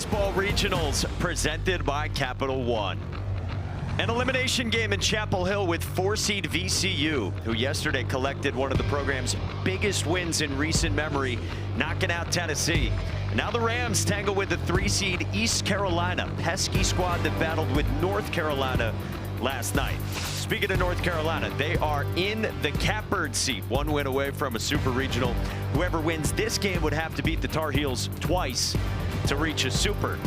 Baseball Regionals presented by Capital One. An elimination game in Chapel Hill with 4-seed VCU, who yesterday collected one of the program's biggest wins in recent memory, knocking out Tennessee. Now the Rams tangle with the 3-seed East Carolina, pesky squad that battled with North Carolina last night. Speaking of North Carolina, they are in the catbird seat, one win away from a super regional. Whoever wins this game would have to beat the Tar Heels twice to reach a super.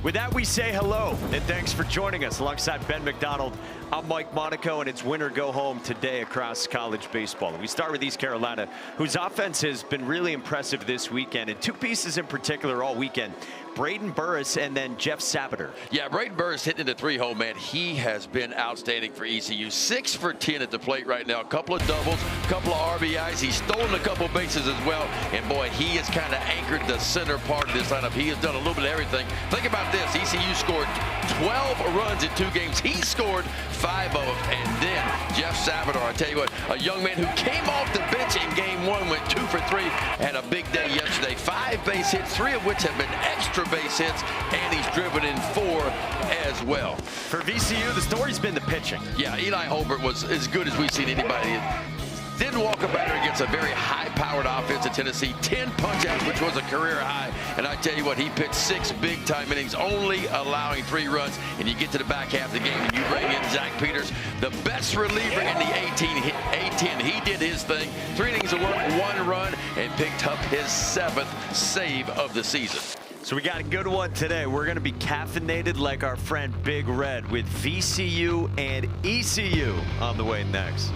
With that, we say hello and thanks for joining us. Alongside Ben McDonald, I'm Mike Monaco, and it's win or go home today across college baseball. We start with East Carolina, whose offense has been really impressive this weekend, and two pieces in particular all weekend. Braden Burris and then Jeff Sabater. Yeah, Braden Burris hitting into three-hole, man. He has been outstanding for ECU. 6 for 10 at the plate right now. A couple of doubles, a couple of RBIs. He's stolen a couple bases as well. And boy, he has kind of anchored the center part of this lineup. He has done a little bit of everything. Think about this. ECU scored 12 runs in 2 games. He scored 5 of them. And then Jeff Sabater, I tell you what, a young man who came off the bench in game 1, went 2 for 3, had a big day yesterday. 5 base hits, 3 of which have been extra base hits, and he's driven in 4 as well. For VCU, the story's been the pitching. Yeah, Eli Holbert was as good as we've seen anybody. Didn't walk a batter against a very high-powered offense in Tennessee. 10 punch-outs, which was a career high. And I tell you what, he pitched 6 big-time innings, only allowing 3 runs. And you get to the back half of the game, and you bring in Zach Peters, the best reliever in the A-10. He did his thing. 3 innings of work, 1 run, and picked up his 7th save of the season. So we got a good one today. We're going to be caffeinated like our friend Big Red with VCU and ECU on the way next.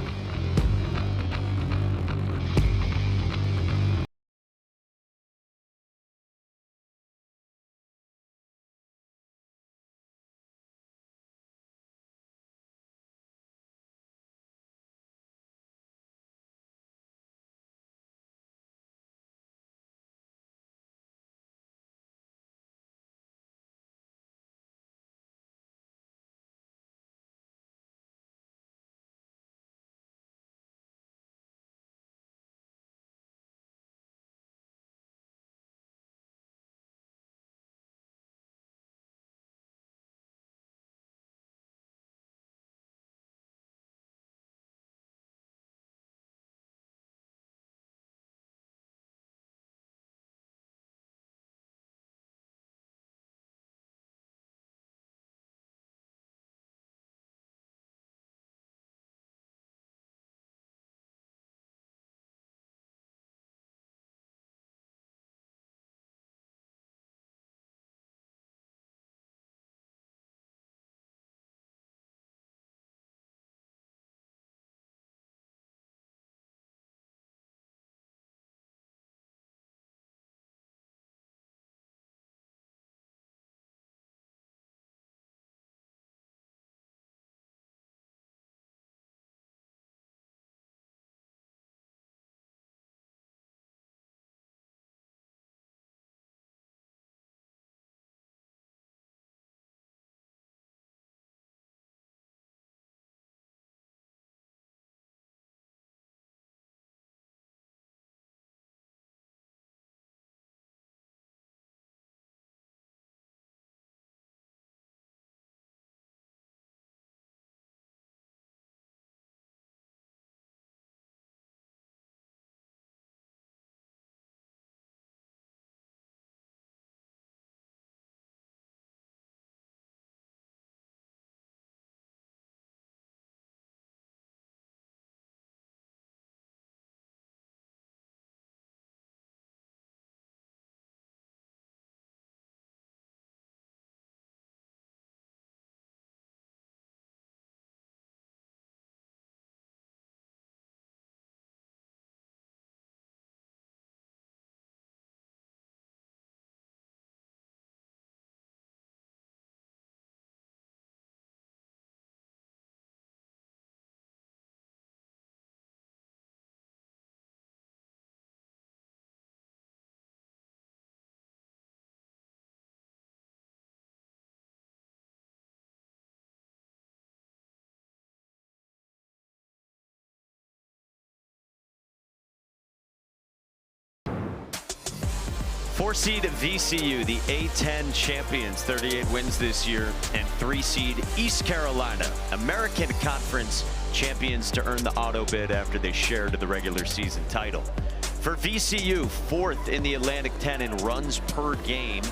4 seed VCU, the A10 champions, 38 wins this year, and 3 seed East Carolina, American Conference champions to earn the auto bid after they shared the regular season title. For VCU, 4th in the Atlantic 10 in runs per game.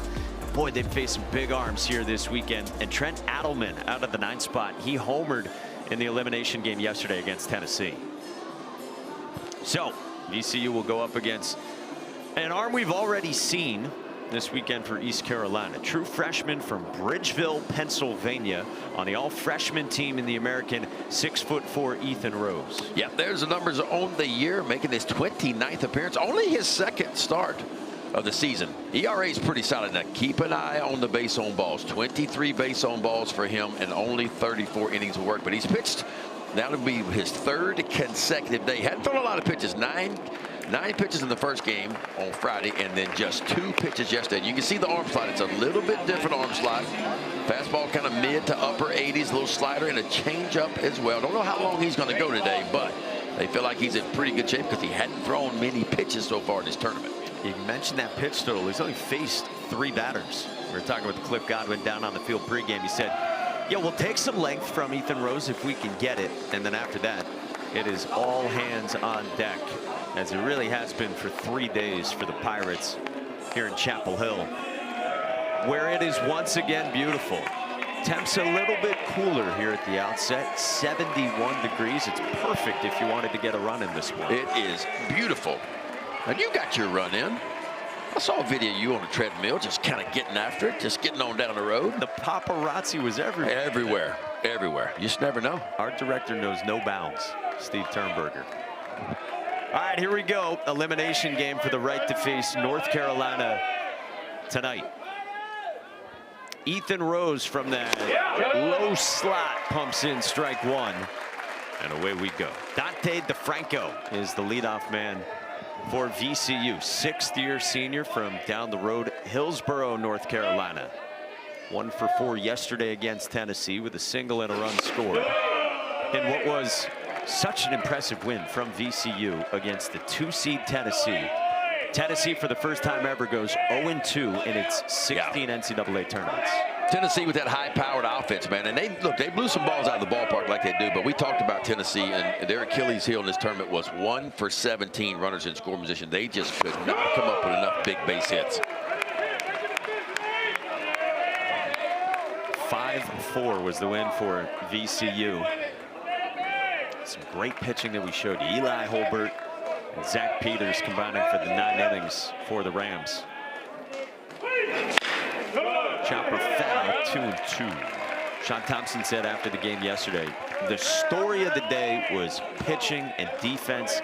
Boy, they've faced some big arms here this weekend. And Trent Adelman out of the 9th spot. He homered in the elimination game yesterday against Tennessee. So VCU will go up against an arm we've already seen this weekend for East Carolina. True freshman from Bridgeville, Pennsylvania, on the all-freshman team in the American, 6'4" Ethan Rose. Yeah, there's the numbers on the year, making his 29th appearance, only his 2nd start of the season. ERA is pretty solid. Now keep an eye on the base on balls. 23 base on balls for him and only 34 innings of work. But he's pitched. Now it'll be his 3rd consecutive day. Hadn't thrown a lot of pitches. Nine pitches in the first game on Friday, and then just 2 pitches yesterday. You can see the arm slide. It's a little bit different arm slide. Fastball kind of mid to upper 80s, a little slider and a changeup as well. Don't know how long he's going to go today, but they feel like he's in pretty good shape because he hadn't thrown many pitches so far in this tournament. You mentioned that pitch total. He's only faced 3 batters. We were talking with Cliff Godwin down on the field pregame. He said, yeah, we'll take some length from Ethan Rose if we can get it. And then after that, it is all hands on deck, as it really has been for 3 days for the Pirates here in Chapel Hill, where it is once again beautiful. Temps a little bit cooler here at the outset, 71 degrees. It's perfect if you wanted to get a run in this one. It is beautiful. And you got your run in. I saw a video of you on the treadmill, just kind of getting after it, just getting on down the road. The paparazzi was everywhere. Everywhere, everywhere. You just never know. Our director knows no bounds, Steve Turnberger. All right, here we go. Elimination game for the right to face North Carolina tonight. Ethan Rose from that low slot pumps in strike 1. And away we go. Dante DeFranco is the leadoff man for VCU. 6th-year senior from down the road, Hillsborough, North Carolina. 1 for 4 yesterday against Tennessee with a single and a run scored. In what was such an impressive win from VCU against the 2 seed Tennessee. Tennessee, for the first time ever, goes 0-2 in its 16 NCAA tournaments. Tennessee with that high-powered offense, man. And they blew some balls out of the ballpark like they do. But we talked about Tennessee, and their Achilles heel in this tournament was 1 for 17 runners in scoring position. They just could not come up with enough big base hits. 5-4 was the win for VCU. Some great pitching that we showed you. Eli Holbert and Zach Peters combining for the 9 innings for the Rams. Chopper foul, 2-2. Sean Thompson said after the game yesterday, the story of the day was pitching and defense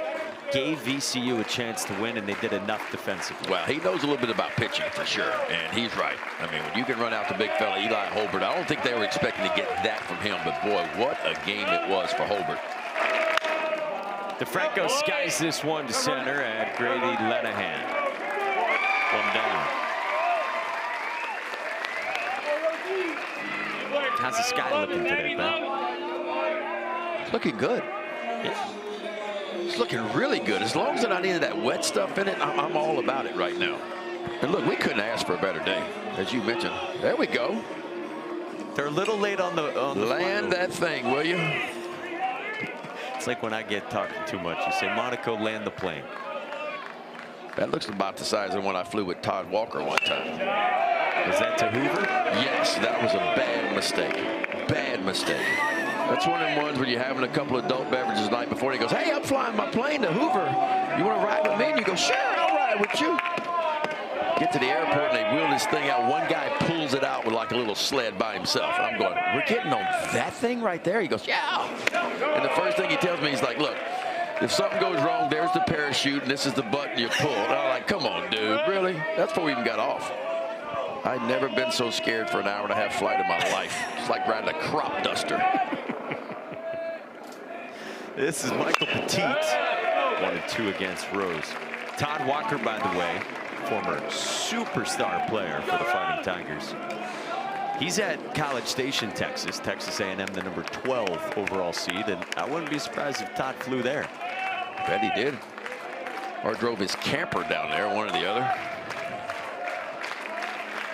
gave VCU a chance to win, and they did enough defensively. Well, he knows a little bit about pitching for sure, and he's right. I mean, when you can run out the big fella, Eli Holbert, I don't think they were expecting to get that from him, but boy, what a game it was for Holbert. DeFranco skies this one to center at Grady Lenahan. 1 down. How's the sky looking today, Ben? It's looking good. Yeah. It's looking really good. As long as they're not any of that wet stuff in it, I'm all about it right now. And look, we couldn't ask for a better day, as you mentioned. There we go. They're a little late on the land that thing, will you? It's like when I get talking too much. You say, Monaco, land the plane. That looks about the size of the one I flew with Todd Walker one time. Was that to Hoover? Yes, that was a bad mistake. Bad mistake. That's one of them ones where you're having a couple of adult beverages the night before, and he goes, hey, I'm flying my plane to Hoover. You want to ride with me? And you go, sure, I'll ride with you. Get to the airport, and they wheel this thing out. One guy pulls it out with like a little sled by himself. I'm going, we're getting on that thing right there? He goes, yeah. And the first thing he tells me, he's like, look, if something goes wrong, there's the parachute, and this is the button you pull. And I'm like, come on, dude, really? That's before we even got off. I'd never been so scared for an hour-and-a-half flight in my life. It's like riding a crop duster. This is Michael Petit. 1-2 against Rose. Todd Walker, by the way, former superstar player for the Fighting Tigers. He's at College Station, Texas. Texas A&M, the number 12 overall seed, and I wouldn't be surprised if Todd flew there. Bet he did. Or drove his camper down there, one or the other.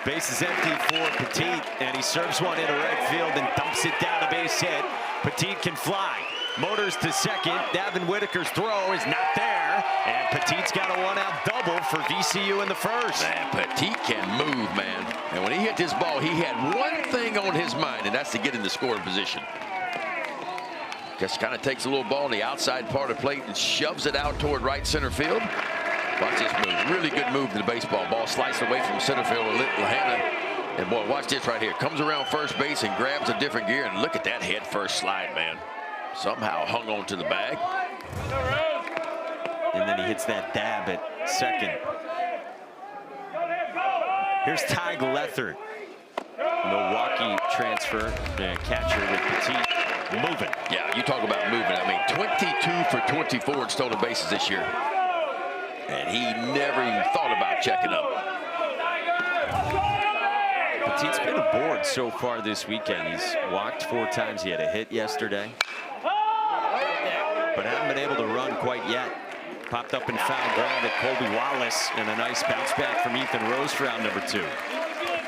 Base is empty for Petit, and he serves one into right field and dumps it down, a base hit. Petit can fly. Motors to second. Davin Whitaker's throw is not there, and Petit's got a one-out double for VCU in the first. Man, Petit can move, man. And when he hit this ball, he had one thing on his mind, and that's to get in the scoring position. Just kind of takes a little ball in the outside part of the plate and shoves it out toward right center field. Watch this move. Really good move to the baseball. Ball sliced away from center field. Lahana. And boy, watch this right here. Comes around first base and grabs a different gear. And look at that head first slide, man. Somehow hung on to the bag. And then he hits that dab at second. Here's Ty Lethert, Milwaukee transfer, catcher with Petit. Moving. Yeah, you talk about moving. I mean, 22 for 24 in stolen bases this year. And he never even thought about checking up. Petit's been aboard so far this weekend. He's walked 4 times. He had a hit yesterday, but hasn't been able to run quite yet. Popped up and found ground at Colby Wallace, and a nice bounce back from Ethan Rose for round number 2.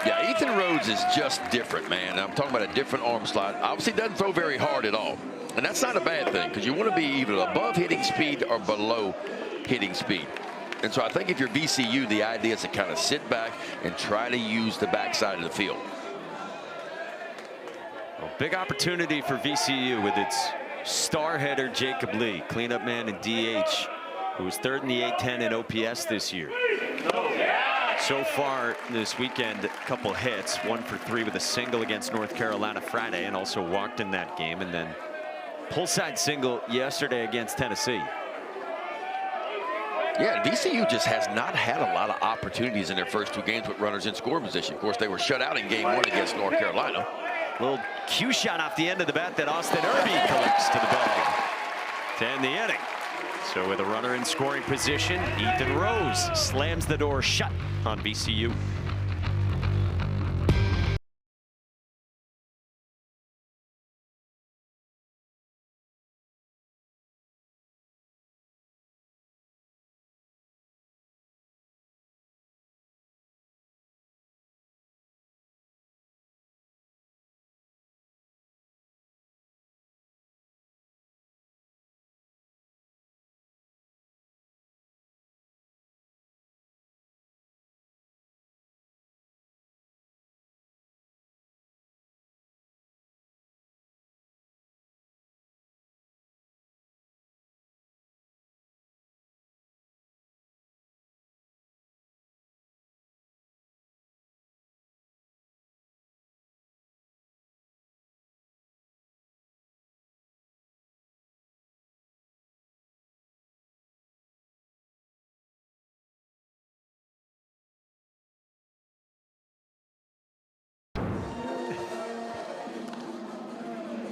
Yeah, Ethan Rhodes is just different, man. I'm talking about a different arm slot. Obviously doesn't throw very hard at all. And that's not a bad thing, because you want to be either above hitting speed or below hitting speed. And so I think if you're VCU, the idea is to kind of sit back and try to use the backside of the field. Well, big opportunity for VCU with its star header, Jacob Lee, cleanup man in DH, who was 3rd in the A-10 in OPS this year. So far this weekend, a couple hits, 1 for 3 with a single against North Carolina Friday, and also walked in that game, and then pull side single yesterday against Tennessee. Yeah, VCU just has not had a lot of opportunities in their first 2 games with runners in scoring position. Of course, they were shut out in game 1 against North Carolina. Little cue shot off the end of the bat that Austin Irby collects to the bag to end the inning. So with a runner in scoring position, Ethan Rose slams the door shut on VCU.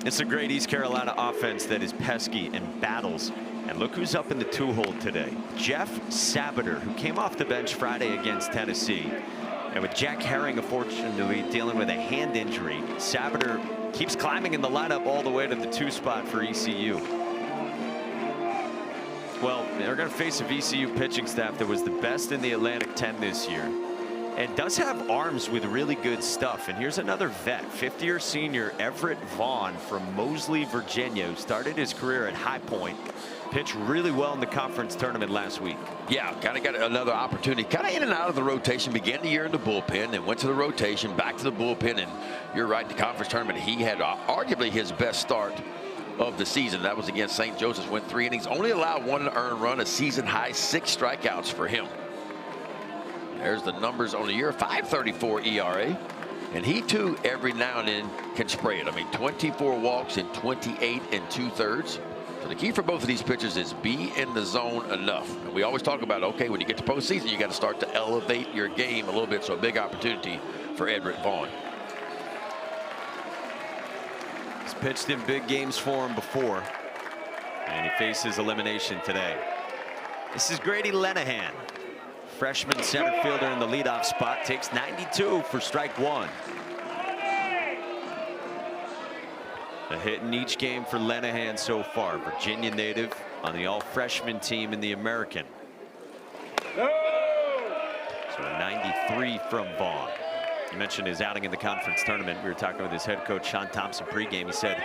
It's a great East Carolina offense that is pesky and battles. And look who's up in the 2-hole today. Jeff Sabater, who came off the bench Friday against Tennessee. And with Jack Herring, unfortunately, dealing with a hand injury, Sabater keeps climbing in the lineup all the way to the 2 spot for ECU. Well, they're going to face a VCU pitching staff that was the best in the Atlantic 10 this year, and does have arms with really good stuff. And here's another vet, 50-year senior Everett Vaughn from Moseley, Virginia, who started his career at High Point, pitched really well in the conference tournament last week. Yeah, kind of got another opportunity, kind of in and out of the rotation, began the year in the bullpen and went to the rotation, back to the bullpen. And you're right, the conference tournament, he had arguably his best start of the season. That was against St. Joseph's, went 3 innings, only allowed 1 earned run, a season high 6 strikeouts for him. There's the numbers on the year, 5.34 ERA. And he, too, every now and then can spray it. I mean, 24 walks in 28 2/3. So the key for both of these pitchers is be in the zone enough. And we always talk about, okay, when you get to postseason, you got to start to elevate your game a little bit. So a big opportunity for Everett Vaughn. He's pitched in big games for him before, and he faces elimination today. This is Grady Lenahan. Freshman center fielder in the leadoff spot, takes 92 for strike 1. A hit in each game for Lenahan so far. Virginia native on the all-freshman team in the American. So a 93 from Vaughn. You mentioned his outing in the conference tournament. We were talking with his head coach, Sean Thompson, pregame. He said,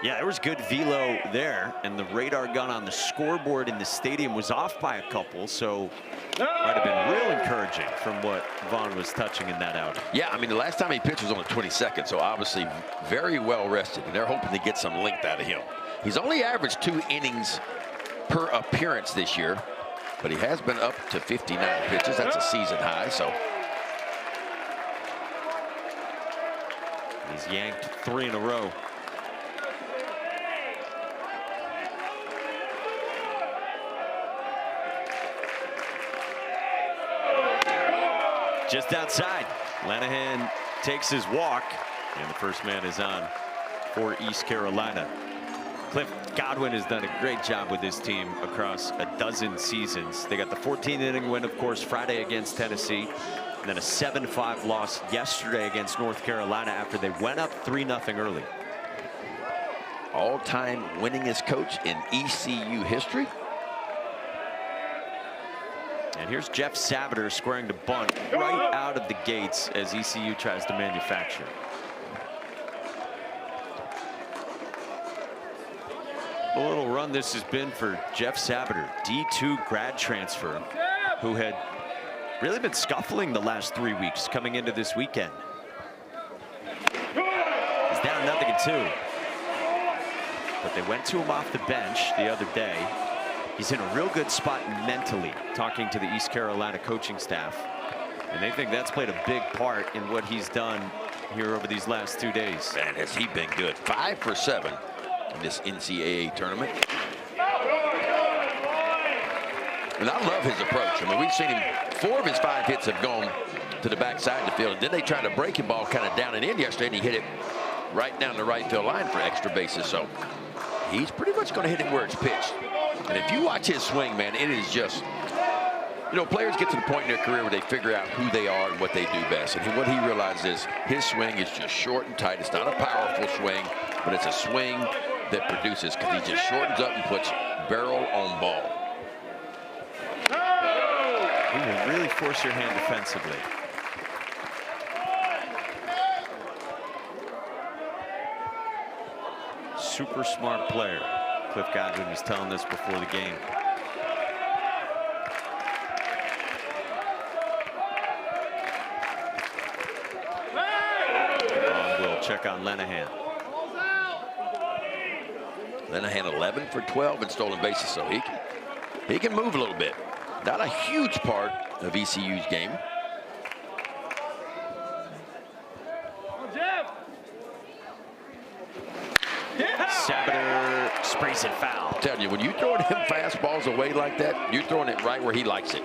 yeah, there was good velo there, and the radar gun on the scoreboard in the stadium was off by a couple, so might have been real encouraging from what Vaughn was touching in that outing. Yeah, I mean, the last time he pitched was on the 22nd, so obviously very well rested, and they're hoping to get some length out of him. He's only averaged 2 innings per appearance this year, but he has been up to 59 pitches. That's a season high, so. He's yanked 3 in a row. Just outside, Lanahan takes his walk, and the first man is on for East Carolina. Cliff Godwin has done a great job with this team across a dozen seasons. They got the 14th inning win, of course, Friday against Tennessee, and then a 7-5 loss yesterday against North Carolina after they went up 3-0 early. All-time winningest coach in ECU history. And here's Jeff Sabater squaring to bunt right out of the gates as ECU tries to manufacture. A little run this has been for Jeff Sabater, D2 grad transfer, who had really been scuffling the last 3 weeks coming into this weekend. He's down 0-2. But they went to him off the bench the other day. He's in a real good spot mentally, talking to the East Carolina coaching staff. And they think that's played a big part in what he's done here over these last 2 days. Man, has he been good. 5 for 7 in this NCAA tournament. And I love his approach. I mean, we've seen him, 4 of his 5 hits have gone to the backside of the field. And then they tried to break him ball kind of down and in yesterday, and he hit it right down the right field line for extra bases. So he's pretty much going to hit it where it's pitched. And if you watch his swing, man, it is just, you know, players get to the point in their career where they figure out who they are and what they do best. And what he realizes is his swing is just short and tight. It's not a powerful swing, but it's a swing that produces, because he just shortens up and puts barrel on ball. He will really force your hand defensively. Super smart player. Cliff Godwin was telling us before the game. We'll check on Lanahan. Lanahan 11 for 12 in stolen bases, so he can move a little bit. Not a huge part of ECU's game. Sabater sprays it foul. I'm telling you, when you throw them fastballs away like that, you're throwing it right where he likes it.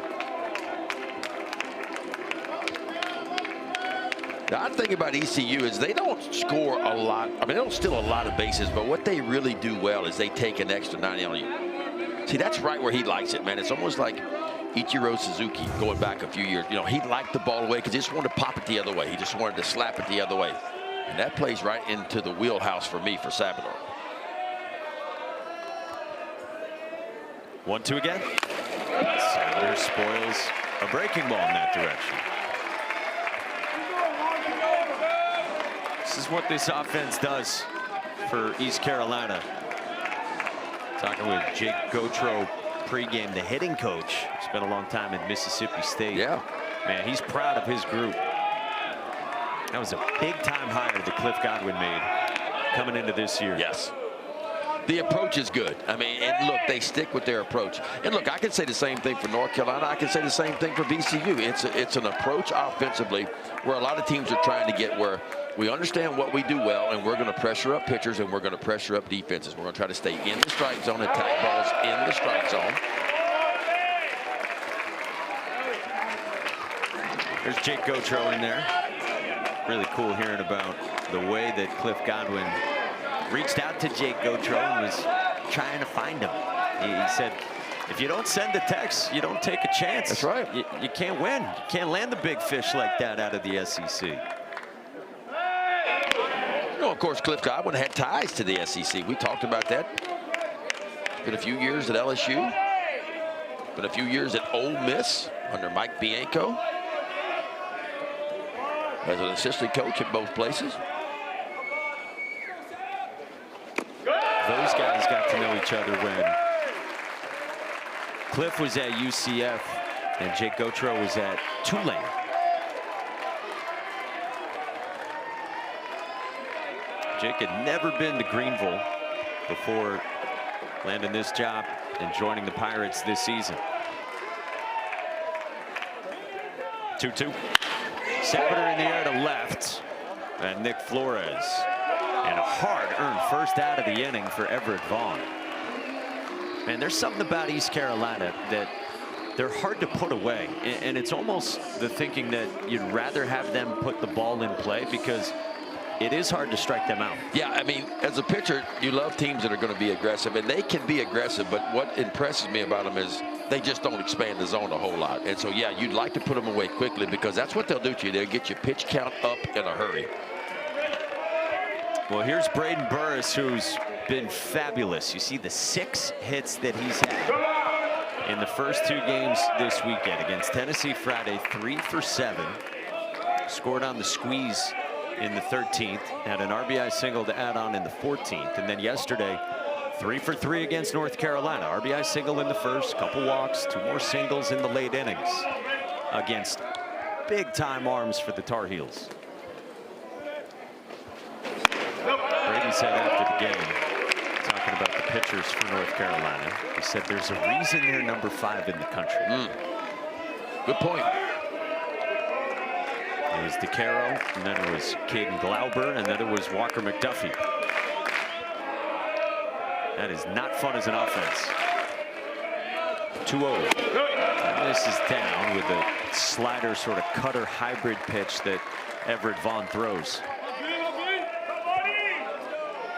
The odd thing about ECU is they don't score a lot. I mean, they don't steal a lot of bases, but what they really do well is they take an extra 90 on you. See, that's right where he likes it, man. It's almost like Ichiro Suzuki going back a few years. You know, he liked the ball away because he just wanted to pop it the other way. He just wanted to slap it the other way. And that plays right into the wheelhouse for me for Sabater. 1-2 again. Sabater spoils a breaking ball in that direction. This is what this offense does for East Carolina. Talking with Jake Gautreaux pregame, the hitting coach. Spent a long time in Mississippi State. Yeah. Man, he's proud of his group. That was a big time hire that Cliff Godwin made coming into this year. Yes. The approach is good. I mean, and look, they stick with their approach. And look, I can say the same thing for North Carolina. I can say the same thing for VCU. It's an approach offensively where a lot of teams are trying to get, where we understand what we do well, and we're going to pressure up pitchers and we're going to pressure up defenses. We're going to try to stay in the strike zone, attack balls in the strike zone. There's Jake Gautreaux in there. Really cool hearing about the way that Cliff Godwin reached out to Jake Gautreaux and was trying to find him. He said, if you don't send a text, you don't take a chance. That's right. You can't win. You can't land the big fish like that out of the SEC. You know, of course, Cliff Godwin had ties to the SEC. We talked about that. Been a few years at LSU. Been a few years at Ole Miss under Mike Bianco. as an assistant coach at both places. Those guys got to know each other when Cliff was at UCF and Jake Gautreaux was at Tulane. Jake had never been to Greenville before landing this job and joining the Pirates this season. 2-2. Sabater in the air to left. And Nick Flores. And a hard-earned first out of the inning for Everett Vaughn. Man, there's something about East Carolina that they're hard to put away. And it's almost the thinking that you'd rather have them put the ball in play because it is hard to strike them out. Yeah, I mean, as a pitcher, you love teams that are going to be aggressive, and they can be aggressive, but what impresses me about them is they just don't expand the zone a whole lot. And so, yeah, you'd like to put them away quickly because that's what they'll do to you. They'll get your pitch count up in a hurry. Well, here's Braden Burris, who's been fabulous. You see the 6 hits that he's had in the first 2 games this weekend. Against Tennessee Friday, 3 for 7. Scored on the squeeze in the 13th, had an RBI single to add on in the 14th, and then yesterday 3 for 3 against North Carolina. RBI single in the first, couple walks, 2 more singles in the late innings against big time arms for the Tar Heels. Brady said after the game, talking about the pitchers for North Carolina, he said there's a reason they're number 5 in the country. Good point. It was DeCaro, and then it was Caden Glauber, and then it was Walker McDuffie. That is not fun as an offense. 2-0. And this is down with a slider, sort of cutter hybrid pitch that Everett Vaughn throws.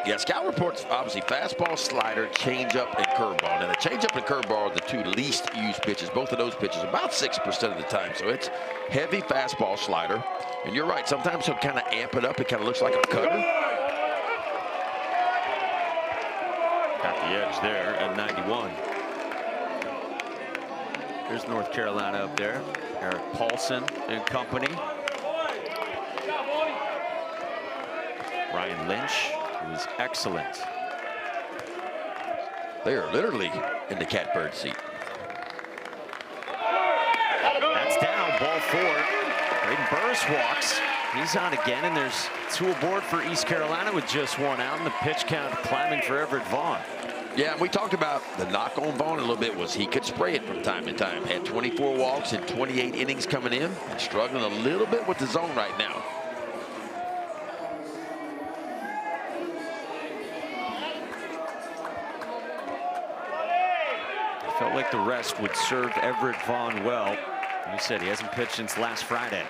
Yeah, scout reports obviously fastball, slider, changeup, and curveball. And the changeup and curveball are the 2 least used pitches. Both of those pitches about 6% of the time. So it's heavy fastball, slider. And you're right, sometimes he'll kind of amp it up. It kind of looks like a cutter. Got the edge there at 91. Here's North Carolina up there. Eric Paulson and company. Ryan Lynch, who is excellent. They are literally in the catbird seat. That's down, ball 4. Braden Burris walks. He's on again, and there's 2 aboard for East Carolina with just 1 out, and the pitch count climbing for Everett Vaughn. Yeah, we talked about the knock on Vaughn a little bit was he could spray it from time to time. Had 24 walks and 28 innings coming in, and struggling a little bit with the zone right now. Felt like the rest would serve Everett Vaughn well. He said he hasn't pitched since last Friday.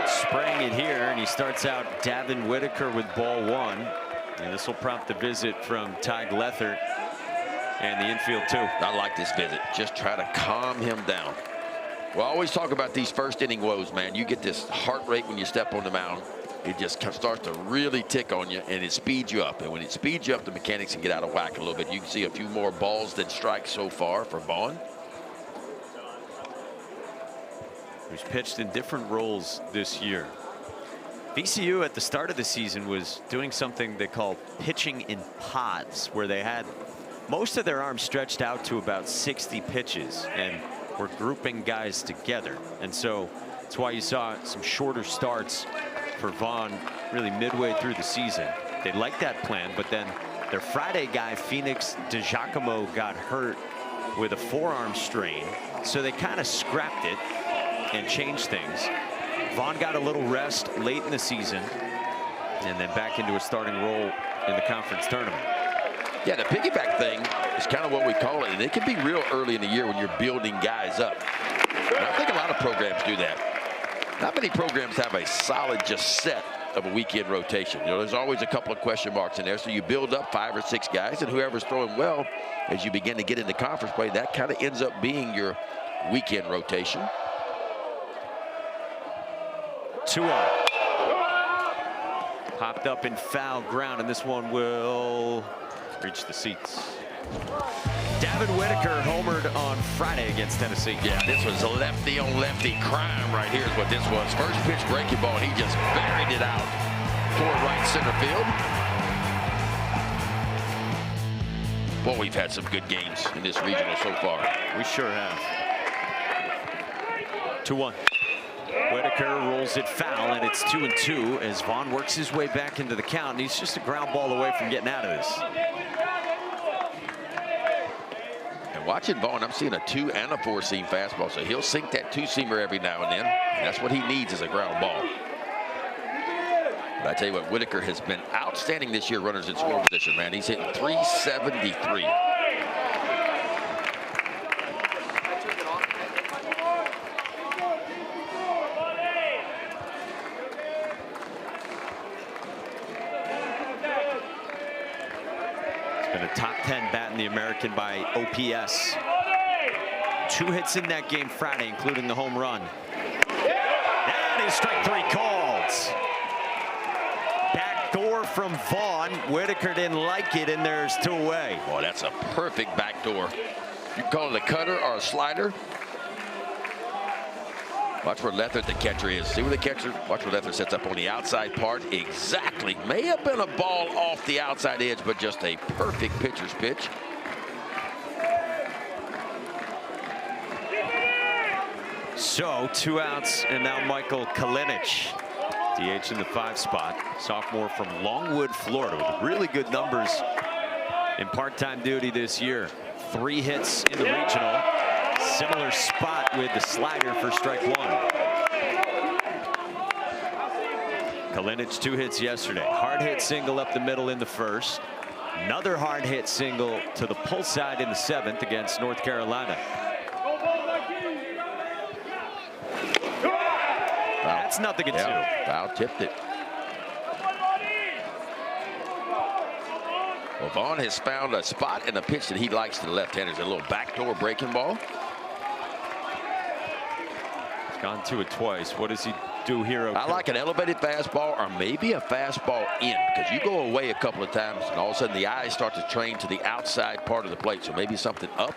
Spraying it here, and he starts out Davin Whitaker with ball 1. And this will prompt the visit from Ty Glethert and the infield too. I like this visit. Just try to calm him down. Well, I always talk about these first inning woes, man. You get this heart rate when you step on the mound. It just starts to really tick on you, and it speeds you up. And when it speeds you up, the mechanics can get out of whack a little bit. You can see a few more balls than strikes so far for Vaughn. Who's pitched in different roles this year. VCU at the start of the season was doing something they call pitching in pods, where they had most of their arms stretched out to about 60 pitches and were grouping guys together. And so that's why you saw some shorter starts for Vaughn really midway through the season. They liked that plan, but then their Friday guy, Phoenix DeGiacomo, got hurt with a forearm strain. So they kind of scrapped it and changed things. Vaughn got a little rest late in the season and then back into a starting role in the conference tournament. Yeah, the piggyback thing is kind of what we call it, and it can be real early in the year when you're building guys up. And I think a lot of programs do that. Not many programs have a solid just set of a weekend rotation. You know, there's always a couple of question marks in there, so you build up 5 or 6 guys, and whoever's throwing well as you begin to get into conference play, that kind of ends up being your weekend rotation. 2-0. Popped up in foul ground, and this one will reach the seats. Davin Whitaker homered on Friday against Tennessee. Yeah, this was a lefty on lefty crime right here is what this was. First pitch breaking ball, he just buried it out toward right center field. Boy, we've had some good games in this regional so far. We sure have. 2-1. Whitaker rolls it foul, and it's 2-2 as Vaughn works his way back into the count, and he's just a ground ball away from getting out of this. And watching Vaughn, I'm seeing a 2 and a 4-seam fastball, so he'll sink that 2-seamer every now and then. And that's what he needs is a ground ball. But I tell you what, Whitaker has been outstanding this year, runners in scoring position, man. He's hitting .373. Been a top 10 bat in the American by OPS. 2 hits in that game Friday, including the home run. That is strike 3 called. Backdoor from Vaughn. Whitaker didn't like it, and there's 2 away. Boy, that's a perfect backdoor. You can call it a cutter or a slider. Watch where Lethert, the catcher, is. See where the catcher, watch where Lethert sets up on the outside part. Exactly. May have been a ball off the outside edge, but just a perfect pitcher's pitch. So 2 outs, and now Michael Kalinic, DH in the 5 spot. Sophomore from Longwood, Florida, with really good numbers in part-time duty this year. 3 hits in the regional. Similar spot with the slider for strike 1. Kalinic 2 hits yesterday. Hard hit single up the middle in the 1st. Another hard hit single to the pull side in the 7th against North Carolina. That's nothing at 2. Foul tipped it. Well, Vaughn has found a spot and a pitch that he likes to the left-handers. A little backdoor breaking ball. Gone to it twice. What does he do here? I like an elevated fastball or maybe a fastball in, because you go away a couple of times and all of a sudden the eyes start to train to the outside part of the plate. So maybe something up.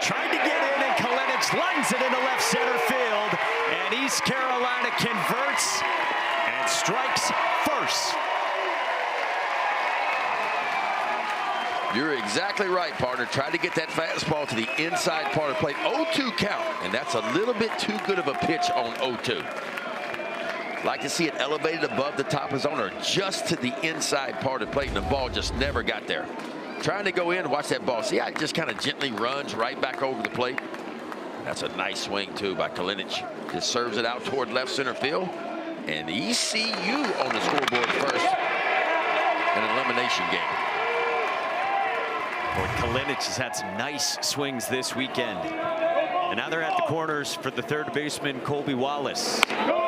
Trying to get in, and Kalinic lines it into left center field, and East Carolina converts and strikes first. You're exactly right, partner. Try to get that fastball to the inside part of the plate. 0-2 count, and that's a little bit too good of a pitch on 0-2. Like to see it elevated above the top of zone or just to the inside part of the plate, and the ball just never got there. Trying to go in, watch that ball. See how it just kind of gently runs right back over the plate? That's a nice swing, too, by Kalinic. Just serves it out toward left center field. And ECU on the scoreboard first. An elimination game. Boy, Kalinic has had some nice swings this weekend. And now they're at the corners for the 3rd baseman, Colby Wallace. 0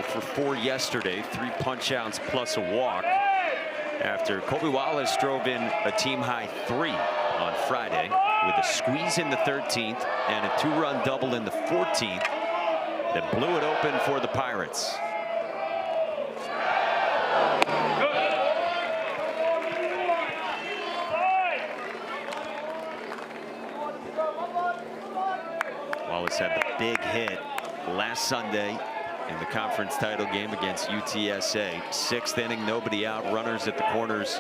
for 4 yesterday, 3 punch-outs plus a walk. After Colby Wallace drove in a team-high 3 on Friday with a squeeze in the 13th and a 2-run double in the 14th that blew it open for the Pirates. Wallace had the big hit last Sunday in the conference title game against UTSA. 6th inning, nobody out, runners at the corners.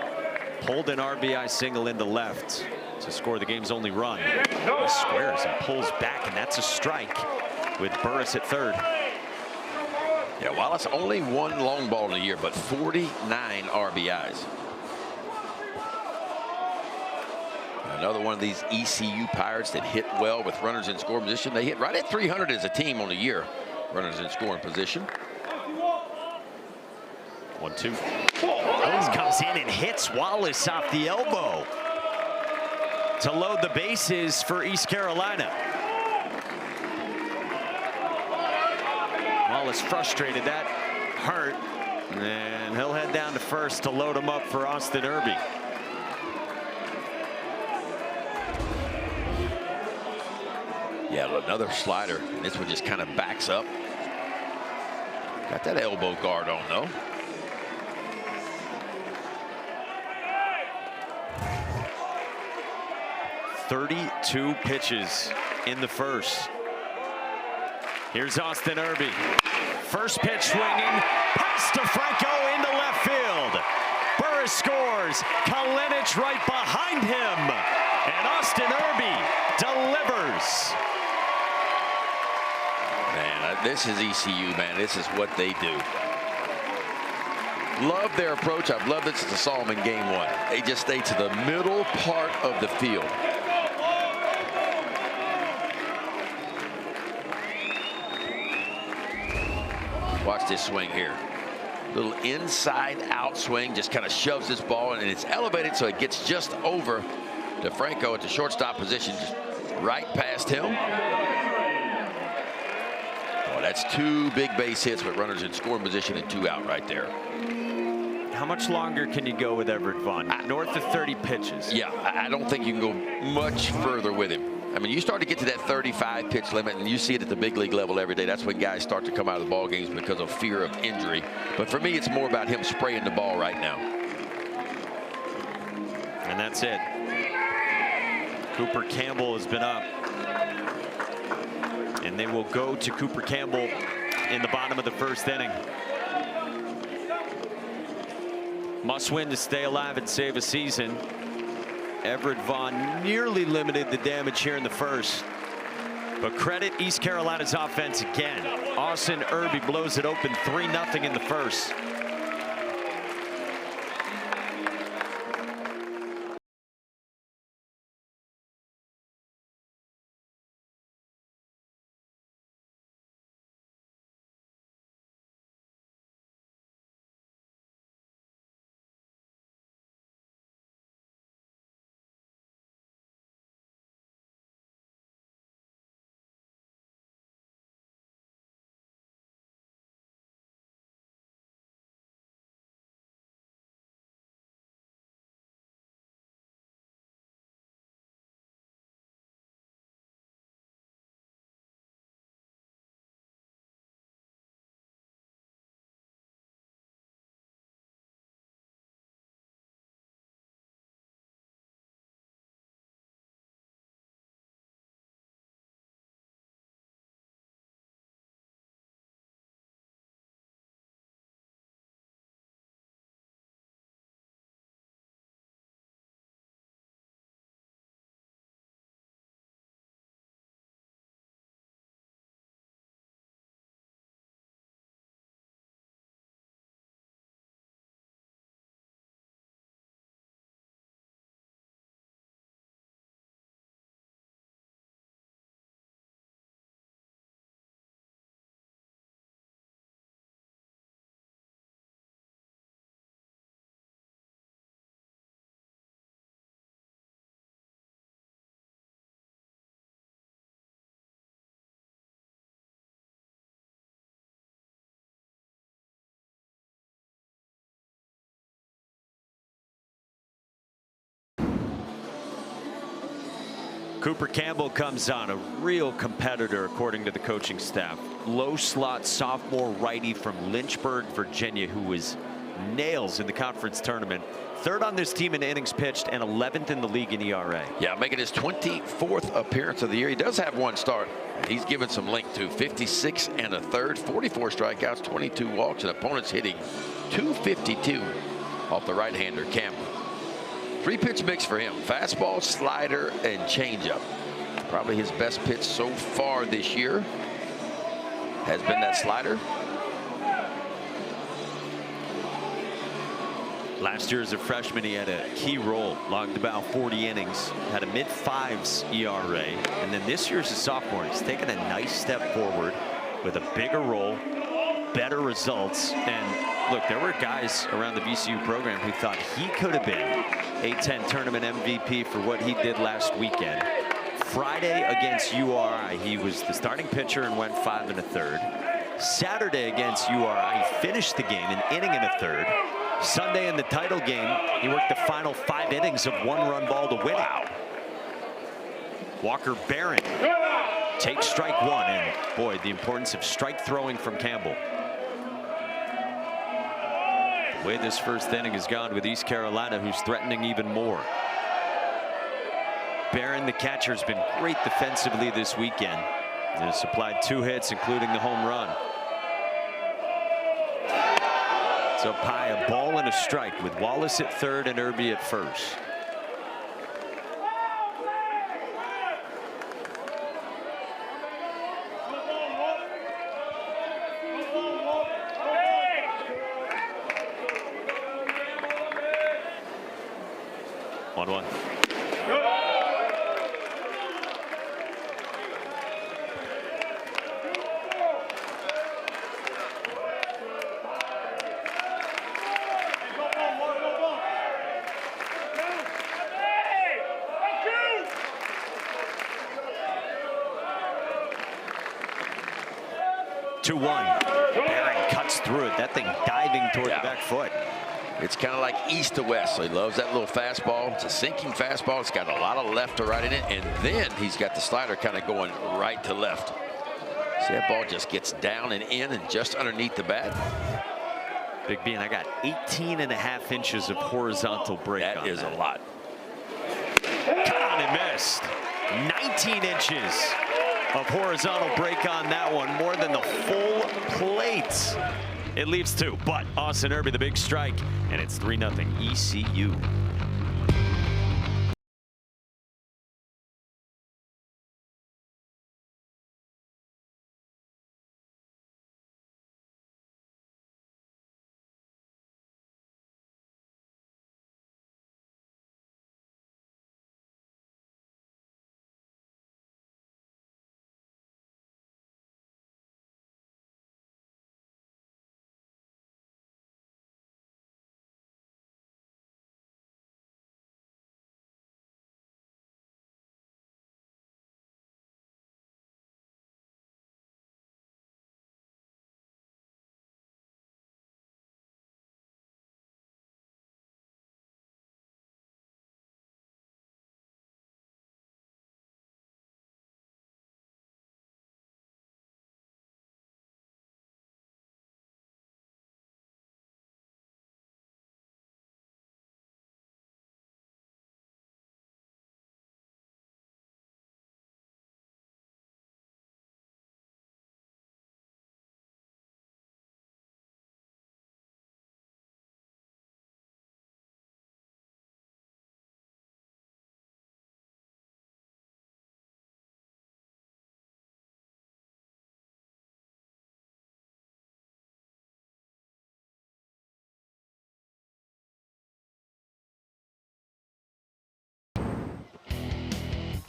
Pulled an RBI single into left to score the game's only run. He squares and pulls back, and that's a strike with Burris at 3rd. Yeah, Wallace only 1 long ball in a year, but 49 RBIs. Another one of these ECU Pirates that hit well with runners in scoring position. They hit right at 300 as a team on the year. Runners in scoring position. 1-2. Rose comes in and hits Wallace off the elbow to load the bases for East Carolina. Wallace frustrated. That hurt. And he'll head down to first to load him up for Austin Irby. Yeah, another slider. And this one just kind of backs up. Got that elbow guard on, though. 32 pitches in the first. Here's Austin Irby. First pitch swinging, pass to Franco into left field. Burris scores, Kalinic right behind him, and Austin Irby delivers. Man, this is ECU, man. This is what they do. Love their approach. I've loved it since I saw them in game one. They just stay to the middle part of the field. Watch this swing here. Little inside out swing, just kind of shoves this ball, and it's elevated so it gets just over to Franco at the shortstop position, just right past him. Oh, that's 2 big base hits with runners in scoring position and 2 out right there. How much longer can you go with Everett Vaughn? North of 30 pitches. Yeah, I don't think you can go much further with him. I mean, you start to get to that 35 pitch limit, and you see it at the big league level every day. That's when guys start to come out of the ball games because of fear of injury. But for me, it's more about him spraying the ball right now. And that's it. Cooper Campbell has been up. And they will go to Cooper Campbell in the bottom of the first inning. Must win to stay alive and save a season. Everett Vaughn nearly limited the damage here in the first. But credit East Carolina's offense again. Austin Irby blows it open 3-0 in the first. Cooper Campbell comes on, a real competitor according to the coaching staff. Low slot sophomore righty from Lynchburg, Virginia, who was nails in the conference tournament. Third on this team in innings pitched and 11th in the league in ERA. Yeah, making his 24th appearance of the year. He does have 1 start. He's given some length to 56 1/3, 44 strikeouts, 22 walks, and opponents hitting .252 off the right-hander Campbell. 3-pitch mix for him: fastball, slider, and changeup. Probably his best pitch so far this year has been that slider. Last year as a freshman, he had a key role, logged about 40 innings, had a mid-5s ERA, and then this year as a sophomore, he's taken a nice step forward with a bigger role, better results. And look, there were guys around the VCU program who thought he could have been A-10 tournament MVP for what he did last weekend. Friday against URI, he was the starting pitcher and went 5 1/3. Saturday against URI, he finished the game an inning and a third. Sunday in the title game, he worked the final 5 innings of 1-run ball to win it. Walker Barron takes strike 1, and boy, the importance of strike throwing from Campbell. The way this first inning has gone with East Carolina, who's threatening even more. Barron, the catcher, has been great defensively this weekend. He has supplied 2 hits, including the home run. It's up high, a ball and a strike with Wallace at third and Irby at first. One. 2-1. Barron cuts through it. That thing diving toward the back foot. It's kind of like east to west. So he loves that little fastball. It's a sinking fastball. It's got a lot of left to right in it. And then he's got the slider kind of going right to left. See, that ball just gets down and in and just underneath the bat. Big B, and I got 18.5 inches of horizontal break on that. That is a lot. Cut on and missed. 19 inches of horizontal break on that one. More than the full plate. It leaves 2, but Austin Irby, the big strike, and it's 3-0 ECU.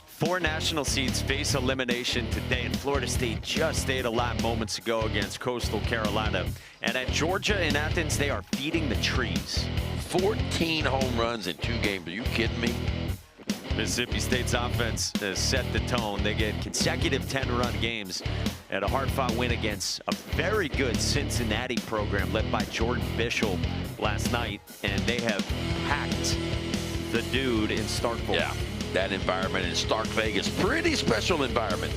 Four national seeds face elimination today, and Florida State just stayed alive moments ago against Coastal Carolina. And at Georgia and Athens, they are feeding the trees. 14 home runs in 2 games. Are you kidding me? Mississippi State's offense has set the tone. They get consecutive 10-run games at a hard-fought win against a very good Cincinnati program led by Jordan Bishop last night, and they have hacked the dude in Starkville. Yeah. That environment in Stark Vegas, pretty special environment.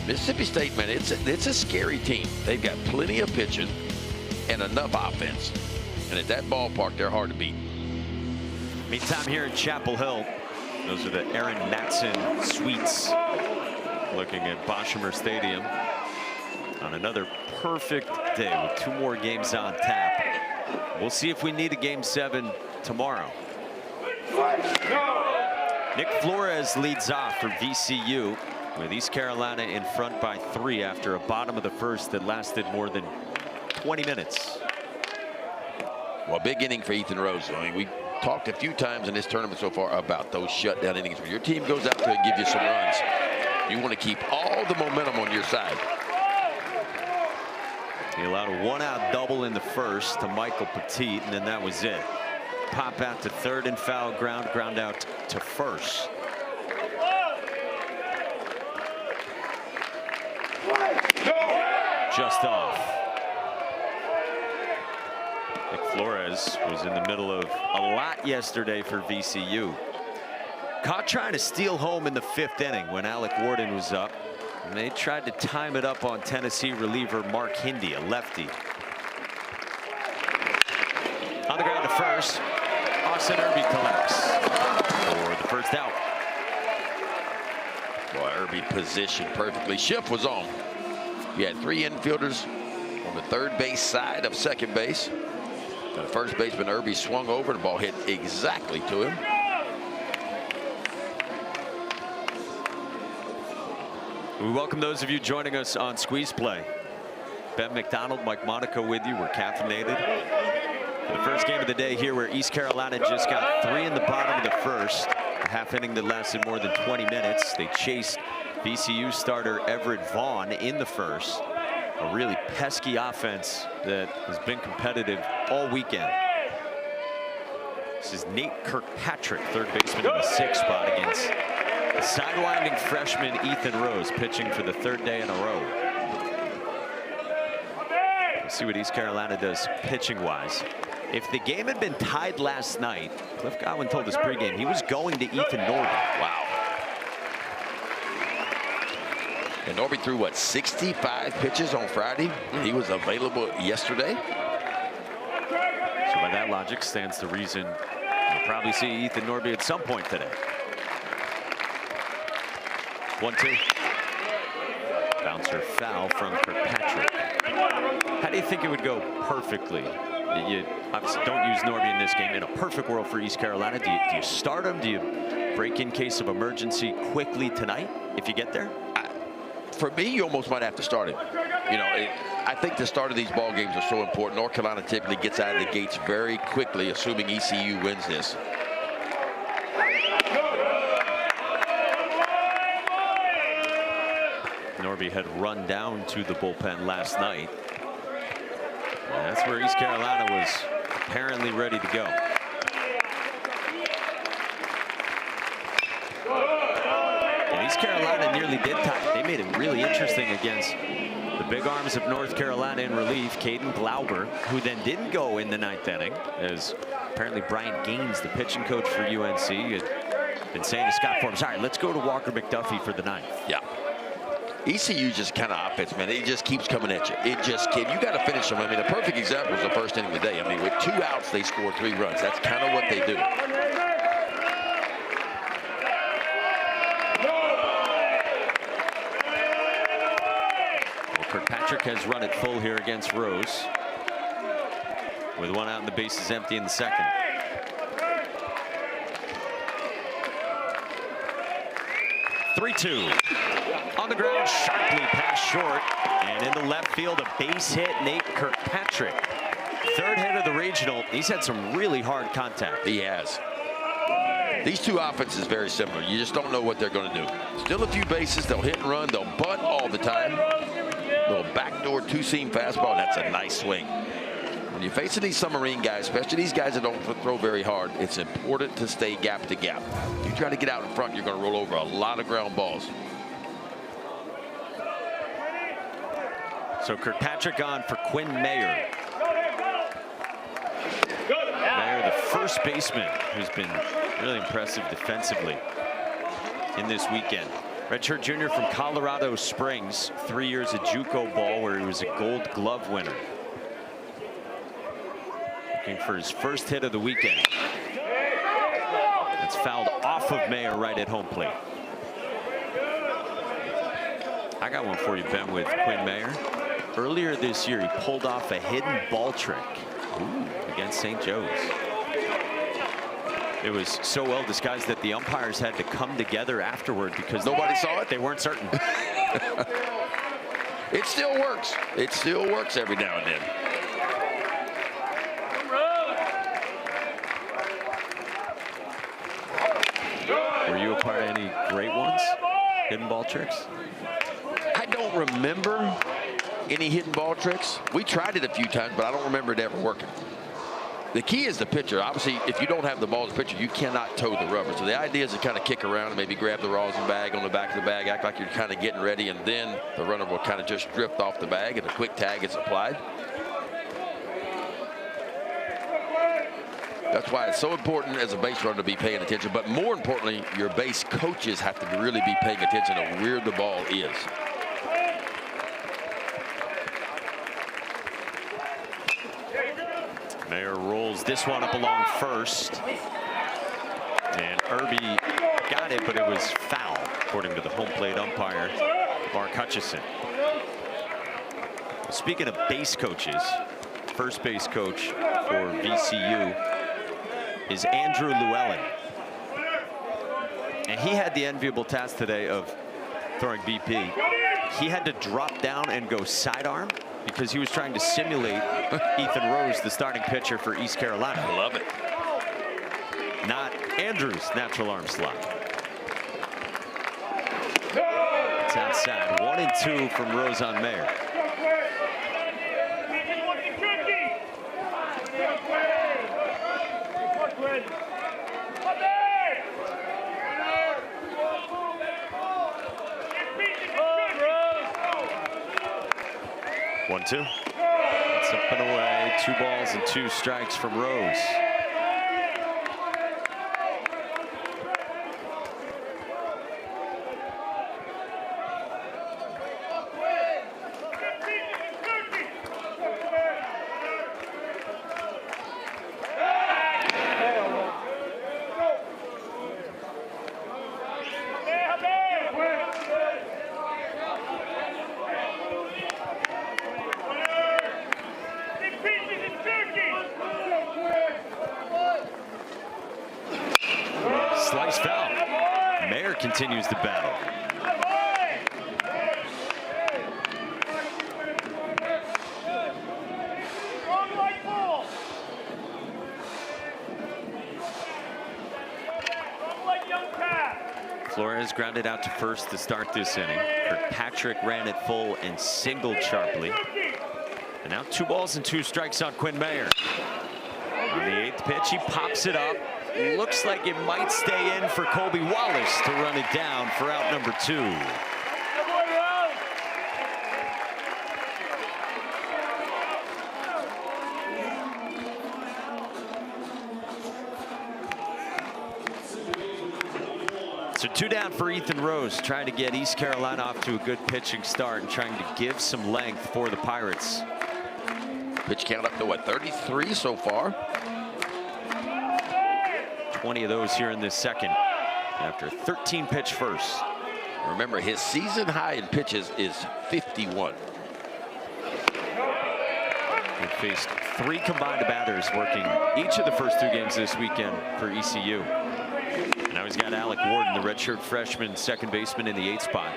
Mississippi State, man, it's a scary team. They've got plenty of pitching and enough offense. And at that ballpark, they're hard to beat. Meantime, here in Chapel Hill, those are the Aaron Matson suites. Looking at Boshemer Stadium on another perfect day with 2 more games on tap. We'll see if we need a Game 7 tomorrow. Nick Flores leads off for VCU with East Carolina in front by 3 after a bottom of the first that lasted more than 20 minutes. Well, big inning for Ethan Rose. I mean, we talked a few times in this tournament so far about those shutdown innings. When your team goes out to give you some runs, you want to keep all the momentum on your side. He allowed a 1-out double in the first to Michael Petit, and then that was it. Pop out to third and foul ground out to first. Just off. Nick Flores was in the middle of a lot yesterday for VCU. Caught trying to steal home in the 5th inning when Alec Warden was up. And they tried to time it up on Tennessee reliever Mark Hindy, a lefty. On the ground to first. Austin Irby collects for the first out. Boy, Irby positioned perfectly. Shift was on. You had 3 infielders on the third base side of second base. And the first baseman, Irby, swung over. The ball hit exactly to him. We welcome those of you joining us on Squeeze Play. Ben McDonald, Mike Monaco with you. We're caffeinated. The first game of the day here, where East Carolina just got 3 in the bottom of the first. A half inning that lasted more than 20 minutes. They chased VCU starter Everett Vaughn in the first. A really pesky offense that has been competitive all weekend. This is Nate Kirkpatrick, third baseman in the 6th spot, against sidewinding freshman Ethan Rose, pitching for the 3rd day in a row. We'll see what East Carolina does pitching-wise. If the game had been tied last night, Cliff Godwin told us pregame he was going to Ethan Norby. Wow. And Norby threw, what, 65 pitches on Friday? He was available yesterday. So by that logic stands the reason you'll probably see Ethan Norby at some point today. 1-2. Bouncer foul from Kirkpatrick. How do you think it would go perfectly? You obviously don't use Norby in this game. In a perfect world for East Carolina, do you start him? Do you break in case of emergency quickly tonight if you get there? For me, you almost might have to start him. You know, I think the start of these ball games are so important. North Carolina typically gets out of the gates very quickly, assuming ECU wins this. Norby had run down to the bullpen last night. And that's where East Carolina was apparently ready to go. And East Carolina nearly did tie. They made it really interesting against the big arms of North Carolina in relief. Caden Glauber, who then didn't go in the 9th inning, as apparently Brian Gaines, the pitching coach for UNC, had been saying to Scott Forbes, all right, let's go to Walker McDuffie for the 9th. Yeah. ECU just kind of offense, man. It just keeps coming at you. It just you got to finish them. I mean, a perfect example is the first inning of the day. I mean, with 2 outs, they score 3 runs. That's kind of what they do. Well, Kirkpatrick has run it full here against Rose, with 1 out and the bases empty in the 2nd. (3-2). On the ground, sharply past short, and into left field, a base hit. Nate Kirkpatrick, 3rd hit of the regional. He's had some really hard contact. He has. These 2 offenses very similar. You just don't know what they're going to do. Still a few bases. They'll hit and run. They'll bunt all the time. Little backdoor 2-seam fastball. And that's a nice swing. When you're facing these submarine guys, especially these guys that don't throw very hard, it's important to stay gap to gap. If you try to get out in front, you're going to roll over a lot of ground balls. So Kirkpatrick on for Quinn Mayer. Mayer, the first baseman, who's been really impressive defensively in this weekend. Redshirt junior from Colorado Springs, 3 years at JUCO ball, where he was a Gold Glove winner. Looking for his first hit of the weekend. That's fouled off of Mayer right at home plate. I got one for you, Ben, with Quinn Mayer. Earlier this year, he pulled off a hidden ball trick against St. Joe's. It was so well disguised that the umpires had to come together afterward because nobody saw it. They weren't certain. It still works. It still works every now and then. Were you a part of any great ones? Hidden ball tricks? I don't remember any hidden ball tricks. We tried it a few times, but I don't remember it ever working. The key is the pitcher. Obviously, if you don't have the ball as a pitcher, you cannot toe the rubber. So the idea is to kind of kick around and maybe grab the rosin bag on the back of the bag, act like you're kind of getting ready, and then the runner will kind of just drift off the bag and a quick tag is applied. That's why it's so important as a base runner to be paying attention. But more importantly, your base coaches have to really be paying attention to where the ball is. Mayer rolls this one up along first. And Irby got it, but it was foul. according to the home plate umpire, Mark Hutchison. Speaking of base coaches, first base coach for VCU is Andrew Llewellyn. And he had the enviable task today of throwing BP. He had to drop down and go sidearm because he was trying to simulate Ethan Rose, the starting pitcher for East Carolina. I love it. Not Andrew's natural arm slot. It's outside. 1-2 from Rose on Mayer. One, two. It's up and away. 2 balls and 2 strikes from Rose. Slice foul. Mayer continues the battle. Flores grounded out to first to start this inning. Kirkpatrick ran it full and singled sharply. And now 2 balls and 2 strikes on Quinn Mayer. On the 8th pitch, he pops it up. Looks like it might stay in for Colby Wallace to run it down for out number 2. So 2 down for Ethan Rose, trying to get East Carolina off to a good pitching start and trying to give some length for the Pirates. Pitch count up to what, 33 so far? 20 of those here in this second after 13 pitch first. Remember, his season high in pitches is 51. He faced 3 combined batters working each of the first 2 games this weekend for ECU. And now he's got Alec Warden, the redshirt freshman second baseman in the 8th spot.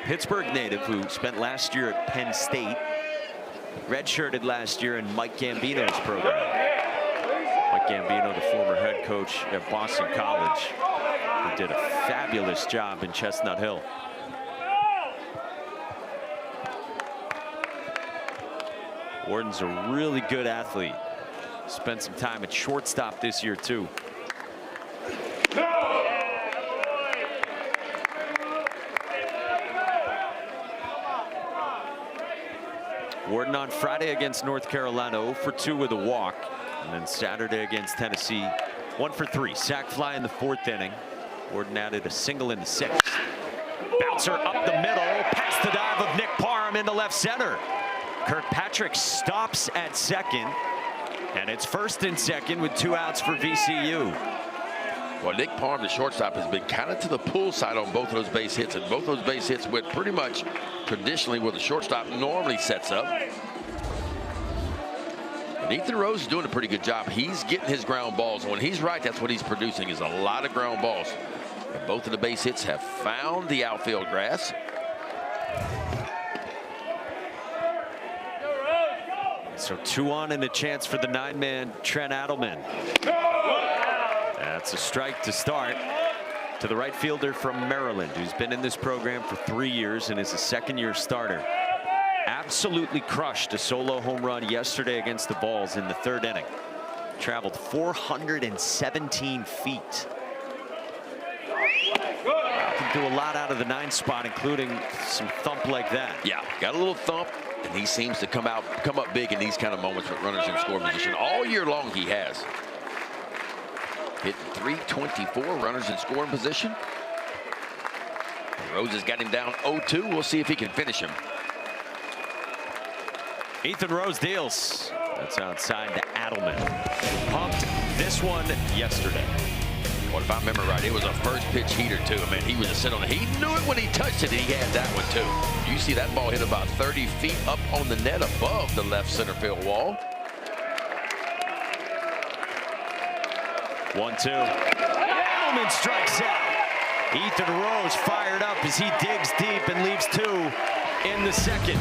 Pittsburgh native who spent last year at Penn State, redshirted last year in Mike Gambino's program. Mike Gambino, the former head coach at Boston College, who did a fabulous job in Chestnut Hill. Warden's a really good athlete. Spent some time at shortstop this year too. Warden on Friday against North Carolina, 0 for 2 with a walk. And then Saturday against Tennessee, 1 for 3. Sac fly in the 4th inning. Warden added a single in the 6th. Bouncer up the middle, past the dive of Nick Parham into left center. Kirkpatrick stops at second, and it's 1st and 2nd with 2 outs for VCU. Well, Nick Parham, the shortstop, has been kind of to the pull side on both of those base hits, and both those base hits went pretty much traditionally where the shortstop normally sets up. And Ethan Rose is doing a pretty good job. He's getting his ground balls, and when he's right, that's what he's producing, is a lot of ground balls. And both of the base hits have found the outfield grass. So 2 on and a chance for the 9-man Trent Adelman. That's a strike to start to the right fielder from Maryland, who's been in this program for 3 years and is a 2nd-year starter. Absolutely crushed a solo home run yesterday against the Vols in the 3rd inning. Traveled 417 feet. Can do a lot out of the 9 spot, including some thump like that. Yeah, got a little thump, and he seems to come up big in these kind of moments with runners in scoring position. All year long he has. Hitting .324, runners in scoring position. Rose has got him down 0-2. We'll see if he can finish him. Ethan Rose deals. That's outside to Adelman. Pumped this one yesterday. Well, if I remember right, it was a first pitch heater too. I mean, he was just sitting on it. He knew it when he touched it. He had that one too. You see that ball hit about 30 feet up on the net above the left center field wall. 1-2. Bowman strikes out. Ethan Rose fired up as he digs deep and leaves 2 in the second.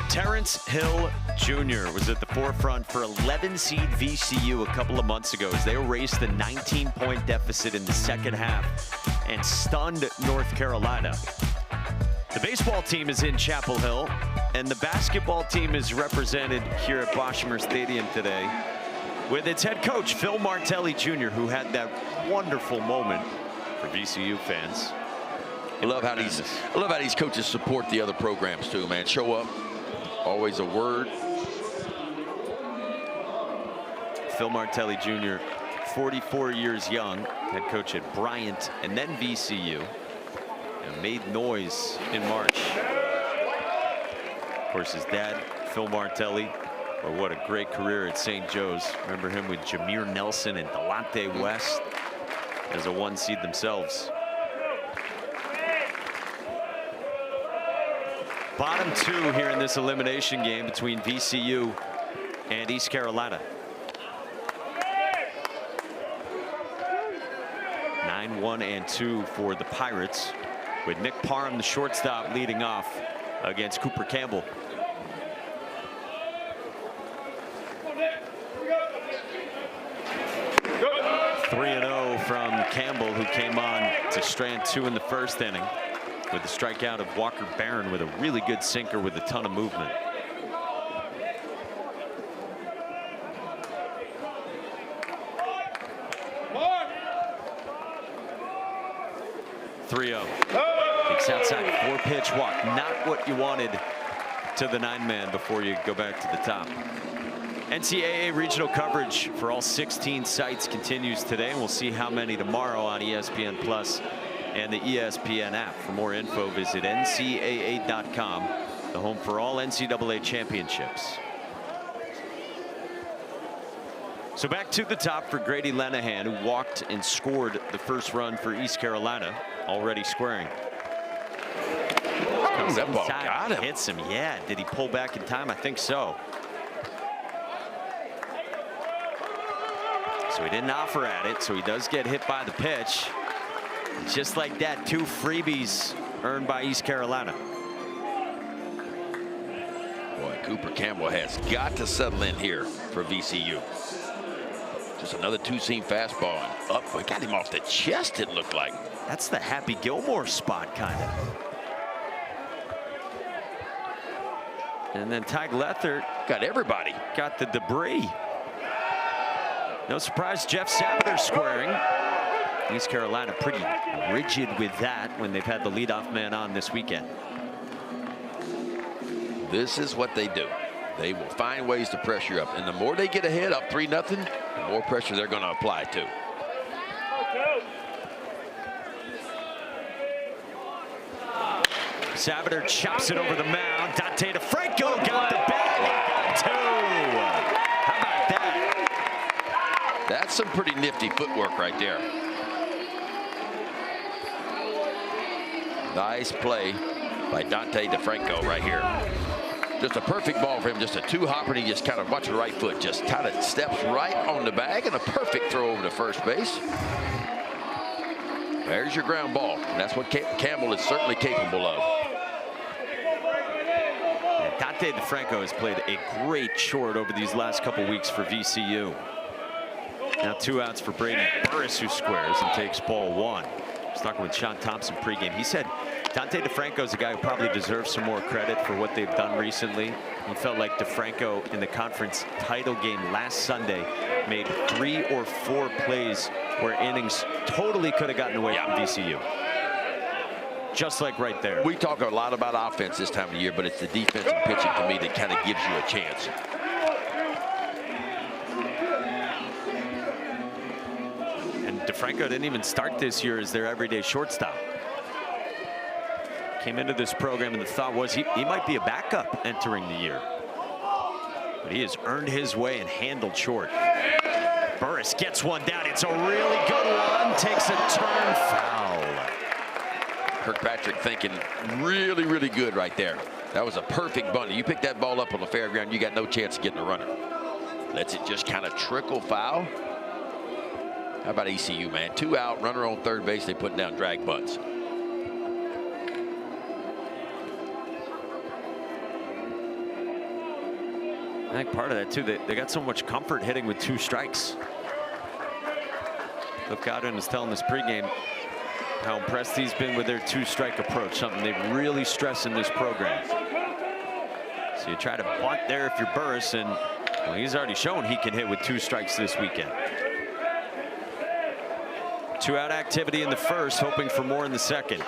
Terrence Hill Jr. was at the forefront for 11-seed VCU a couple of months ago as they erased the 19-point deficit in the second half and stunned North Carolina. The baseball team is in Chapel Hill, and the basketball team is represented here at Boshamer Stadium today with its head coach, Phil Martelli Jr., who had that wonderful moment for VCU fans. I love how these coaches support the other programs too, man. Show up. Always a word. Phil Martelli Jr., 44 years young, head coach at Bryant and then VCU, and made noise in March. Of course, his dad, Phil Martelli, or what a great career at St. Joe's. Remember him with Jameer Nelson and Delonte West as a 1 seed themselves. Bottom 2 here in this elimination game between VCU and East Carolina. 9-1-2 for the Pirates, with Nick Parham, the shortstop, leading off against Cooper Campbell. Three 3-0 from Campbell, who came on to strand 2 in the first inning, with the strikeout of Walker Barron with a really good sinker with a ton of movement. Takes outside, 4-pitch walk. Not what you wanted to the 9-man before you go back to the top. NCAA regional coverage for all 16 sites continues today, and we'll see how many tomorrow on ESPN Plus and the ESPN app. For more info, visit ncaa.com, the home for all NCAA championships. So back to the top for Grady Lenahan, who walked and scored the first run for East Carolina, already squaring. That ball got him. Hits him. Yeah. Did he pull back in time? I think so. So he didn't offer at it, so he does get hit by the pitch. Just like that, 2 freebies earned by East Carolina. Boy, Cooper Campbell has got to settle in here for VCU. Just another 2-seam fastball and up. We got him off the chest, it looked like. That's the Happy Gilmore spot, kind of. And then Ty Lethert got everybody. Got the debris. No surprise, Jeff Sabather squaring. East Carolina pretty rigid with that when they've had the leadoff man on this weekend. This is what they do. They will find ways to pressure you up. And the more they get ahead, up 3-0, the more pressure they're going to apply too. Sabater chops it over the mound. Dante DeFranco got the bag and got two. How about that? That's some pretty nifty footwork right there. Nice play by Dante DeFranco right here. Just a perfect ball for him, just a two-hopper, and he just kind of watch the right foot, just kind of steps right on the bag, and a perfect throw over to first base. There's your ground ball, and that's what Campbell is certainly capable of. Yeah, Dante DeFranco has played a great short over these last couple weeks for VCU. Now 2 outs for Brady Burris, who squares and takes ball 1. I was talking with Sean Thompson pregame. He said Dante DeFranco is a guy who probably deserves some more credit for what they've done recently. He felt like DeFranco in the conference title game last Sunday made 3 or 4 plays where innings totally could have gotten away from VCU. Just like right there. We talk a lot about offense this time of year, but it's the defensive pitching to me that kind of gives you a chance. And DeFranco didn't even start this year as their everyday shortstop. Came into this program and the thought was he might be a backup entering the year. But he has earned his way and handled short. Burris gets one down. It's a really good one. Takes a turn foul. Kirkpatrick thinking really, really good right there. That was a perfect bunt. You pick that ball up on the fairground, you got no chance of getting a runner. Lets it just kind of trickle foul. How about ECU, man? 2 out, runner on third base. They put down drag bunts. I think part of that too, they got so much comfort hitting with 2 strikes. Cliff Godwin was telling us pregame how impressed he's been with their 2-strike approach, something they really stress in this program. So you try to bunt there if you're Burris, and well, he's already shown he can hit with 2 strikes this weekend. 2-out activity in the first, hoping for more in the second.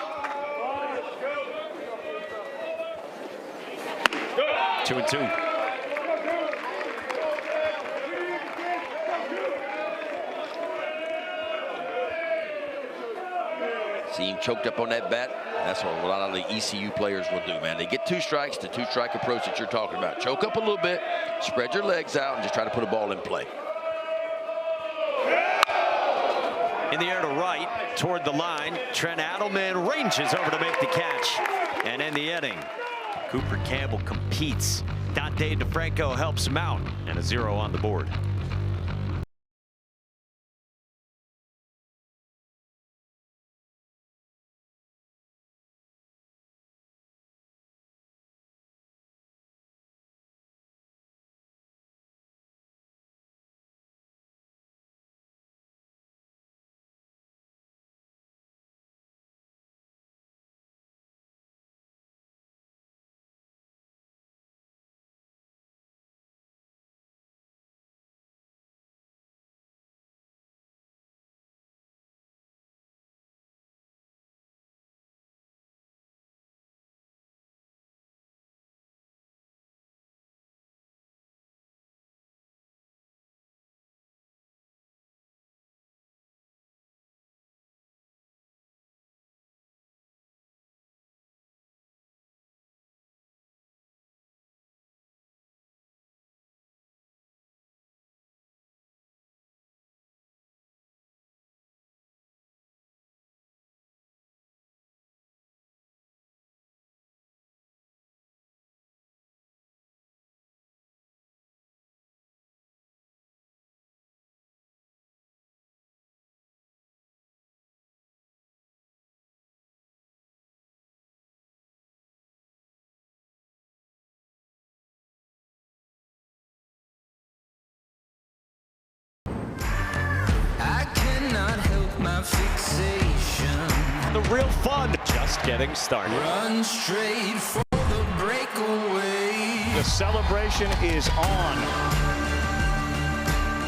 2-2. See him choked up on that bat. That's what a lot of the ECU players will do, man. They get 2 strikes, the 2-strike approach that you're talking about. Choke up a little bit, spread your legs out, and just try to put a ball in play. In the air to right, toward the line. Trent Adelman ranges over to make the catch. And in the inning, Cooper Campbell competes. Dante DeFranco helps him out, and a 0 on the board. The real fun just getting started. Run straight for the breakaway. The celebration is on.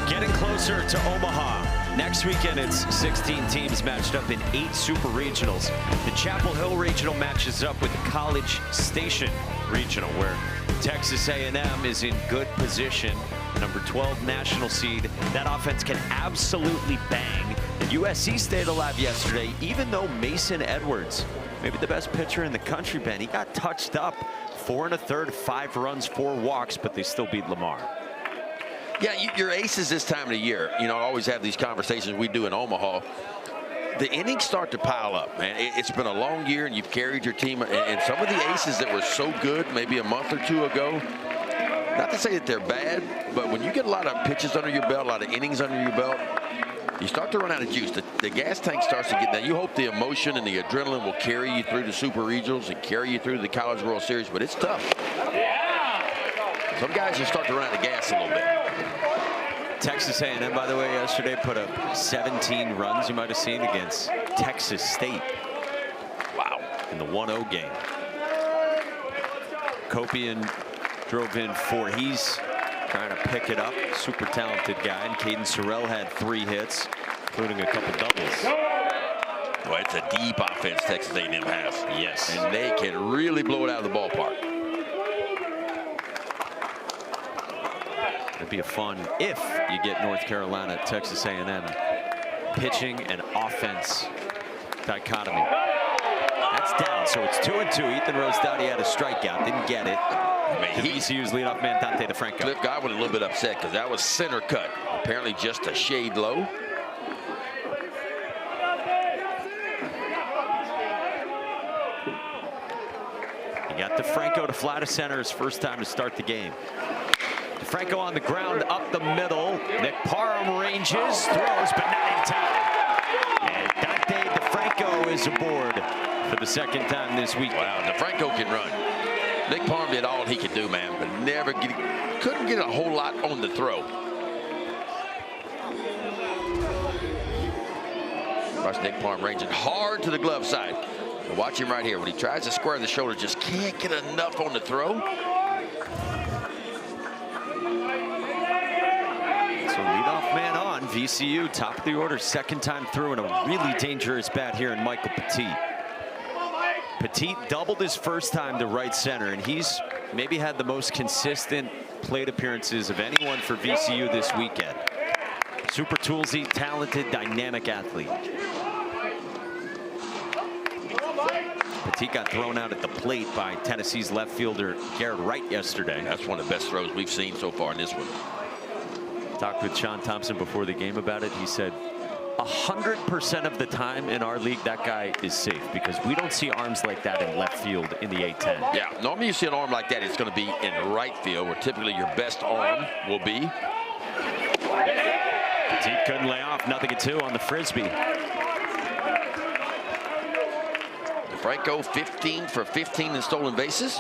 Getting closer to Omaha. Next weekend, it's 16 teams matched up in 8 super regionals. The Chapel Hill Regional matches up with College Station. Regional, where Texas A&M is in good position, number 12 national seed. That offense can absolutely bang. And USC stayed alive yesterday, even though Mason Edwards, maybe the best pitcher in the country, Ben, he got touched up. 4 1/3, 5 runs, 4 walks, but they still beat Lamar. Yeah, your aces this time of the year, you know, I always have these conversations we do in Omaha. The innings start to pile up, man. It's been a long year, and you've carried your team. And some of the aces that were so good maybe a month or 2 ago, not to say that they're bad, but when you get a lot of pitches under your belt, a lot of innings under your belt, you start to run out of juice. The gas tank starts to get down. You hope the emotion and the adrenaline will carry you through the Super Regionals and carry you through the College World Series, but it's tough. Some guys just start to run out of gas a little bit. Texas A&M, by the way, yesterday put up 17 runs, you might have seen, against Texas State. Wow. In the 1-0 game. Copian drove in 4. He's trying to pick it up. Super talented guy. And Caden Sorrell had 3 hits, including a couple doubles. Well, it's a deep offense Texas A&M has. Yes. And they can really blow it out of the ballpark. It'd be a fun if you get North Carolina, Texas A&M pitching and offense dichotomy. That's down, so it's 2-2. Ethan Rose thought he had a strikeout, didn't get it. VCU's leadoff man Dante DeFranco. Cliff Godwin a little bit upset because that was center cut. Apparently just a shade low. He got DeFranco to fly to center his first time to start the game. DeFranco on the ground up the middle. Nick Parham ranges, throws, but not in time. And Dante DeFranco is aboard for the second time this week. Wow, DeFranco can run. Nick Parham did all he could do, man, but couldn't get a whole lot on the throw. Watch Nick Parham ranging hard to the glove side. But watch him right here. When he tries to square the shoulder, just can't get enough on the throw. Leadoff man on. VCU, top of the order, second time through, and a really dangerous bat here in Michael Petit. Petit doubled his first time to right center, and he's maybe had the most consistent plate appearances of anyone for VCU this weekend. Super toolsy, talented, dynamic athlete. Petit got thrown out at the plate by Tennessee's left fielder Garrett Wright yesterday. That's one of the best throws we've seen so far in this one. Talked with Sean Thompson before the game about it. He said 100% of the time in our league that guy is safe because we don't see arms like that in left field in the A-10. Yeah, normally you see an arm like that, it's going to be in right field where typically your best arm will be. Petit couldn't lay off, 0-2 on the Frisbee. DeFranco 15 for 15 in stolen bases.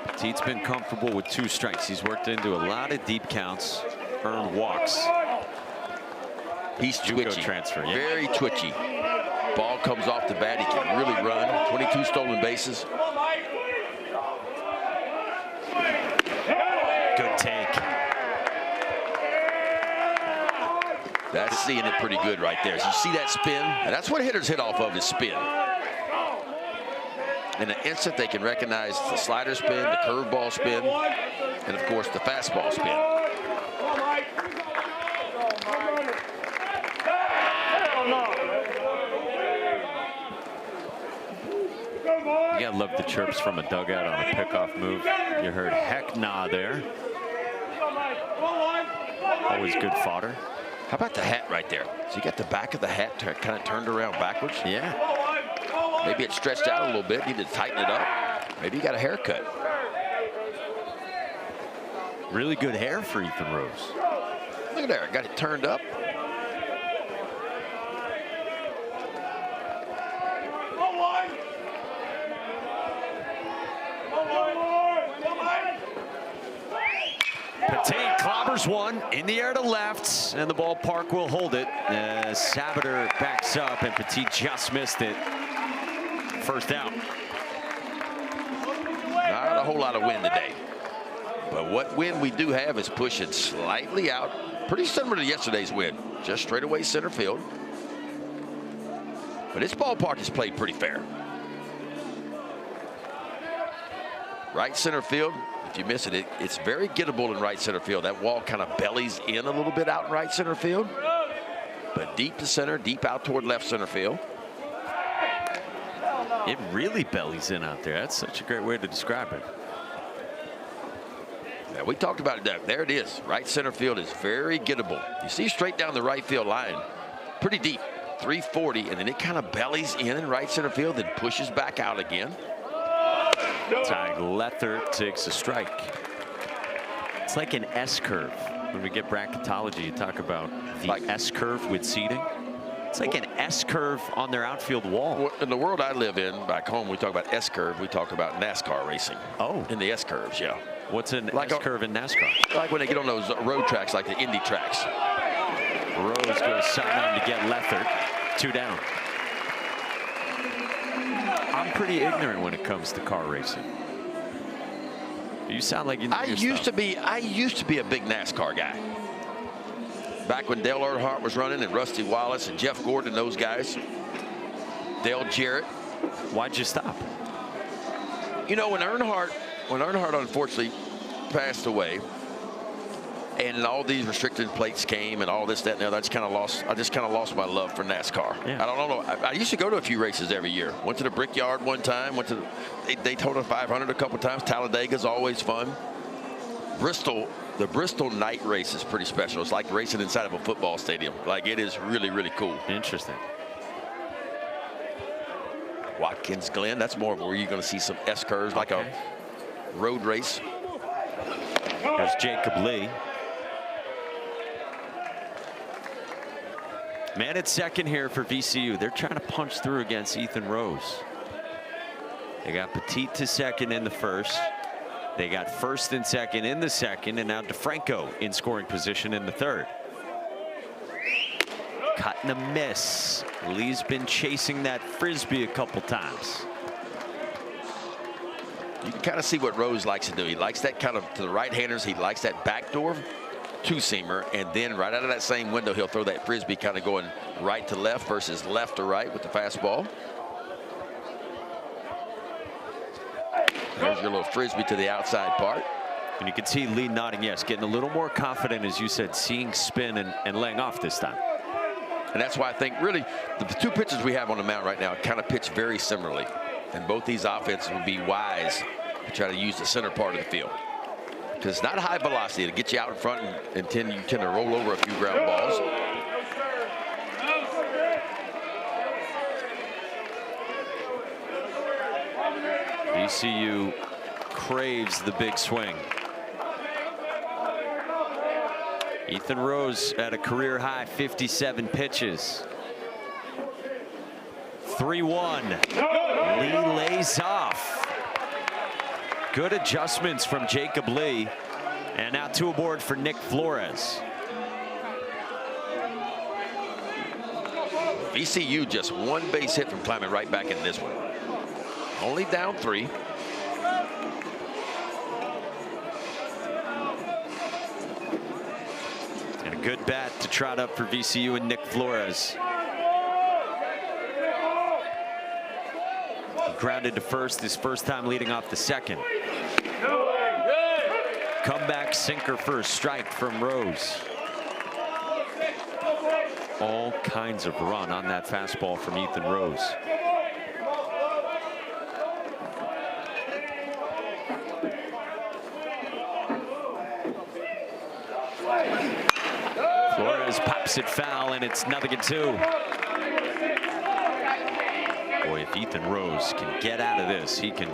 Petit's been comfortable with 2 strikes. He's worked into a lot of deep counts, earned walks. He's twitchy. Transfer, yeah. Very twitchy. Ball comes off the bat. He can really run. 22 stolen bases. Good take. That's seeing it pretty good right there. So you see that spin? And that's what hitters hit off of is spin. In an instant, they can recognize the slider spin, the curveball spin, and of course the fastball spin. You gotta love the chirps from a dugout on a pickoff move. You heard heck nah there. Always good fodder. How about the hat right there? So you got the back of the hat kind of turned around backwards. Yeah. Maybe it stretched out a little bit. Need to tighten it up. Maybe you got a haircut. Really good hair for Ethan Rose. Look at there. Got it turned up. Petit clobbers one in the air to left, and the ballpark will hold it. Sabater backs up, and Petit just missed it. First out. whole lot of wind today. But what wind we do have is pushing slightly out. Pretty similar to yesterday's wind. Just straight away center field. But this ballpark is played pretty fair. Right center field, if you miss it, it's very gettable in right center field. That wall kind of bellies in a little bit out in right center field. But deep to center, deep out toward left center field. It really bellies in out there. That's such a great way to describe it. Yeah, we talked about it, Doug. There it is. Right center field is very gettable. You see straight down the right field line, pretty deep, 340, and then it kind of bellies in right center field, then pushes back out again. Ty Lethert takes a strike. It's like an S curve. When we get bracketology, you talk about the S curve with seating. It's like an S curve on their outfield wall. In the world I live in, back home, we talk about S curve. We talk about NASCAR racing. Oh. In the S curves, yeah. What's an S curve in NASCAR? Like when they get on those road tracks, like the Indy tracks. Rose goes sideline to get Lethert. 2 down. I'm pretty ignorant when it comes to car racing. You sound like you know I used to be a big NASCAR guy. Back when Dale Earnhardt was running and Rusty Wallace and Jeff Gordon and those guys. Dale Jarrett. Why'd you stop? You know, when Earnhardt unfortunately passed away, and all these restricted plates came and all this, that, and the other, I just kind of lost my love for NASCAR. Yeah. I don't know. I used to go to a few races every year. Went to the Brickyard one time. Went to Daytona 500 a couple times. Talladega's always fun. The Bristol night race is pretty special. It's like racing inside of a football stadium. Like, it is really, really cool. Interesting. Watkins Glen, that's more of where you're going to see some S curves, like a road race. There's Jacob Lee. Man at second here for VCU. They're trying to punch through against Ethan Rose. They got Petit to second in the first. They got first and second in the second, and now DeFranco in scoring position in the third. Cut and a miss. Lee's been chasing that frisbee a couple times. You can kind of see what Rose likes to do. He likes that kind of to the right-handers. He likes that backdoor two-seamer, and then right out of that same window, he'll throw that frisbee kind of going right to left versus left to right with the fastball. There's your little frisbee to the outside part. And you can see Lee nodding yes, getting a little more confident, as you said, seeing spin and laying off this time. And that's why I think really the two pitchers we have on the mound right now kind of pitch very similarly. And both these offenses would be wise to try to use the center part of the field. Because it's not high velocity. It'll get you out in front and you tend to roll over a few ground balls. VCU craves the big swing. Ethan Rose at a career high 57 pitches. 3-1. Lee lays off. Good adjustments from Jacob Lee. And now 2 aboard for Nick Flores. VCU just 1 base hit from climbing right back in this one. Only down 3. And a good bat to trot up for VCU and Nick Flores. Grounded to first, his first time leading off the second. Comeback sinker for a strike from Rose. All kinds of run on that fastball from Ethan Rose. Flores pops it foul, and it's 0-2. Boy, if Ethan Rose can get out of this, he can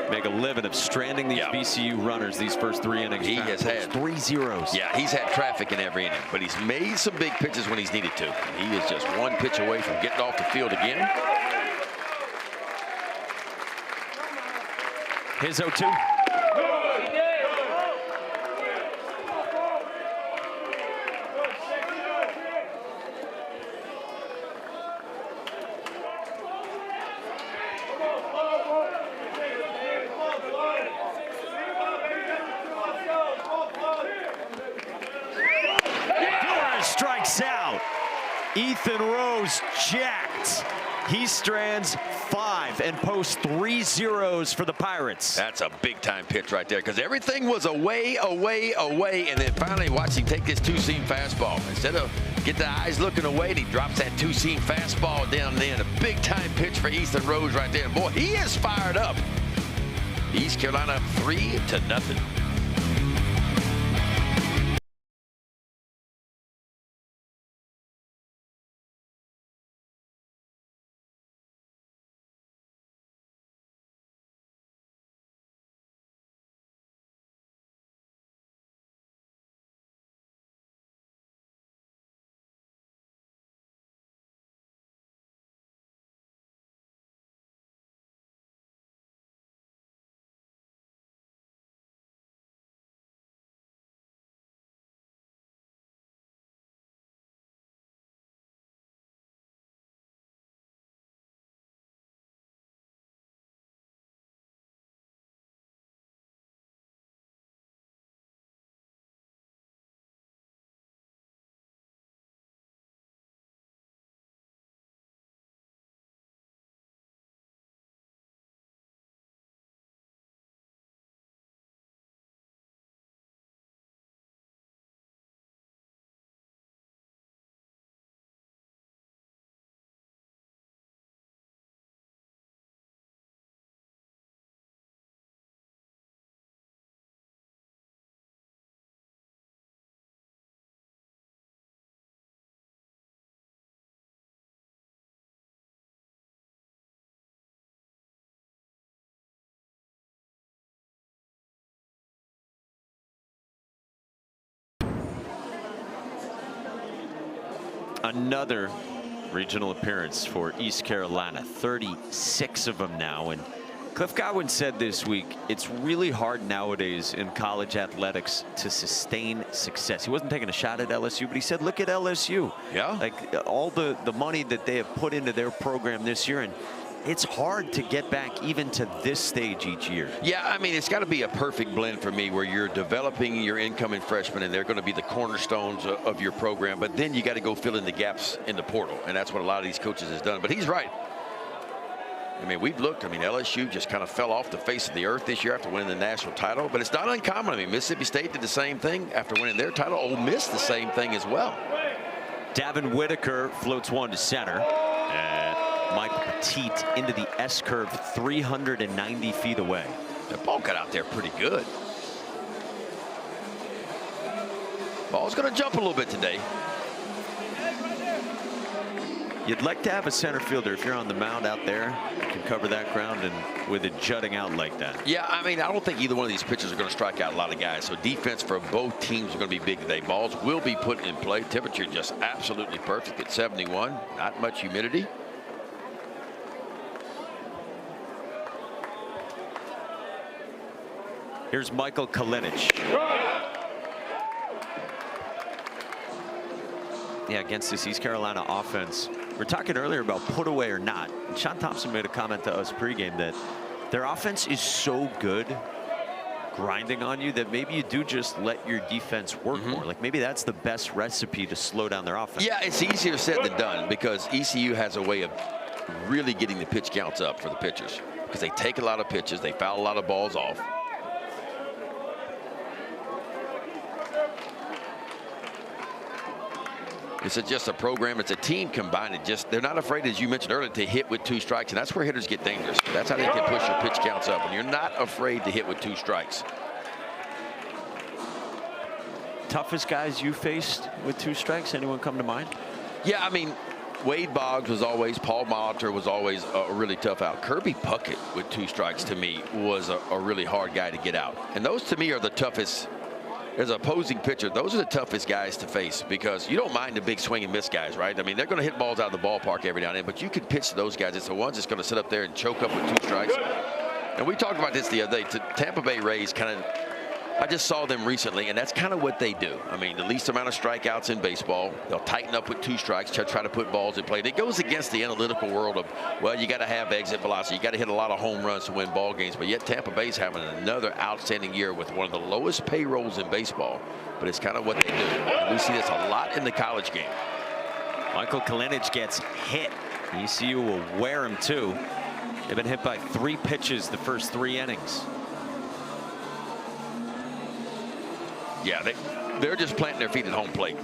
make a living of stranding these VCU runners these first 3 innings. He has had 3 zeros. Yeah, he's had traffic in every inning, but he's made some big pitches when he's needed to. He is just 1 pitch away from getting off the field again. His 0-2. Ethan Rose jacked. He strands 5 and posts 3 zeros for the Pirates. That's a big-time pitch right there, because everything was away, and then finally watch him take this two-seam fastball. Instead of get the eyes looking away, and he drops that two-seam fastball down there. A big-time pitch for Ethan Rose right there. Boy, he is fired up. East Carolina 3-0. Another regional appearance for East Carolina, 36 of them now. And Cliff Godwin said this week, it's really hard nowadays in college athletics to sustain success. He wasn't taking a shot at LSU, but he said, look at LSU. Yeah. Like all the money that they have put into their program this year, and it's hard to get back even to this stage each year. Yeah, I mean, it's got to be a perfect blend for me, where you're developing your incoming freshmen, and they're going to be the cornerstones of your program, but then you got to go fill in the gaps in the portal, and that's what a lot of these coaches has done. But he's right. I mean, we've looked. I mean, LSU just kind of fell off the face of the earth this year after winning the national title, but it's not uncommon. I mean, Mississippi State did the same thing after winning their title. Ole Miss the same thing as well. Davin Whitaker floats one to center. Mike Petit into the S curve, 390 feet away. The ball got out there pretty good. Ball's going to jump a little bit today. You'd like to have a center fielder, if you're on the mound out there, can cover that ground and with it jutting out like that. Yeah, I mean, I don't think either one of these pitchers are going to strike out a lot of guys. So defense for both teams are going to be big today. Balls will be put in play. Temperature just absolutely perfect at 71. Not much humidity. Here's Michael Kalinic. Yeah, against this East Carolina offense. We're talking earlier about put away or not. And Sean Thompson made a comment to us pregame that their offense is so good grinding on you that maybe you do just let your defense work more. Like maybe that's the best recipe to slow down their offense. Yeah, it's easier said than done, because ECU has a way of really getting the pitch counts up for the pitchers, because they take a lot of pitches, they foul a lot of balls off. This is just a program. It's a team combined. They're not afraid, as you mentioned earlier, to hit with 2 strikes, and that's where hitters get dangerous. That's how they can push your pitch counts up, and you're not afraid to hit with 2 strikes. Toughest guys you faced with 2 strikes? Anyone come to mind? Yeah, I mean, Wade Boggs was always, Paul Molitor was always a really tough out. Kirby Puckett with 2 strikes to me was a really hard guy to get out. And those to me are the toughest. As an opposing pitcher, those are the toughest guys to face, because you don't mind the big swing and miss guys, right? I mean, they're going to hit balls out of the ballpark every now and then, but you can pitch to those guys. It's the ones that's going to sit up there and choke up with 2 strikes. And we talked about this the other day. Tampa Bay Rays kind of, I just saw them recently, and that's kind of what they do. I mean, the least amount of strikeouts in baseball. They'll tighten up with 2 strikes to try to put balls in play. It goes against the analytical world of, well, you got to have exit velocity. You got to hit a lot of home runs to win ball games. But yet Tampa Bay's having another outstanding year with one of the lowest payrolls in baseball. But it's kind of what they do. And we see this a lot in the college game. Michael Kalinic gets hit. VCU will wear him too. They've been hit by 3 pitches the first 3 innings. Yeah, they're just planting their feet at home plate.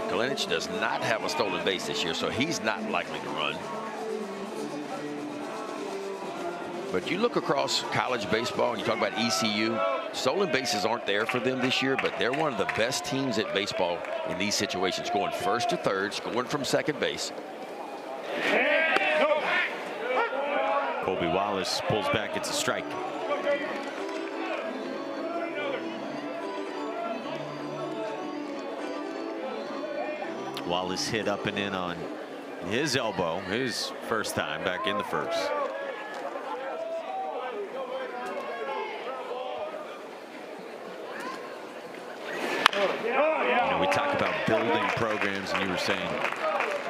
Kalinic does not have a stolen base this year, so he's not likely to run. But you look across college baseball and you talk about ECU, stolen bases aren't there for them this year, but they're one of the best teams at baseball in these situations, going first to third, scoring from second base. Colby Wallace pulls back. It's a strike. Wallace hit up and in on his elbow, his first time back in the first. We talk about building programs, and you were saying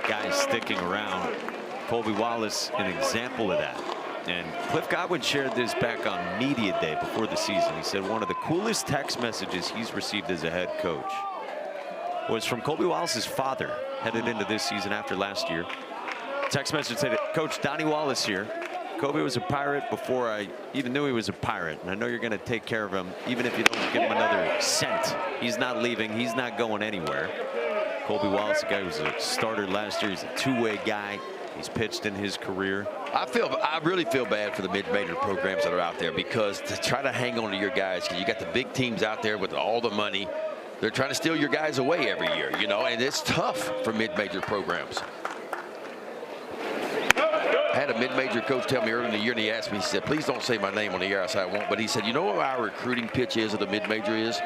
guys sticking around. Colby Wallace, an example of that. And Cliff Godwin shared this back on media day before the season. He said one of the coolest text messages he's received as a head coach was from Colby Wallace's father, headed into this season after last year. Text message said, "Coach, Donnie Wallace here. Colby was a Pirate before I even knew he was a Pirate. And I know you're going to take care of him, even if you don't give him another cent. He's not leaving. He's not going anywhere." Colby Wallace, a guy who was a starter last year. He's a two-way guy. He's pitched in his career. I really feel bad for the mid-major programs that are out there, because to try to hang on to your guys, because you got the big teams out there with all the money. They're trying to steal your guys away every year, you know, and it's tough for mid-major programs. I had a mid-major coach tell me earlier in the year, and he asked me, he said, "Please don't say my name on the air." I said, "I won't." But he said, "You know what our recruiting pitch is of the mid-major is?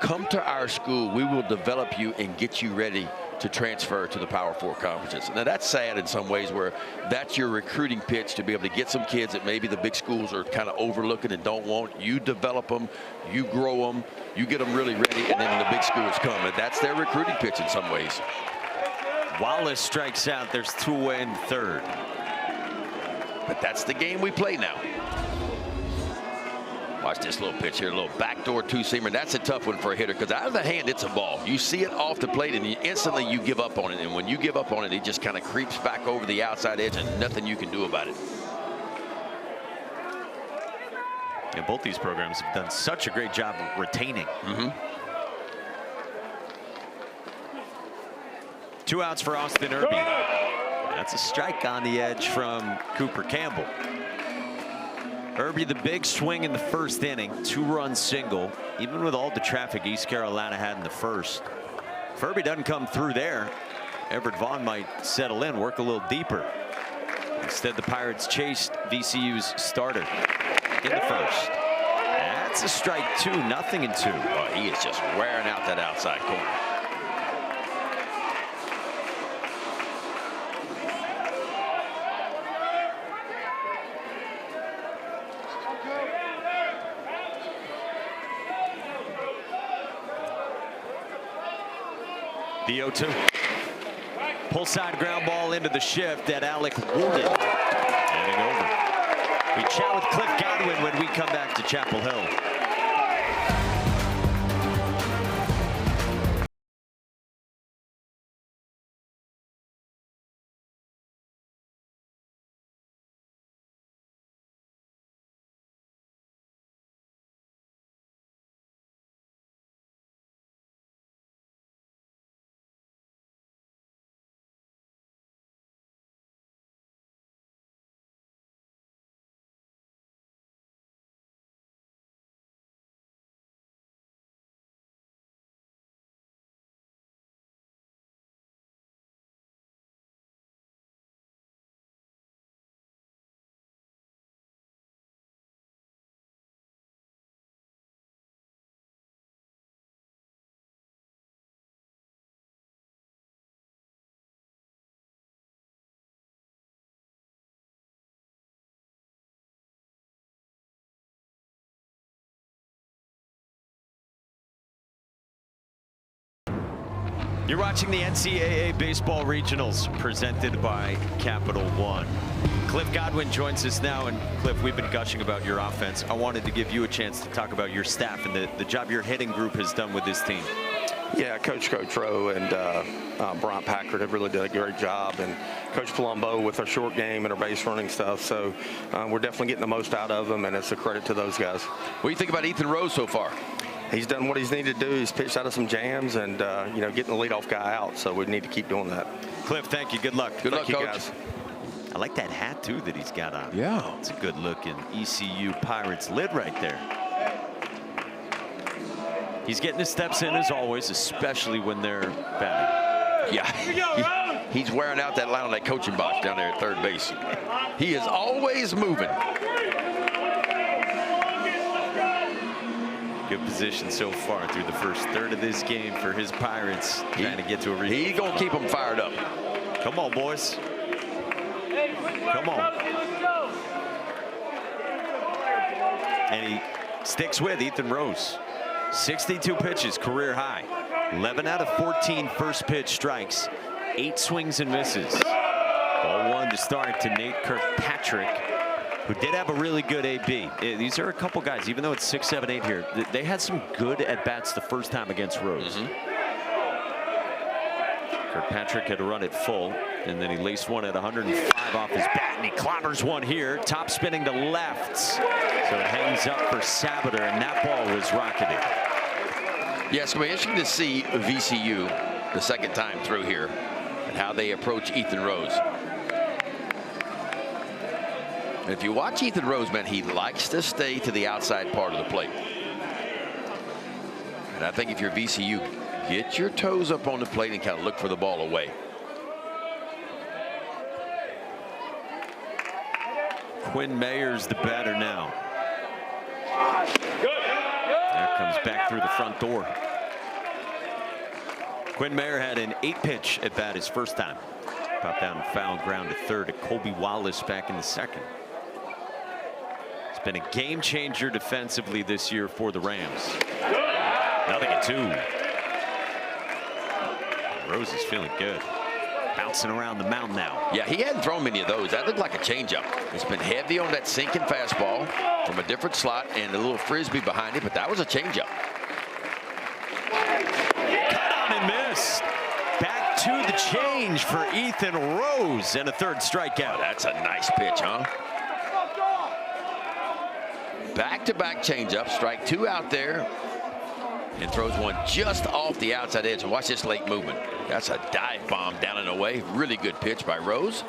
Come to our school. We will develop you and get you ready to transfer to the Power 4 conferences." Now, that's sad in some ways, where that's your recruiting pitch, to be able to get some kids that maybe the big schools are kind of overlooking and don't want. You develop them, you grow them, you get them really ready, and then the big schools come. And that's their recruiting pitch in some ways. Wallace strikes out. There's 2 away in third. But that's the game we play now. Watch this little pitch here, a little backdoor two-seamer. That's a tough one for a hitter, because out of the hand, it's a ball. You see it off the plate, and instantly you give up on it. And when you give up on it, it just kind of creeps back over the outside edge, and nothing you can do about it. And both these programs have done such a great job of retaining. 2 outs for Austin Irby. That's a strike on the edge from Cooper Campbell. Irby, the big swing in the first inning, 2-run single, even with all the traffic East Carolina had in the first. If Irby doesn't come through there, Everett Vaughn might settle in, work a little deeper. Instead, the Pirates chased VCU's starter in the first. That's a strike 2, 0-2. Oh, he is just wearing out that outside corner. The 0-2. Pull side ground ball into the shift at Alec Warden. Heading over. We chat with Cliff Godwin when we come back to Chapel Hill. You're watching the NCAA Baseball Regionals presented by Capital One. Cliff Godwin joins us now. And Cliff, we've been gushing about your offense. I wanted to give you a chance to talk about your staff and the job your hitting group has done with this team. Yeah, Coach Rowe and Bryant Packard have really done a great job, and Coach Palumbo with our short game and our base running stuff. So we're definitely getting the most out of them, and it's a credit to those guys. What do you think about Ethan Rose so far? He's done what he's needed to do. He's pitched out of some jams and, getting the leadoff guy out. So we need to keep doing that. Cliff, thank you. Good luck. Good luck, Thank you, Coach. guys. I like that hat, too, that he's got on. Yeah. It's a good looking ECU Pirates lid right there. He's getting his steps in, as always, especially when they're batting. Yeah. He's wearing out that line on that coaching box down there at third base. He is always moving. Good position so far through the first third of this game for his Pirates, trying to get to a regional. He's going to keep them fired up. Come on, boys. Come on. And he sticks with Ethan Rose. 62 pitches, career high. 11 out of 14 first pitch strikes. 8 swings and misses. Ball 1 to start to Nate Kirkpatrick, who did have a really good AB. These are a couple guys, even though it's 6, 7, 8 here, they had some good at-bats the first time against Rose. Kirkpatrick had a run at full, and then he laced one at 105 off his bat, and he clobbers one here, top spinning to left. So it hangs up for Sabater, and that ball was rocketed. Yeah, it's going to be interesting to see VCU the second time through here and how they approach Ethan Rose. And if you watch Ethan Rose, man, he likes to stay to the outside part of the plate. And I think if you're VCU, get your toes up on the plate and kind of look for the ball away. Quinn Mayer's the batter now. There comes back through the front door. Quinn Mayer had an 8-pitch at bat his first time. Popped down and foul ground to third to Colby Wallace back in the second. It's been a game changer defensively this year for the Rams. Nothing at 2. Rose is feeling good. Bouncing around the mound now. Yeah, he hadn't thrown many of those. That looked like a changeup. It's been heavy on that sinking fastball from a different slot and a little frisbee behind it, but that was a changeup. Cut on and missed. Back to the change for Ethan Rose and a third strikeout. That's a nice pitch, huh? Back-to-back changeup. Strike 2 out there. And throws one just off the outside edge. And watch this late movement. That's a dive bomb down and away. Really good pitch by Rose.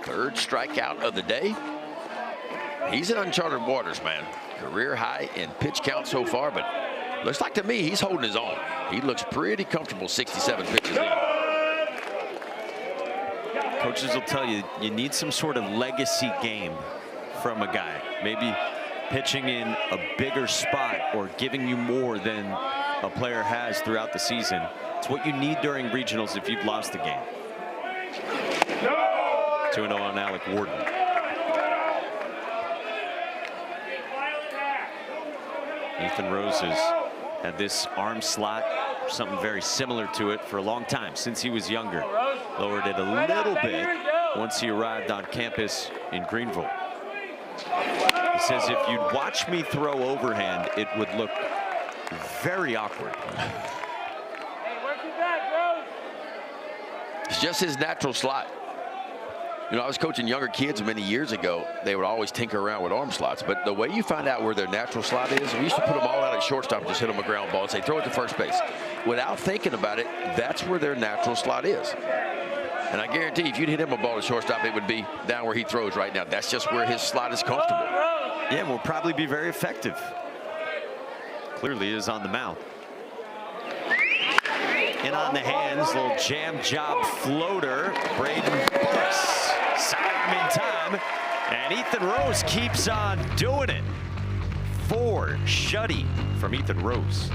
Third strikeout of the day. He's in uncharted waters, man. Career high in pitch count so far, but looks like to me he's holding his own. He looks pretty comfortable 67 pitches in. Coaches will tell you, you need some sort of legacy game from a guy. Maybe pitching in a bigger spot or giving you more than a player has throughout the season. It's what you need during regionals if you've lost the game. 2-0 on Alec Warden. Ethan Rose has had this arm slot, something very similar to it, for a long time, since he was younger. Lowered it a little bit once he arrived on campus in Greenville. He says, if you'd watch me throw overhand, it would look very awkward. It's just his natural slot. You know, I was coaching younger kids many years ago. They would always tinker around with arm slots. But the way you find out where their natural slot is, we used to put them all out at shortstop and just hit them a ground ball and say, throw it to first base. Without thinking about it, that's where their natural slot is. And I guarantee if you'd hit him a ball to shortstop, it would be down where he throws right now. That's just where his slot is comfortable. Yeah, will probably be very effective. Clearly is on the mound. In on the hands, little jam job floater. Braden Burks. Sidearm in time. And Ethan Rose keeps on doing it. 4 shutty from Ethan Rose.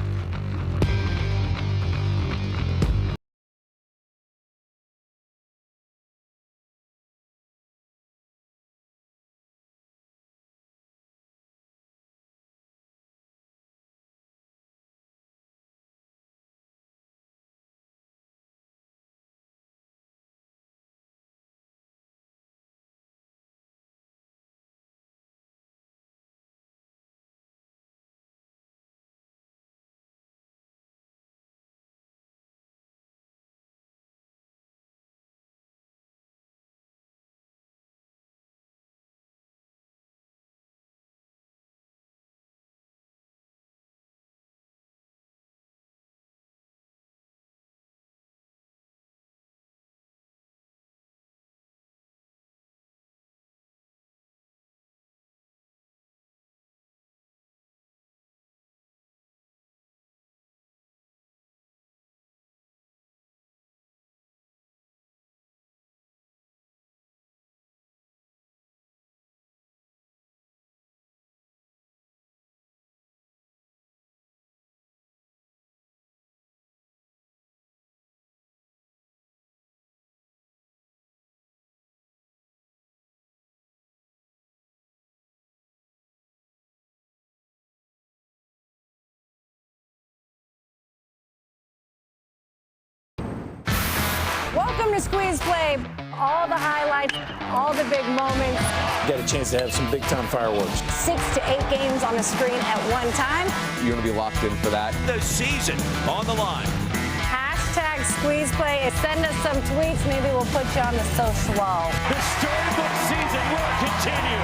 Welcome to Squeeze Play. All the highlights, all the big moments. Get a chance to have some big-time fireworks. 6 to 8 games on the screen at one time. You're going to be locked in for that. The season on the line. Hashtag Squeeze Play. Send us some tweets. Maybe we'll put you on the social wall. The storybook season will continue.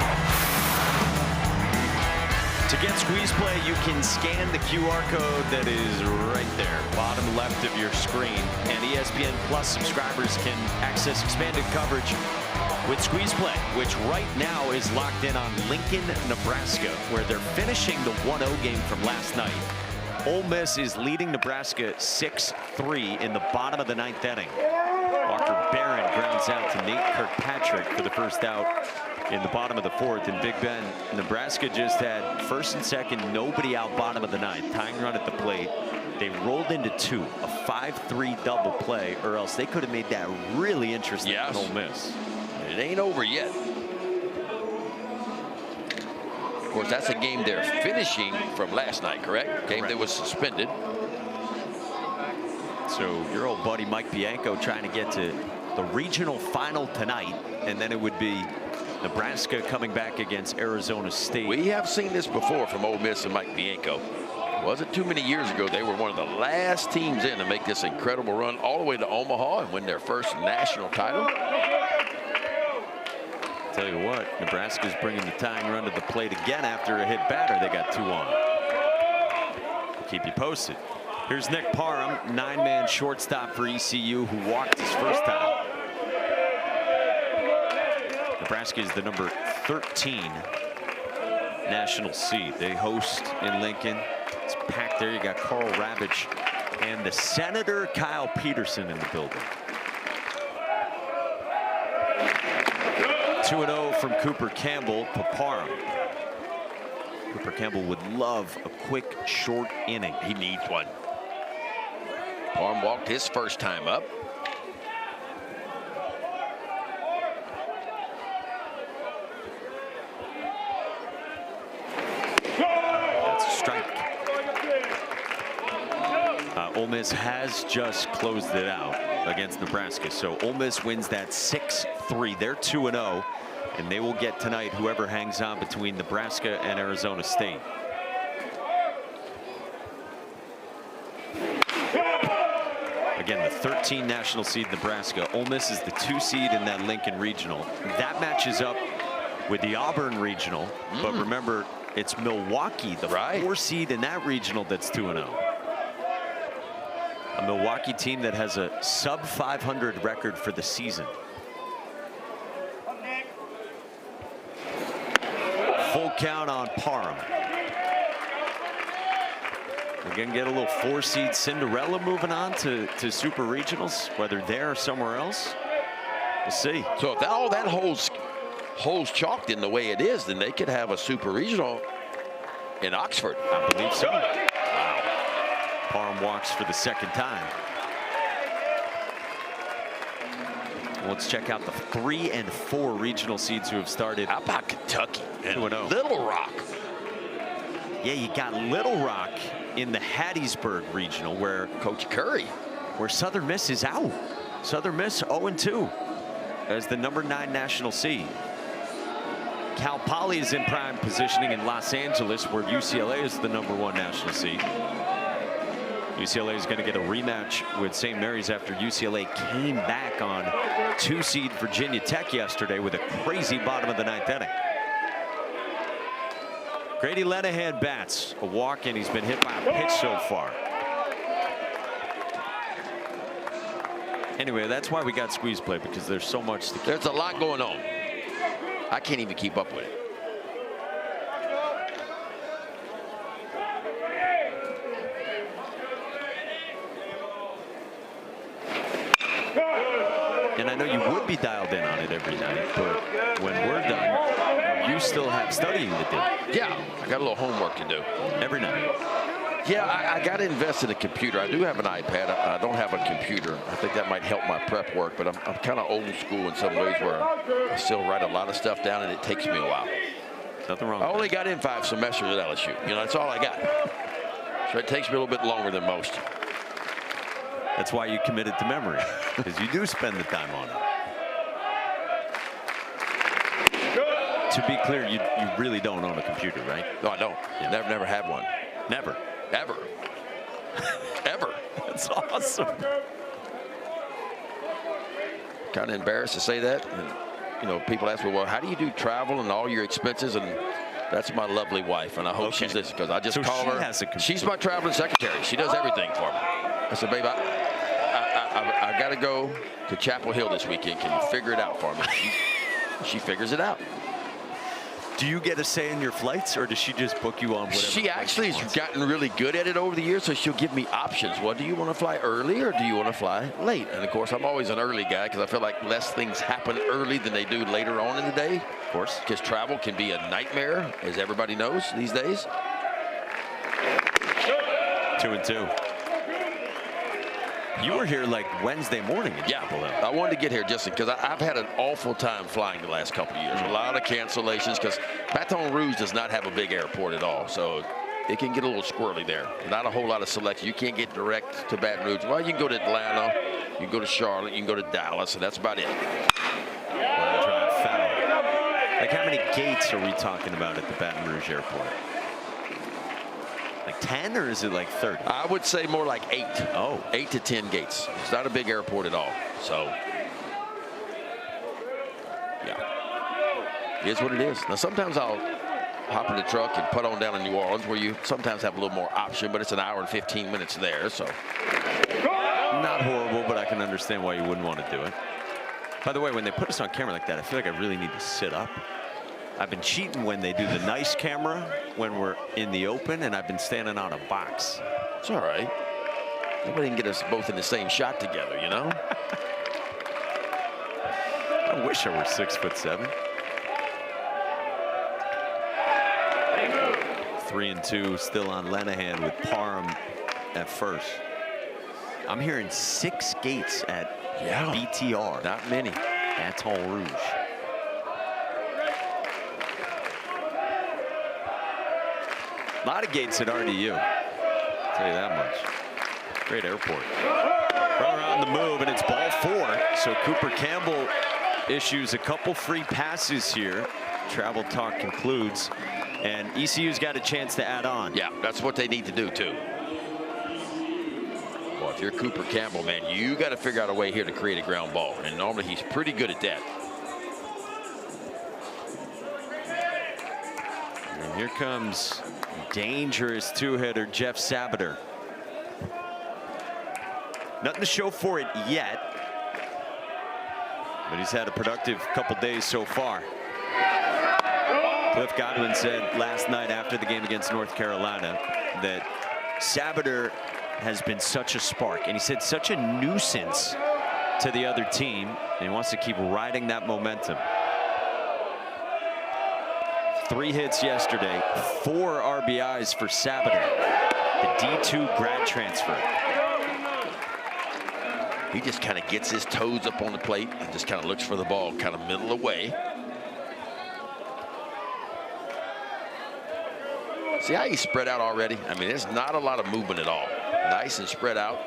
To get Squeeze Play, you can scan the QR code that is right there, bottom left of your screen. And ESPN Plus subscribers can access expanded coverage with Squeeze Play, which right now is locked in on Lincoln, Nebraska, where they're finishing the 1-0 game from last night. Ole Miss is leading Nebraska 6-3 in the bottom of the 9th inning. Walker Barron grounds out to Nate Kirkpatrick for the first out in the bottom of the 4th. And Big Ben, Nebraska just had first and second, nobody out bottom of the 9th, tying run at the plate. They rolled into 2, a 5-3 double play, or else they could have made that really interesting for Ole Miss. It ain't over yet. Of course, that's a game they're finishing from last night, correct? Game that was suspended. So your old buddy Mike Bianco trying to get to the regional final tonight, and then it would be Nebraska coming back against Arizona State. We have seen this before from Ole Miss and Mike Bianco. Wasn't too many years ago, they were one of the last teams in to make this incredible run all the way to Omaha and win their first national title. Tell you what, Nebraska's bringing the tying run to the plate again after a hit batter. They got 2 on. We'll keep you posted. Here's Nick Parham, 9-man shortstop for ECU, who walked his first time. Nebraska is the number 13 national seed. They host in Lincoln. It's packed there. You got Carl Ravitch and the Senator Kyle Peterson in the building. 2-0 from Cooper Campbell to Parham. Cooper Campbell would love a quick, short inning. He needs one. Parham walked his first time up. That's a strike. Ole Miss has just closed it out against Nebraska. So Ole Miss wins that 6-3. They're 2-0, and they will get tonight whoever hangs on between Nebraska and Arizona State. Again, the 13 national seed Nebraska. Ole Miss is the 2 seed in that Lincoln Regional. That matches up with the Auburn Regional. But remember, it's Milwaukee, the 4 seed in that regional, that's 2-0. A Milwaukee team that has a sub-500 record for the season. Full count on Parham. We're going to get a little 4-seed Cinderella moving on to super regionals, whether there or somewhere else. We'll see. So if all that holds chalked in the way it is, then they could have a super regional in Oxford. I believe so. Wow. Parham walks for the 2nd time. Let's check out the 3 and 4 regional seeds who have started. How about Kentucky and 2-0. Little Rock? Yeah, you got Little Rock in the Hattiesburg regional, where Coach Curry, where Southern Miss is out. Southern Miss 0-2 as the number 9 national seed. Cal Poly is in prime positioning in Los Angeles, where UCLA is the number 1 national seed. UCLA is going to get a rematch with St. Mary's after UCLA came back on 2-seed Virginia Tech yesterday with a crazy bottom of the 9th inning. Grady Lenahan bats a walk, and he's been hit by a pitch so far. Anyway, that's why we got Squeeze Play, because there's so much to keep. There's a lot going on. I can't even keep up with it. And I know you would be dialed in on it every night, but when we're done, you still have studying to do. Yeah, I got a little homework to do. Every night. Yeah, I got to invest in a computer. I do have an iPad. I don't have a computer. I think that might help my prep work, but I'm kind of old school in some ways, where I still write a lot of stuff down, and it takes me a while. Nothing wrong. I only got in 5 semesters at LSU. You know, that's all I got. So it takes me a little bit longer than most. That's why you committed to memory, because you do spend the time on it. To be clear, you really don't own a computer, right? No, I don't. Yeah. Never had one. Never. Ever. Ever. That's awesome. Kind of embarrassed to say that. And, you know, people ask me, well, how do you do travel and all your expenses? And that's my lovely wife, and I hope she's listening, because I just call her. She's my traveling secretary. She does everything for me. I said, babe, I got to go to Chapel Hill this weekend. Can you figure it out for me? She figures it out. Do you get a say in your flights, or does she just book you on whatever? She actually has gotten really good at it over the years, so she'll give me options. Well, do you want to fly early or do you want to fly late? And, of course, I'm always an early guy because I feel like less things happen early than they do later on in the day. Of course. Because travel can be a nightmare, as everybody knows these days. 2-2. You were here like Wednesday morning in Chapel Hill. I wanted to get here just because I've had an awful time flying the last couple of years. A lot of cancellations because Baton Rouge does not have a big airport at all. So it can get a little squirrely there. Not a whole lot of selection. You can't get direct to Baton Rouge. Well, you can go to Atlanta, you can go to Charlotte, you can go to Dallas, and that's about it. Drive foul. Like, how many gates are we talking about at the Baton Rouge airport? Like 10, or is it like 30? I would say more like 8. Oh. 8 to 10 gates. It's not a big airport at all. So, yeah. It is what it is. Now, sometimes I'll hop in the truck and put on down in New Orleans, where you sometimes have a little more option, but it's an hour and 15 minutes there. So, not horrible, but I can understand why you wouldn't want to do it. By the way, when they put us on camera like that, I feel like I really need to sit up. I've been cheating when they do the nice camera when we're in the open, and I've been standing on a box. It's all right. Nobody can get us both in the same shot together, you know? I wish I were 6'7". 3-2 still on Lenahan with Parham at first. I'm hearing 6 gates at BTR. Not many. Baton Rouge. A lot of gates at RDU. I'll tell you that much. Great airport. Runner on the move, and it's ball 4. So Cooper Campbell issues a couple free passes here. Travel talk concludes, and ECU's got a chance to add on. Yeah, that's what they need to do too. Well, if you're Cooper Campbell, man, you got to figure out a way here to create a ground ball, and normally he's pretty good at that. And here comes dangerous two-hitter Jeff Sabater. Nothing to show for it yet, but he's had a productive couple days so far. Cliff Godwin said last night after the game against North Carolina that Sabater has been such a spark, and he said such a nuisance to the other team, and he wants to keep riding that momentum. 3 hits yesterday, 4 RBIs for Sabater, the D2 grad transfer. He just kind of gets his toes up on the plate and just kind of looks for the ball, kind of middle away. See how he's spread out already? I mean, there's not a lot of movement at all. Nice and spread out.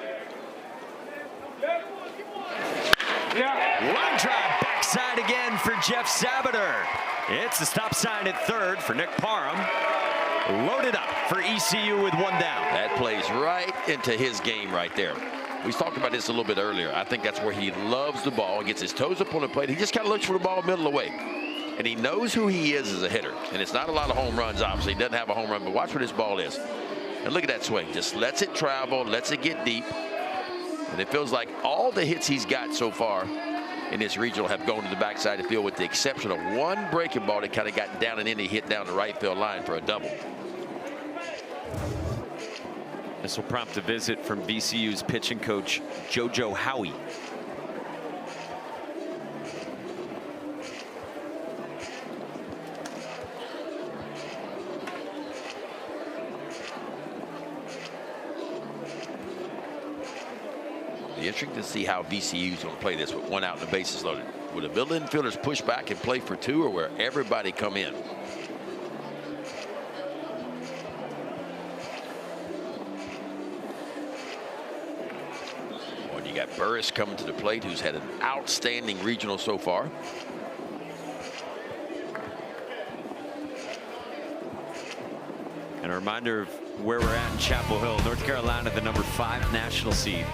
Line drive backside again for Jeff Sabater. It's the stop sign at third for Nick Parham. Loaded up for ECU with 1 down. That plays right into his game right there. We talked about this a little bit earlier. I think that's where he loves the ball. He gets his toes up on the plate. He just kind of looks for the ball middle away. And he knows who he is as a hitter. And it's not a lot of home runs, obviously. He doesn't have a home run, but watch where this ball is. And look at that swing. Just lets it travel, lets it get deep. And it feels like all the hits he's got so far in this regional have gone to the backside of the field, with the exception of one breaking ball that kind of got down and in. He hit down the right field line for a double. This will prompt a visit from VCU's pitching coach, JoJo Howie. Be interesting to see how VCU's going to play this with 1 out and the bases loaded. Will the middle infielders push back and play for 2, or will everybody come in? got Burris coming to the plate, who's had an outstanding regional so far. And a reminder of where we're at in Chapel Hill, North Carolina, the #5 national seed.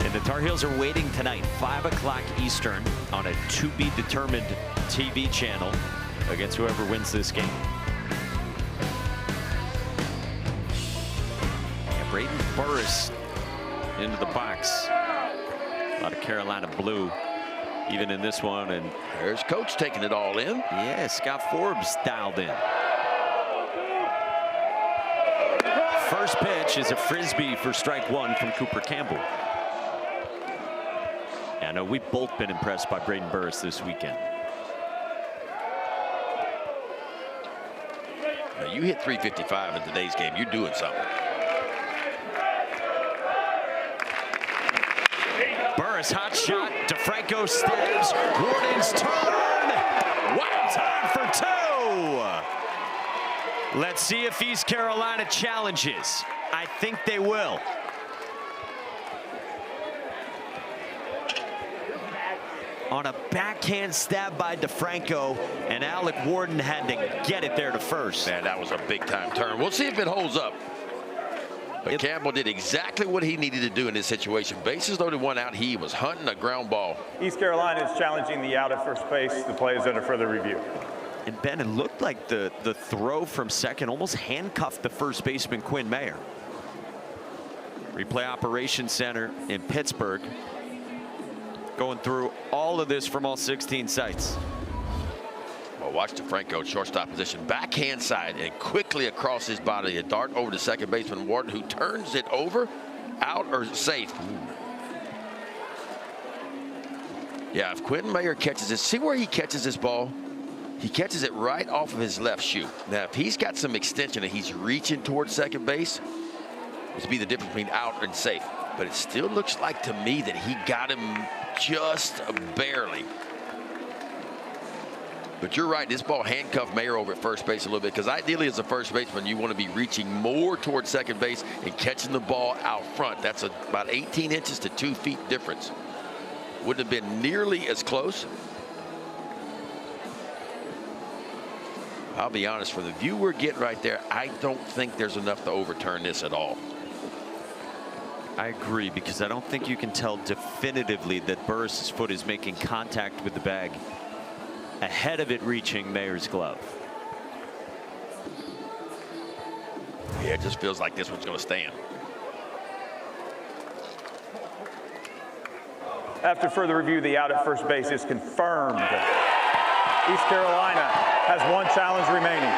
And the Tar Heels are waiting tonight, 5 o'clock Eastern, on a to-be-determined TV channel against whoever wins this game. And Braden Burris into the box. A lot of Carolina blue, even in this one. And there's Coach taking it all in. Yeah, Scott Forbes dialed in. First pitch is a frisbee for strike 1 from Cooper Campbell. I know we've both been impressed by Braden Burris this weekend. Now you hit 355 in today's game, you're doing something. Burris, hot shot. DeFranco stabs. Warden's turn. Wild time for 2. Let's see if East Carolina challenges. I think they will. On a backhand stab by DeFranco, and Alec Warden had to get it there to first. Man, that was a big-time turn. We'll see if it holds up. But Campbell did exactly what he needed to do in this situation. Bases loaded, 1 out. He was hunting a ground ball. East Carolina is challenging the out at first base. The play is under further review. And Ben, it looked like the throw from second almost handcuffed the first baseman, Quinn Mayer. Replay Operations Center in Pittsburgh, going through all of this from all 16 sites. Well, watch DeFranco shortstop position, backhand side, and quickly across his body, a dart over to second baseman Warden, who turns it over, out or safe. Yeah, if Quentin Mayer catches this, see where he catches this ball? He catches it right off of his left shoe. Now, if he's got some extension and he's reaching towards second base, this would be the difference between out and safe. But it still looks like to me that he got him just barely. But you're right, this ball handcuffed Mayer over at first base a little bit, because ideally as a first baseman, you want to be reaching more towards second base and catching the ball out front. That's about 18 inches to 2 feet difference. Wouldn't have been nearly as close. I'll be honest, for the view we're getting right there, I don't think there's enough to overturn this at all. I agree, because I don't think you can tell definitively that Burris's foot is making contact with the bag ahead of it reaching Mayer's glove. Yeah, it just feels like this one's going to stand. After further review, the out at first base is confirmed. East Carolina has 1 challenge remaining.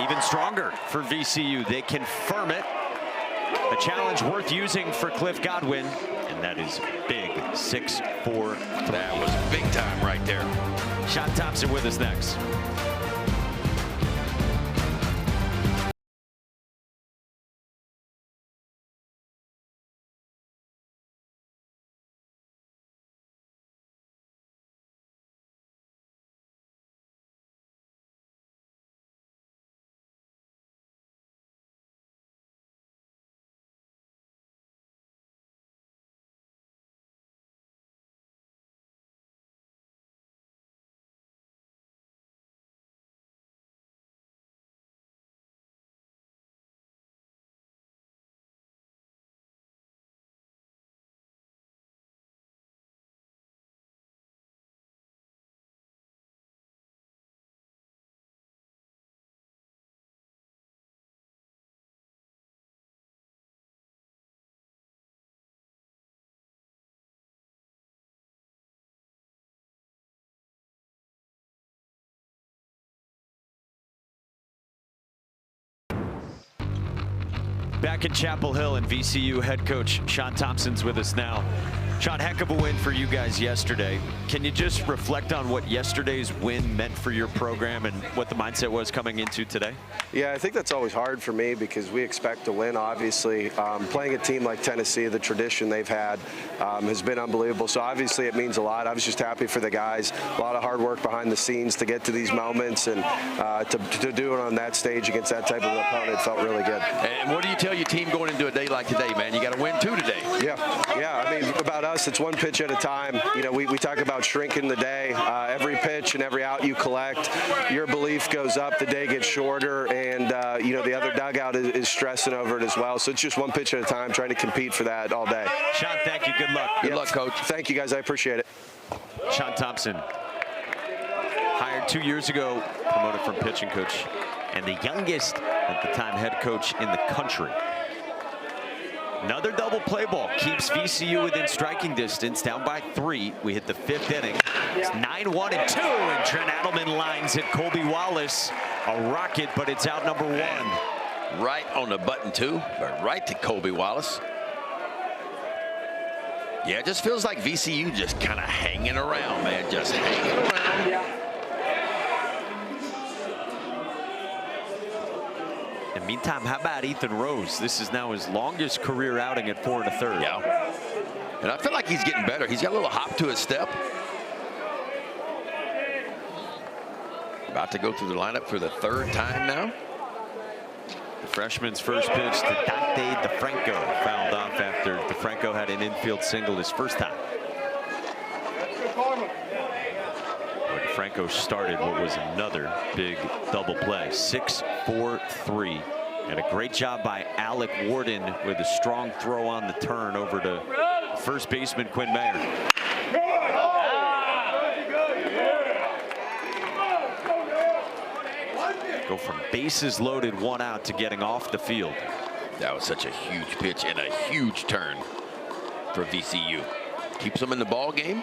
Even stronger for VCU. They confirm it. A challenge worth using for Cliff Godwin, and that is big. 6-4. That was big time right there. Sean Thompson with us next. Back in Chapel Hill, and VCU head coach Sean Thompson's with us now. Sean, heck of a win for you guys yesterday. Can you just reflect on what yesterday's win meant for your program and what the mindset was coming into today? Yeah, I think that's always hard for me because we expect to win, obviously. Playing a team like Tennessee, the tradition they've had has been unbelievable. So obviously it means a lot. I was just happy for the guys. A lot of hard work behind the scenes to get to these moments, and to do it on that stage against that type of opponent felt really good. And what do you tell your team going into a day like today, man? You got to win 2 today. Yeah. I mean, about us, it's one pitch at a time. You know, we talk about shrinking the day. Every pitch and every out you collect, your belief goes up, the day gets shorter, and, you know, the other dugout is stressing over it as well. So it's just one pitch at a time, trying to compete for that all day. Sean, thank you. Good luck. Good luck, Coach. Thank you, guys. I appreciate it. Sean Thompson, hired 2 years ago, promoted from pitching coach, and the youngest at the time head coach in the country. Another double play ball keeps VCU within striking distance, down by 3. We hit the 5th inning. It's 9-1 and 2, and Trent Adelman lines at Colby Wallace. A rocket, but it's out number 1. Right on the button, too, but right to Colby Wallace. Yeah, it just feels like VCU just kind of hanging around, man, just hanging around. Yeah. In the meantime, how about Ethan Rose? This is now his longest career outing at 4 1/3. Yeah. And I feel like he's getting better. He's got a little hop to his step. About to go through the lineup for the 3rd time now. The freshman's first pitch to Dante DeFranco, fouled off after DeFranco had an infield single his first time. DeFranco started what was another big double play, 6-4-3, and a great job by Alec Warden with a strong throw on the turn over to first baseman Quinn Mayer. Go from bases loaded, 1 out, to getting off the field. That was such a huge pitch and a huge turn for VCU. Keeps them in the ball game.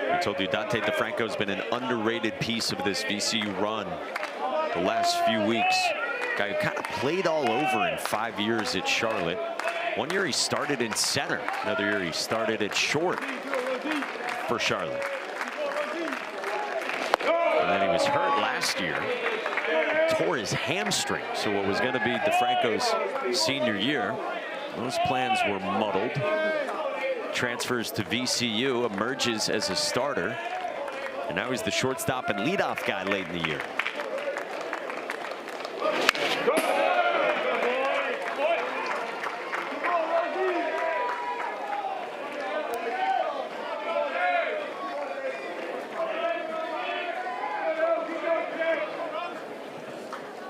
I told you Dante DeFranco has been an underrated piece of this VCU run the last few weeks. Guy who kind of played all over in 5 years at Charlotte. 1 year he started in center. Another year he started at short for Charlotte. And then he was hurt last year. Tore his hamstring. So what was going to be DeFranco's senior year, those plans were muddled. Transfers to VCU, emerges as a starter, and now he's the shortstop and leadoff guy late in the year.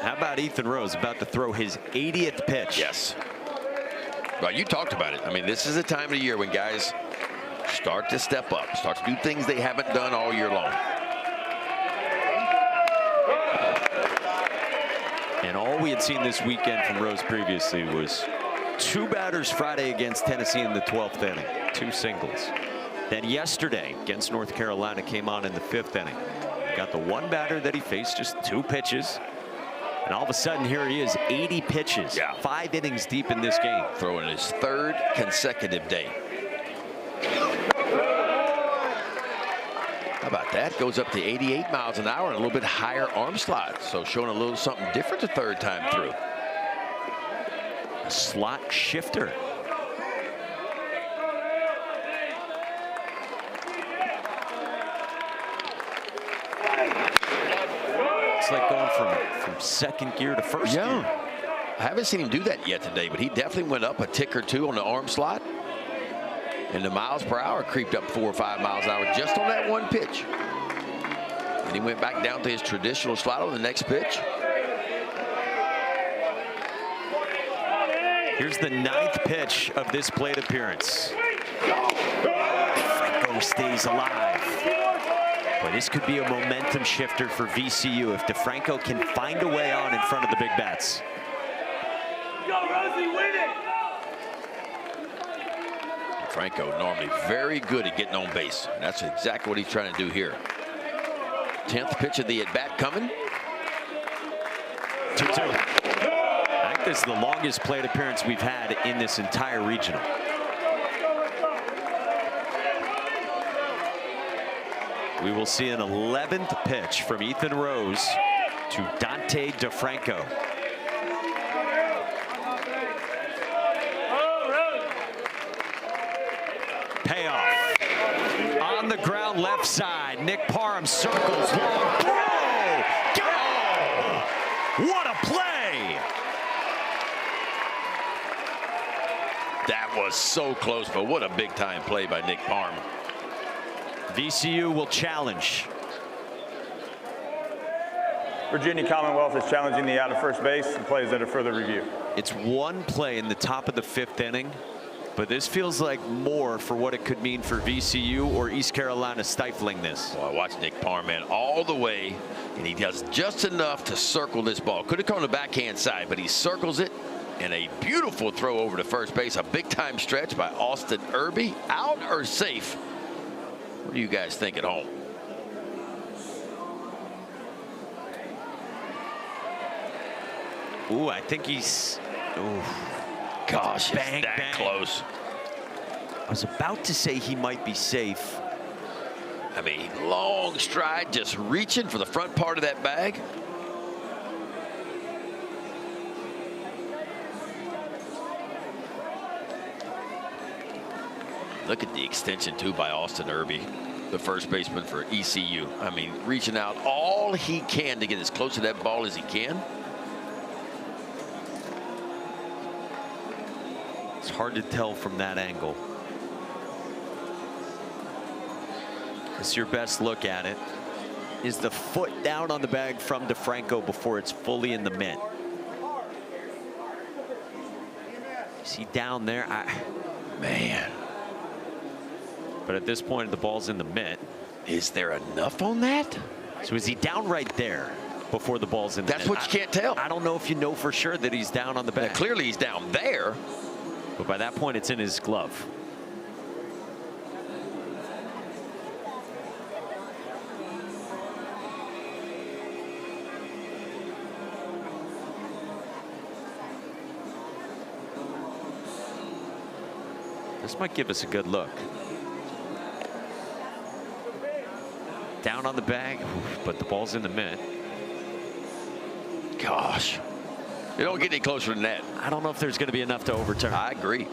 How about Ethan Rose about to throw his 80th pitch? Yes. Well, you talked about it. I mean, this is the time of the year when guys start to step up, start to do things they haven't done all year long. And all we had seen this weekend from Rose previously was 2 batters Friday against Tennessee in the 12th inning, 2 singles. Then yesterday against North Carolina came on in the 5th inning. Got the 1 batter that he faced, just 2 pitches. And all of a sudden, here he is, 80 pitches, 5 innings deep in this game. Throwing his 3rd consecutive day. How about that? Goes up to 88 miles an hour and a little bit higher arm slot. So showing a little something different the 3rd time through. A slot shifter. It's like going from 2nd gear to 1st gear. I haven't seen him do that yet today, but he definitely went up a tick or 2 on the arm slot. And the miles per hour creeped up 4 or 5 miles an hour just on that 1 pitch. And he went back down to his traditional slot on the next pitch. Here's the 9th pitch of this plate appearance. Franco stays alive. Boy, this could be a momentum shifter for VCU if DeFranco can find a way on in front of the big bats. DeFranco normally very good at getting on base. And that's exactly what he's trying to do here. 10th pitch of the at-bat coming. 2-2. I think this is the longest plate appearance we've had in this entire regional. We will see an 11th pitch from Ethan Rose to Dante DeFranco. Payoff. On the ground left side. Nick Parham circles long. Throw! Go! What a play! That was so close, but what a big time play by Nick Parham. VCU will challenge. Virginia Commonwealth is challenging the out of first base and plays under further review. It's one play in the top of the 5th inning, but this feels like more for what it could mean for VCU or East Carolina stifling this. Boy, watch Nick Parham, man, all the way, and he does just enough to circle this ball. Could have come on the backhand side, but he circles it, and a beautiful throw over to first base. A big time stretch by Austin Irby. Out or safe? What do you guys think at home? Ooh, I think he's. Ooh. Gosh, bang, it's that bang. close. I was about to say he might be safe. I mean, long stride, just reaching for the front part of that bag. Look at the extension, too, by Austin Irby, the first baseman for ECU. I mean, reaching out all he can to get as close to that ball as he can. It's hard to tell from that angle. It's your best look at it. Is the foot down on the bag from DeFranco before it's fully in the mitt? Is he down there? Man. But at this point, the ball's in the mitt. Is there enough on that? So is he down right there before the ball's in the That's mitt? what you can't tell. I don't know if you know for sure that he's down on the bag. Now, clearly he's down there. But by that point, it's in his glove. This might give us a good look. Down on the bag, but the ball's in the mitt. Gosh. You don't get any closer than that. I don't know if there's going to be enough to overturn. I agree.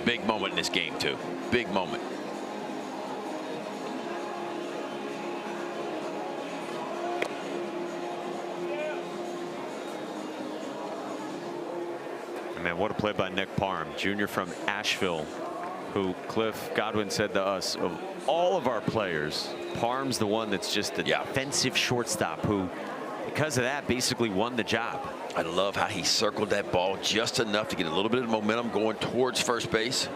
Big moment in this game, too. Big moment. Man, what a play by Nick Parham, junior from Asheville, who Cliff Godwin said to us, of all of our players, Parham's the one that's just a defensive shortstop who, because of that, basically won the job. I love how he circled that ball just enough to get a little bit of momentum going towards first base.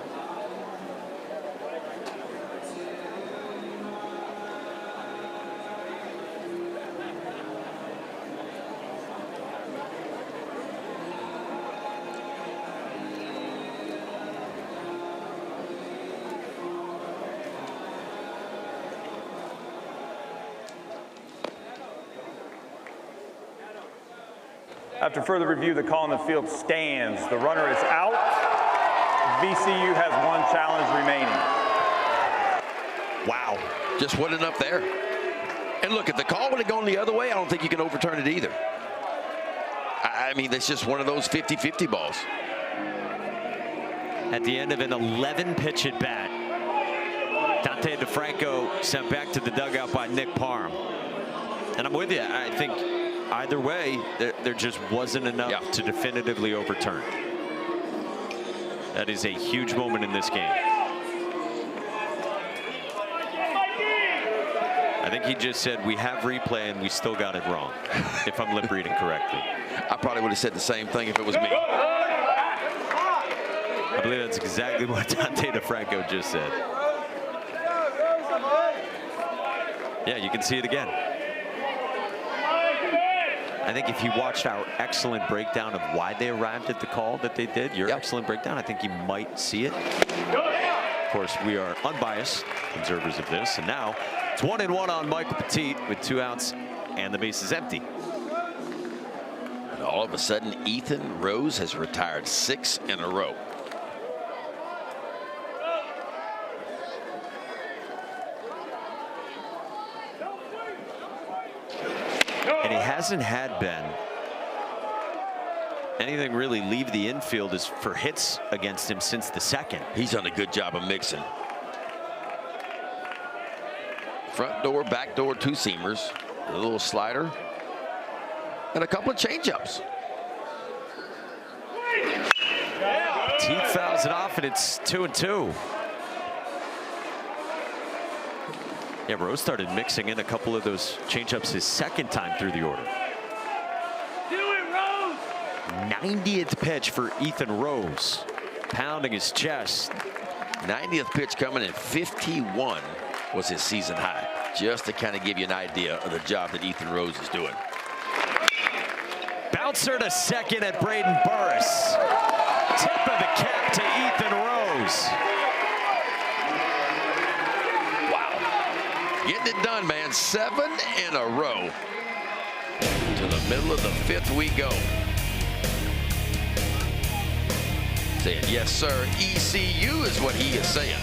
After further review, the call in the field stands. The runner is out. VCU has one challenge remaining. Wow. Just wasn't enough there. And look, if the call would have gone the other way, I don't think you can overturn it either. I mean, that's just one of those 50-50 balls. At the end of an 11-pitch at bat, Dante DeFranco sent back to the dugout by Nick Parham. And I'm with you. I think either way, there just wasn't enough to definitively overturn. That is a huge moment in this game. I think he just said, we have replay and we still got it wrong, if I'm lip reading correctly. I probably would have said the same thing if it was me. I believe that's exactly what Dante DeFranco just said. Yeah, you can see it again. I think if you watched our excellent breakdown of why they arrived at the call that they did, your excellent breakdown, I think you might see it. Of course, we are unbiased observers of this, and now it's 1-1 on Michael Petit with 2 outs and the base is empty. And all of a sudden, Ethan Rose has retired 6 in a row. And he hasn't had, Ben, anything really leave the infield is for hits against him since the second. He's done a good job of mixing. Front door, back door, 2-seamers, a little slider, and a couple of changeups. Petit fouls it off, and it's 2-2. Yeah, Rose started mixing in a couple of those changeups his second time through the order. 90th pitch for Ethan Rose, pounding his chest. 90th pitch coming in 51 was his season high. Just to kind of give you an idea of the job that Ethan Rose is doing. Bouncer to second at Braden Burris. Tip of the cap to Ethan Rose. Getting it done, man. 7 in a row. To the middle of the 5th we go. Saying, yes, sir. ECU is what he is saying.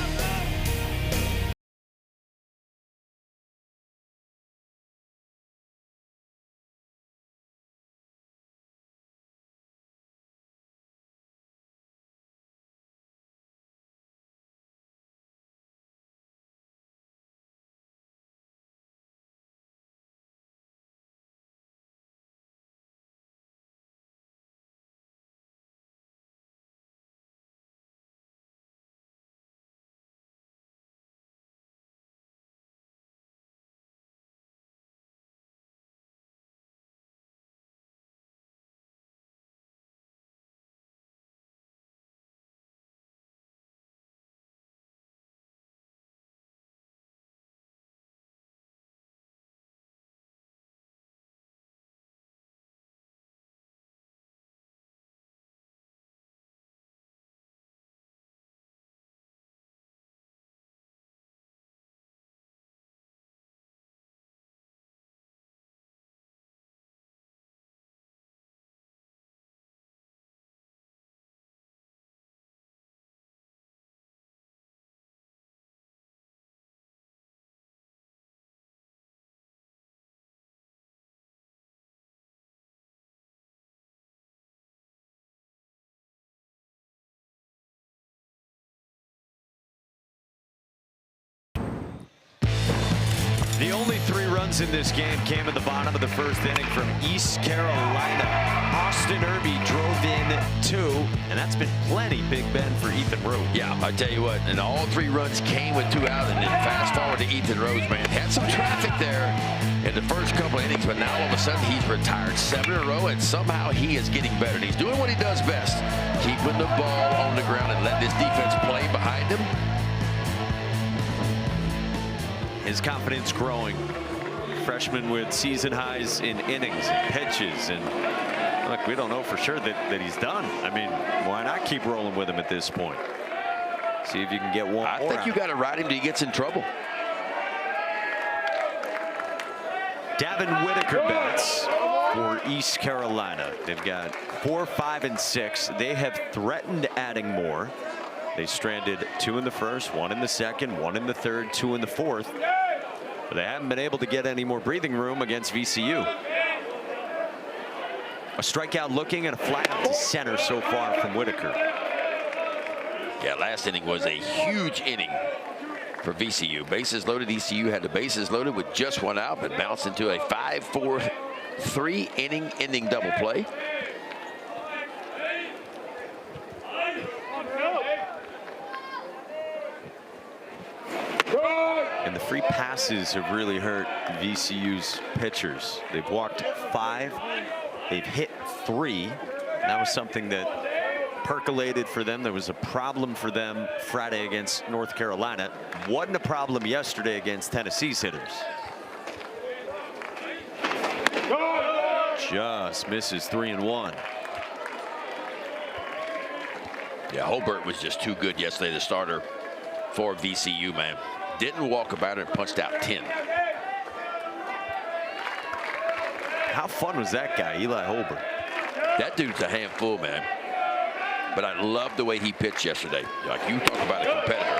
The only 3 runs in this game came at the bottom of the 1st inning from East Carolina. Austin Irby drove in 2, and that's been plenty, Big Ben, for Ethan Rose. Yeah, I tell you what, and all 3 runs came with 2 out, and then fast forward to Ethan Rose, man. Had some traffic there in the first couple of innings, but now all of a sudden he's retired 7 in a row, and somehow he is getting better. And he's doing what he does best, keeping the ball on the ground and letting his defense play behind him. His confidence growing. Freshman with season highs in innings and pitches. And look, we don't know for sure that he's done. I mean, why not keep rolling with him at this point? See if you can get one more. I think you got to ride him till he gets in trouble. Davin Whitaker bats for East Carolina. They've got 4, 5, and 6. They have threatened adding more. They stranded 2 in the 1st, 1 in the 2nd, 1 in the 3rd, 2 in the 4th. But they haven't been able to get any more breathing room against VCU. A strikeout looking and a fly out to center so far from Whitaker. Yeah, last inning was a huge inning for VCU. Bases loaded. ECU had the bases loaded with just 1 out, but bounced into a 5-4-3 inning double play. And the free passes have really hurt VCU's pitchers. They've walked 5, they've hit 3. That was something that percolated for them. There was a problem for them Friday against North Carolina. Wasn't a problem yesterday against Tennessee's hitters. Just misses 3-1. Yeah, Holbert was just too good yesterday, the starter for VCU, man. Didn't walk about it and punched out 10. How fun was that guy, Eli Holbert? That dude's a handful, man. But I love the way he pitched yesterday. Like, you talk about a competitor.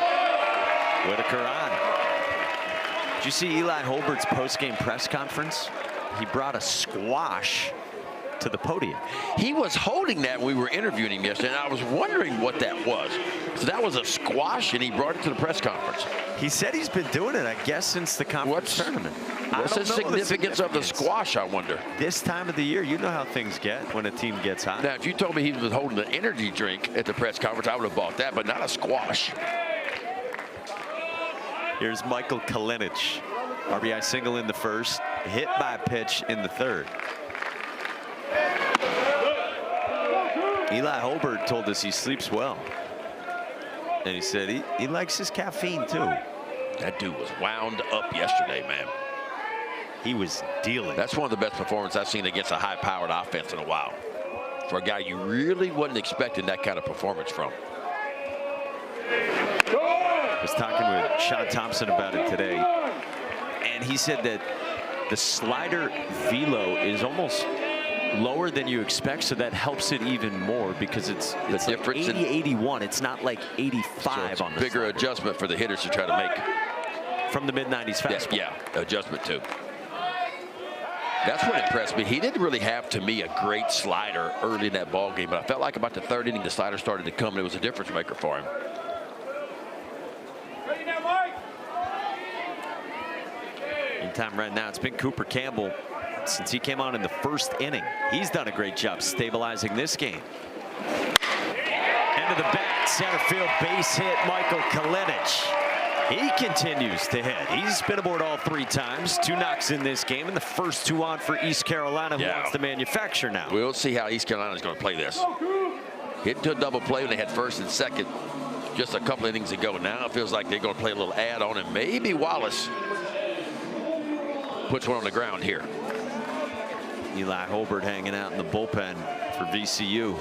Whitaker on. Did you see Eli Holbert's post-game press conference? He brought a squash to the podium. He was holding that when we were interviewing him yesterday, and I was wondering what that was. So that was a squash, and he brought it to the press conference. He said he's been doing it, I guess, since the conference tournament. What's the significance of the squash, I wonder? This time of the year, you know how things get when a team gets hot. Now, if you told me he was holding an energy drink at the press conference, I would have bought that, but not a squash. Here's Michael Kalinic. RBI single in the first, hit by a pitch in the third. Eli Holbert told us he sleeps well. And he said he likes his caffeine too. That dude was wound up yesterday, man. He was dealing. That's one of the best performances I've seen against a high-powered offense in a while. For a guy you really wasn't expecting that kind of performance from. I was talking with Sean Thompson about it today. And he said that the slider velo is almost lower than you expect, so that helps it even more because it's the difference like 80-81. It's not like 85 so on the bigger slider. Adjustment for the hitters to try to make. From the mid-90s fastball. Yeah, adjustment too. That's what impressed me. He didn't really have, to me, a great slider early in that ball game, but I felt like about the third inning, the slider started to come, and it was a difference maker for him. Meantime, right now, it's been Cooper Campbell since he came on in the first inning. He's done a great job stabilizing this game. End of the bat, center field base hit, Michael Kalinic. He continues to hit. He's been aboard all 3 times. 2 knocks in this game, and the first 2 on for East Carolina, who wants to manufacture now. We'll see how East Carolina is going to play this. Hit into a double play when they had first and second just a couple innings ago. Now it feels like they're going to play a little add-on, and maybe Wallace puts one on the ground here. Eli Holbert hanging out in the bullpen for VCU.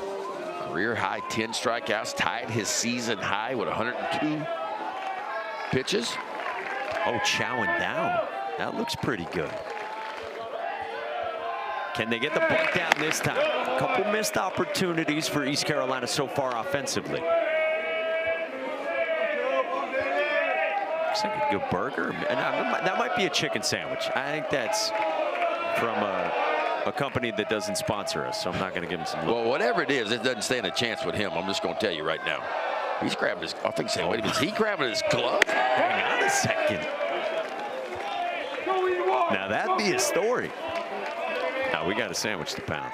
Career high 10 strikeouts, tied his season high with 102 pitches. Oh, chowing down. That looks pretty good. Can they get the bunt down this time? A couple missed opportunities for East Carolina so far offensively. Looks like a good burger. And that might be a chicken sandwich. I think that's from a company that doesn't sponsor us, so I'm not going to give him some love. Well, whatever it is, it doesn't stand a chance with him. I'm just going to tell you right now. He's grabbing his, I think, saying, wait a minute, is he grabbing his glove? Hang on a second. Now that'd be a story. Now we got a sandwich to pound.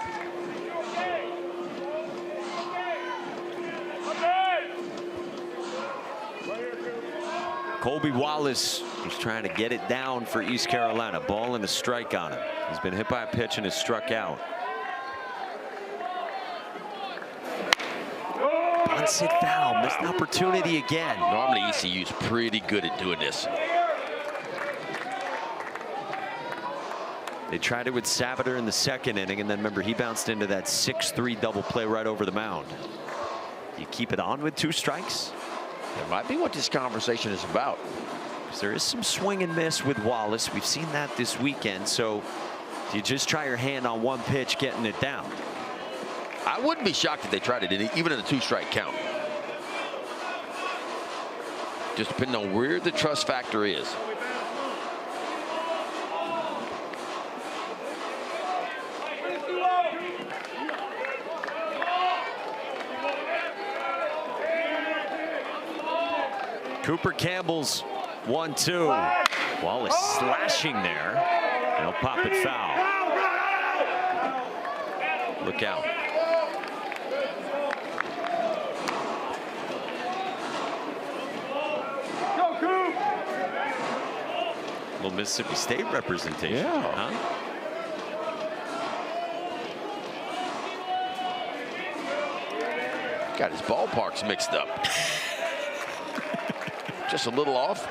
Colby Wallace was trying to get it down for East Carolina. Ball and a strike on him. He's been hit by a pitch and has struck out. Bunts it foul. Missed an opportunity again. Normally ECU's pretty good at doing this. They tried it with Sabater in the second inning, and then remember he bounced into that 6-3 double play right over the mound. You keep it on with 2 strikes. That might be what this conversation is about. There is some swing and miss with Wallace. We've seen that this weekend. So do you just try your hand on one pitch getting it down? I wouldn't be shocked if they tried it even in a 2-strike count. Just depending on where the trust factor is. Cooper Campbell's 1-2. Wallace slashing there. And he'll pop it foul. Look out. Little Mississippi State representation. Yeah. Huh? Got his ballparks mixed up. Just a little off.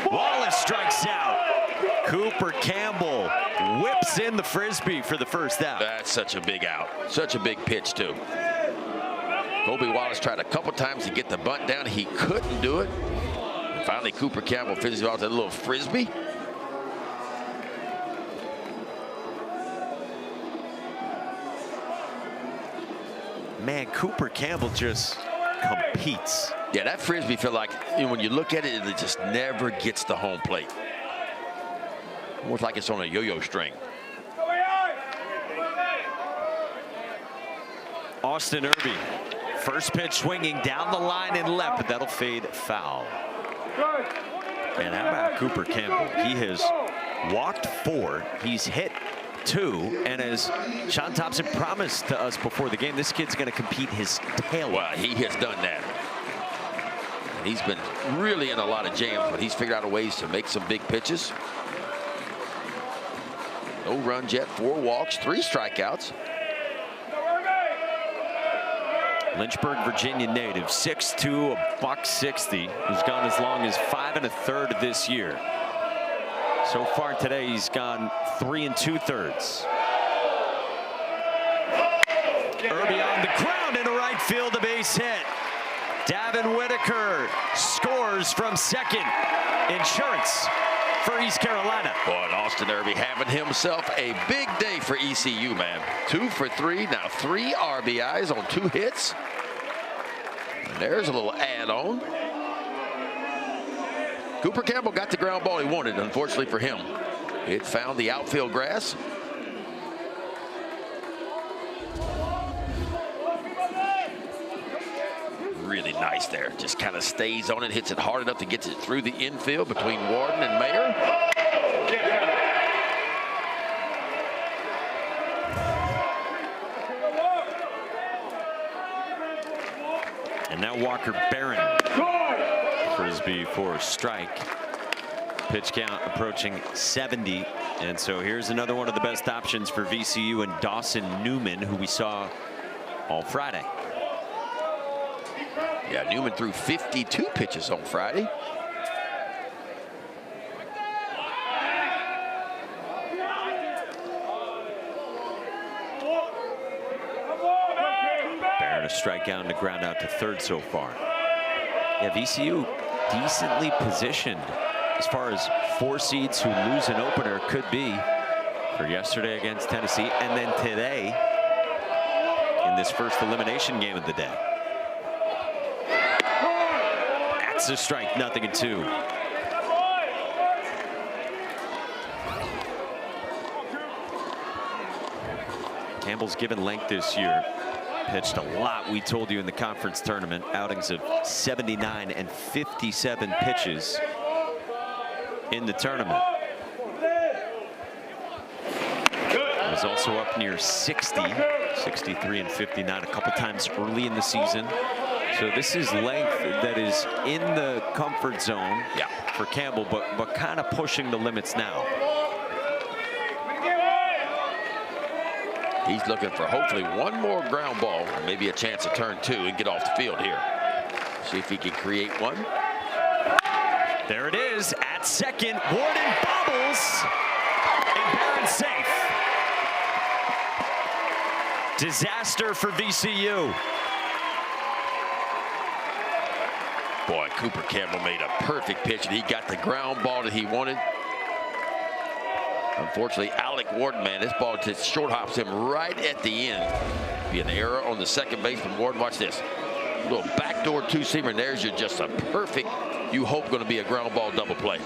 Wallace strikes out. Cooper Campbell whips in the Frisbee for the first out. That's such a big out. Such a big pitch, too. Kobe Wallace tried a couple times to get the bunt down. He couldn't do it. And finally, Cooper Campbell finishes off that little Frisbee. Man, Cooper Campbell just competes. Yeah, that Frisbee feel like, when you look at it, it just never gets the home plate. Almost like it's on a yo-yo string. Austin Irby, first pitch swinging down the line and left, but that'll fade foul. And how about Cooper Campbell? He has walked 4, he's hit 2, and as Sean Thompson promised to us before the game, this kid's going to compete his tail off. Well, he has done that. He's been really in a lot of jams, but he's figured out ways to make some big pitches. No runs yet, 4 walks, 3 strikeouts. Lynchburg, Virginia native, 6'2", $160, who's gone as long as 5 1/3 this year. So far today, he's gone 3 2/3. Irby on the ground into right field, a base hit. Davin Whitaker scores from second. Insurance for East Carolina. Boy, and Austin Irby having himself a big day for ECU, man. 2 for 3, now 3 RBIs on 2 hits. And there's a little add-on. Cooper Campbell got the ground ball he wanted, unfortunately for him. It found the outfield grass. Really nice there. Just kind of stays on it, hits it hard enough to get it through the infield between Warden and Mayer. And now Walker Barron. Frisbee for a strike. Pitch count approaching 70. And so here's another one of the best options for VCU and Dawson Newman, who we saw all Friday. Yeah, Newman threw 52 pitches on Friday. Barron a strikeout and a ground out to third so far. Yeah, VCU decently positioned as far as 4 seeds who lose an opener could be for yesterday against Tennessee, and then today in this first elimination game of the day. That's a strike, 0-2. Campbell's given length this year. Pitched a lot, we told you, in the conference tournament. Outings of 79 and 57 pitches in the tournament. Was also up near 60, 63 and 59 a couple times early in the season. So this is length that is in the comfort zone for Campbell, but kind of pushing the limits now. He's looking for hopefully one more ground ball, or maybe a chance to turn 2 and get off the field here. See if he can create one. There it is at second. Warden bobbles, and Barron's safe. Disaster for VCU. Boy, Cooper Campbell made a perfect pitch, and he got the ground ball that he wanted. Unfortunately, Alec Warden, man, this ball just short hops him right at the end. Be an error on the second baseman. Warden, watch this. A little backdoor 2-seamer, and there's your just a perfect, you hope, going to be a ground ball double play.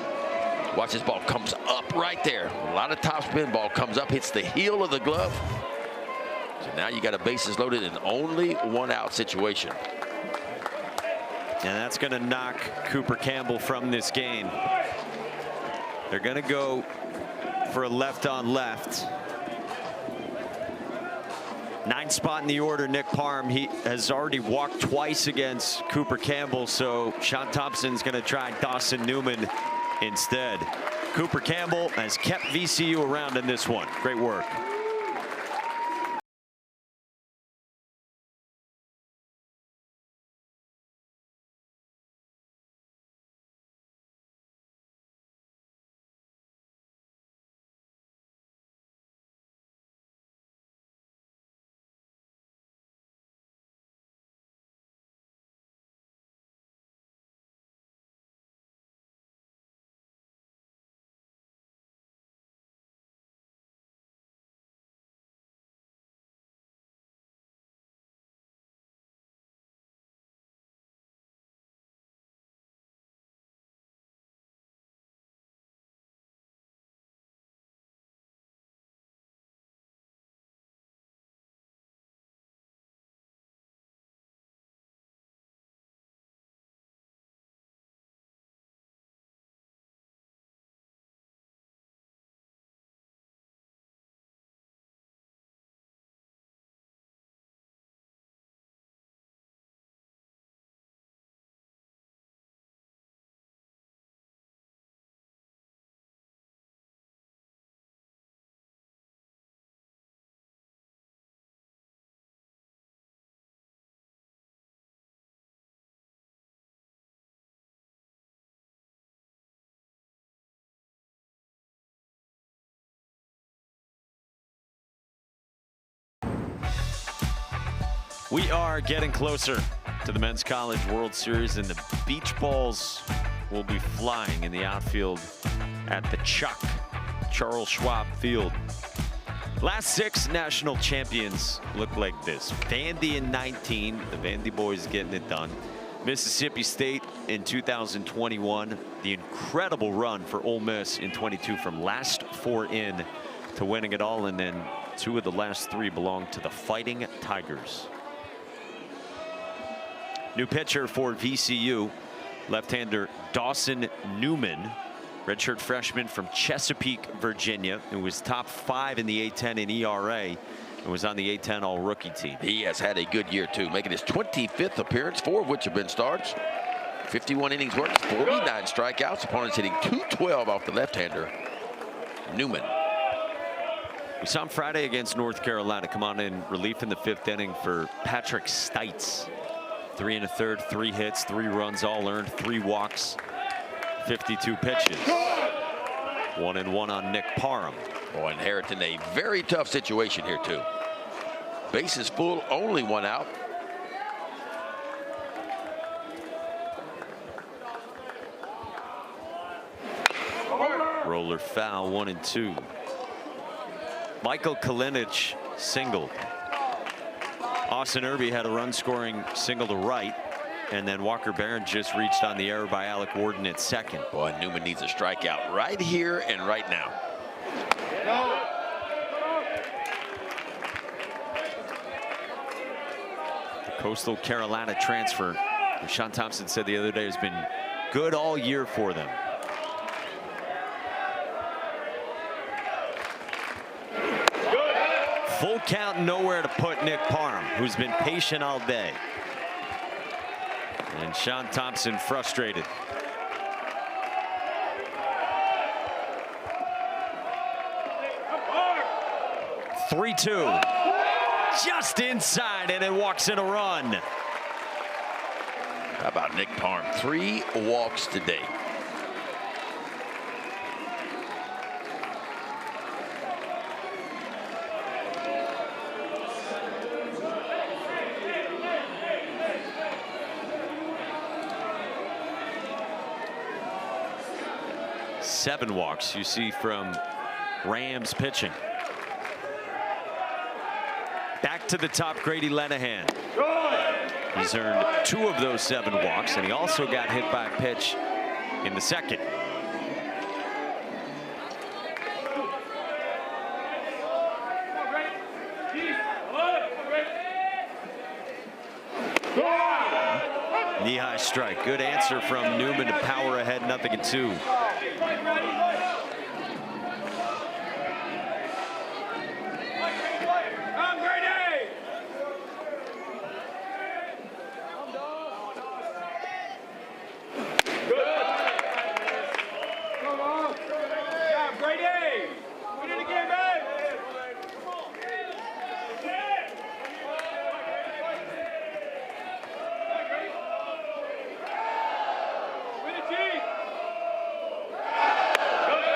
Watch this ball comes up right there. A lot of top spin, ball comes up, hits the heel of the glove. So now you got a bases loaded and only 1 out situation. And that's going to knock Cooper Campbell from this game. They're going to go for a left on left. 9th spot in the order, Nick Parham. He has already walked twice against Cooper Campbell, so Sean Thompson's going to try Dawson Newman instead. Cooper Campbell has kept VCU around in this one. Great work. We are getting closer to the Men's College World Series, and the beach balls will be flying in the outfield at the Charles Schwab Field. Last 6 national champions look like this. Vandy in 19, the Vandy boys getting it done. Mississippi State in 2021, the incredible run for Ole Miss in 22 from last 4 in to winning it all, and then 2 of the last 3 belong to the Fighting Tigers. New pitcher for VCU, left-hander Dawson Newman, redshirt freshman from Chesapeake, Virginia, who was top 5 in the A10 in ERA and was on the A10 All-Rookie team. He has had a good year, too, making his 25th appearance, 4 of which have been starts. 51 innings worked, 49 strikeouts. Opponents hitting .212 off the left-hander, Newman. We saw him Friday against North Carolina come on in relief in the 5th inning for Patrick Stites. 3 1/3, 3 hits, 3 runs, all earned, 3 walks, 52 pitches. 1-1 on Nick Parham. Boy, inheriting a very tough situation here, too. Bases full, only 1 out. Roller foul, 1-2. Michael Kalinich singled. Austin Irby had a run-scoring single to right, and then Walker Barron just reached on the error by Alec Warden at second. Boy, Newman needs a strikeout right here and right now. The Coastal Carolina transfer, Sean Thompson said the other day, has been good all year for them. Full count, nowhere to put Nick Parham, who's been patient all day. And Sean Thompson frustrated. "3-2, just inside, and it walks in a run." How about Nick Parham? 3 walks today. Seven walks you see from Rams pitching. Back to the top, Grady Lenahan. He's earned 2 of those 7 walks, and he also got hit by a pitch in the second. Knee-high strike. Good answer from Newman to power ahead, 0-2.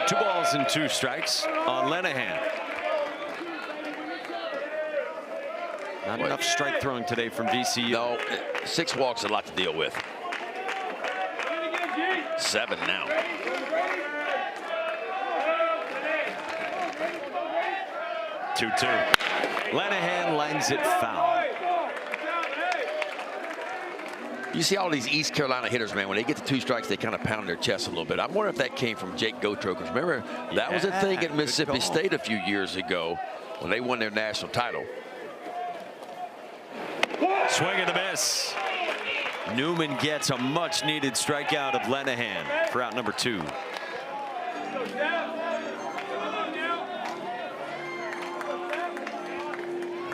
2 balls and 2 strikes on Lenahan. Not enough strike throwing today from VCU. No, 6 walks, a lot to deal with. 7 now. Two. Lenahan lines it foul. You see all these East Carolina hitters, man, when they get to 2 strikes, they kind of pound their chest a little bit. I wonder if that came from Jake Gautreaux, because remember, that was a thing at Mississippi State a few years ago when they won their national title. Swing and a miss. Newman gets a much-needed strikeout of Lenahan for out number 2.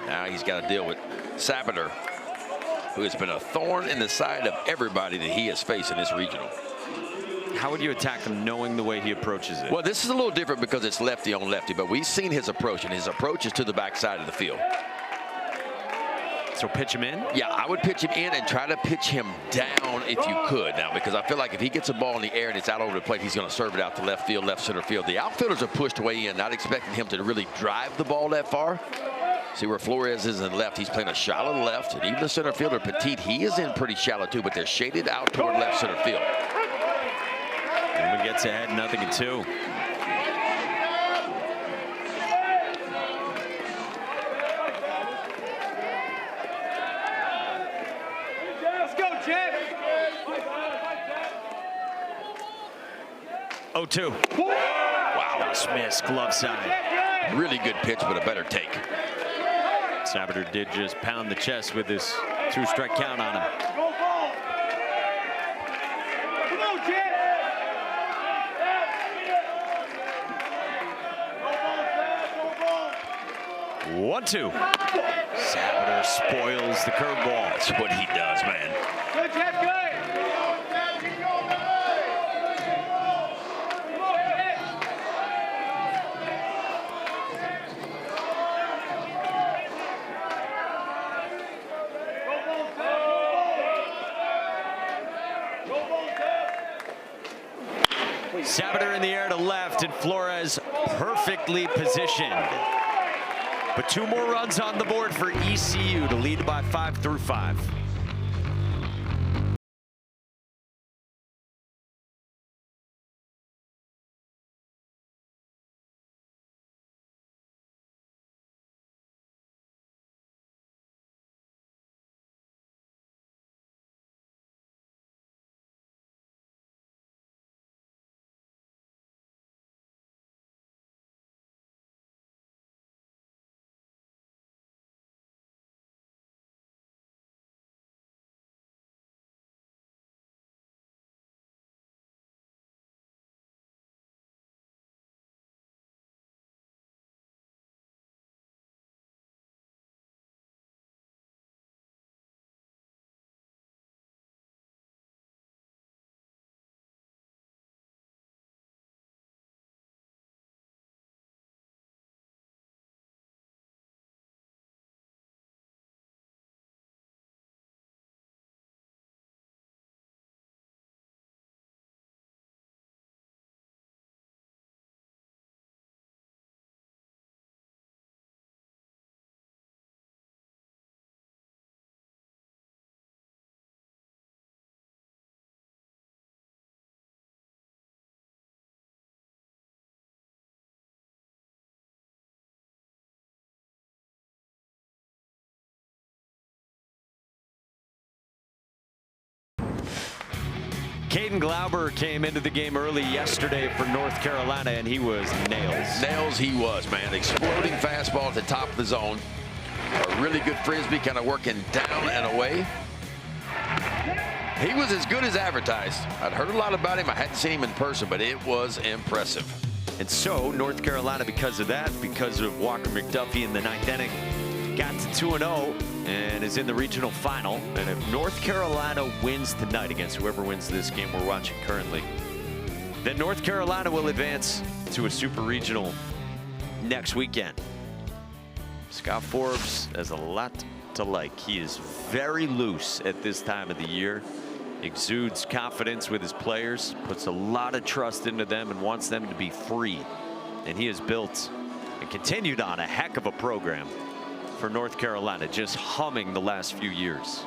Now he's got to deal with Sabater, who has been a thorn in the side of everybody that he has faced in this regional. How would you attack him knowing the way he approaches it? Well, this is a little different because it's lefty on lefty, but we've seen his approach, and his approach is to the backside of the field. So pitch him in? Yeah, I would pitch him in and try to pitch him down if you could now, because I feel like if he gets a ball in the air and it's out over the plate, he's going to serve it out to left field, left center field. The outfielders are pushed way in, not expecting him to really drive the ball that far. See where Flores is in left. He's playing a shallow left, and even the center fielder, Petit, he is in pretty shallow too, but they're shaded out toward left center field. Newman gets ahead, 0-2. Let's go, Chad. 0-2. Wow, nice miss, glove side. Really good pitch, but a better take. Sabater did just pound the chest with his 2-strike count on him. Go ball. Come on, Chad. 1-2. Sabater spoils the curveball. That's what he does, man. Good, Chad, good. Sabater in the air to left, and Flores perfectly positioned. But 2 more runs on the board for ECU to lead by 5 through 5. Caden Glauber came into the game early yesterday for North Carolina, and he was nails. Nails he was, man. Exploding fastball at the top of the zone. A really good frisbee, kind of working down and away. He was as good as advertised. I'd heard a lot about him. I hadn't seen him in person, but it was impressive. And so North Carolina, because of that, because of Walker McDuffie in the 9th inning, got to 2-0 and is in the regional final. And if North Carolina wins tonight against whoever wins this game we're watching currently, then North Carolina will advance to a super regional next weekend. Scott Forbes has a lot to like. He is very loose at this time of the year. exudes confidence with his players, puts a lot of trust into them, and wants them to be free. And he has built and continued on a heck of a program for North Carolina, just humming the last few years.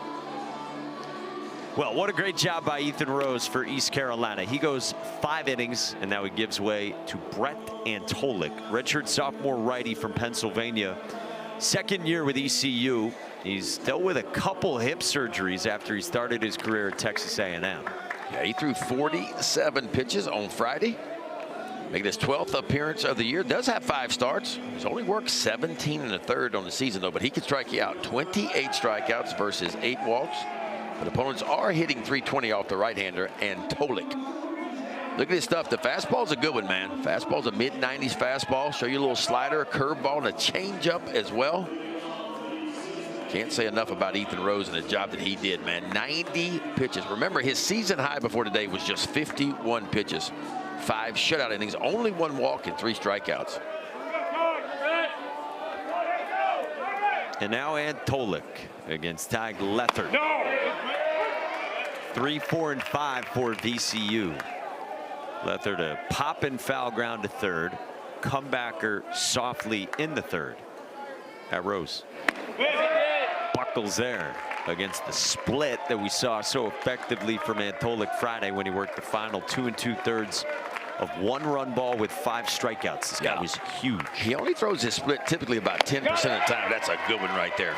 Well, what a great job by Ethan Rose for East Carolina. He goes 5 innings, and now he gives way to Brett Antolik, redshirt sophomore righty from Pennsylvania. Second year with ECU. He's dealt with a couple hip surgeries after he started his career at Texas A&M. Yeah, he threw 47 pitches on Friday. Making his 12th appearance of the year. Does have 5 starts. He's only worked 17 1/3 on the season, though, but he can strike you out. 28 strikeouts versus 8 walks. But opponents are hitting 320 off the right-hander, Antolik. Look at his stuff. The fastball's a good one, man. Fastball's a mid-90s fastball. Show you a little slider, a curveball, and a changeup as well. Can't say enough about Ethan Rose and the job that he did, man. 90 pitches. Remember, his season high before today was just 51 pitches. 5 shutout innings, only 1 walk and 3 strikeouts. And now Antolik against Tag Lethert. 3, 4, and 5 for VCU. Lethert a pop and foul ground to third. Comebacker softly in the third. At Rose. Buckles there against the split that we saw so effectively from Antolik Friday when he worked the final 2 2/3 of 1-run ball with 5 strikeouts. This guy was huge. He only throws his split typically about 10% of the time. That's a good one right there.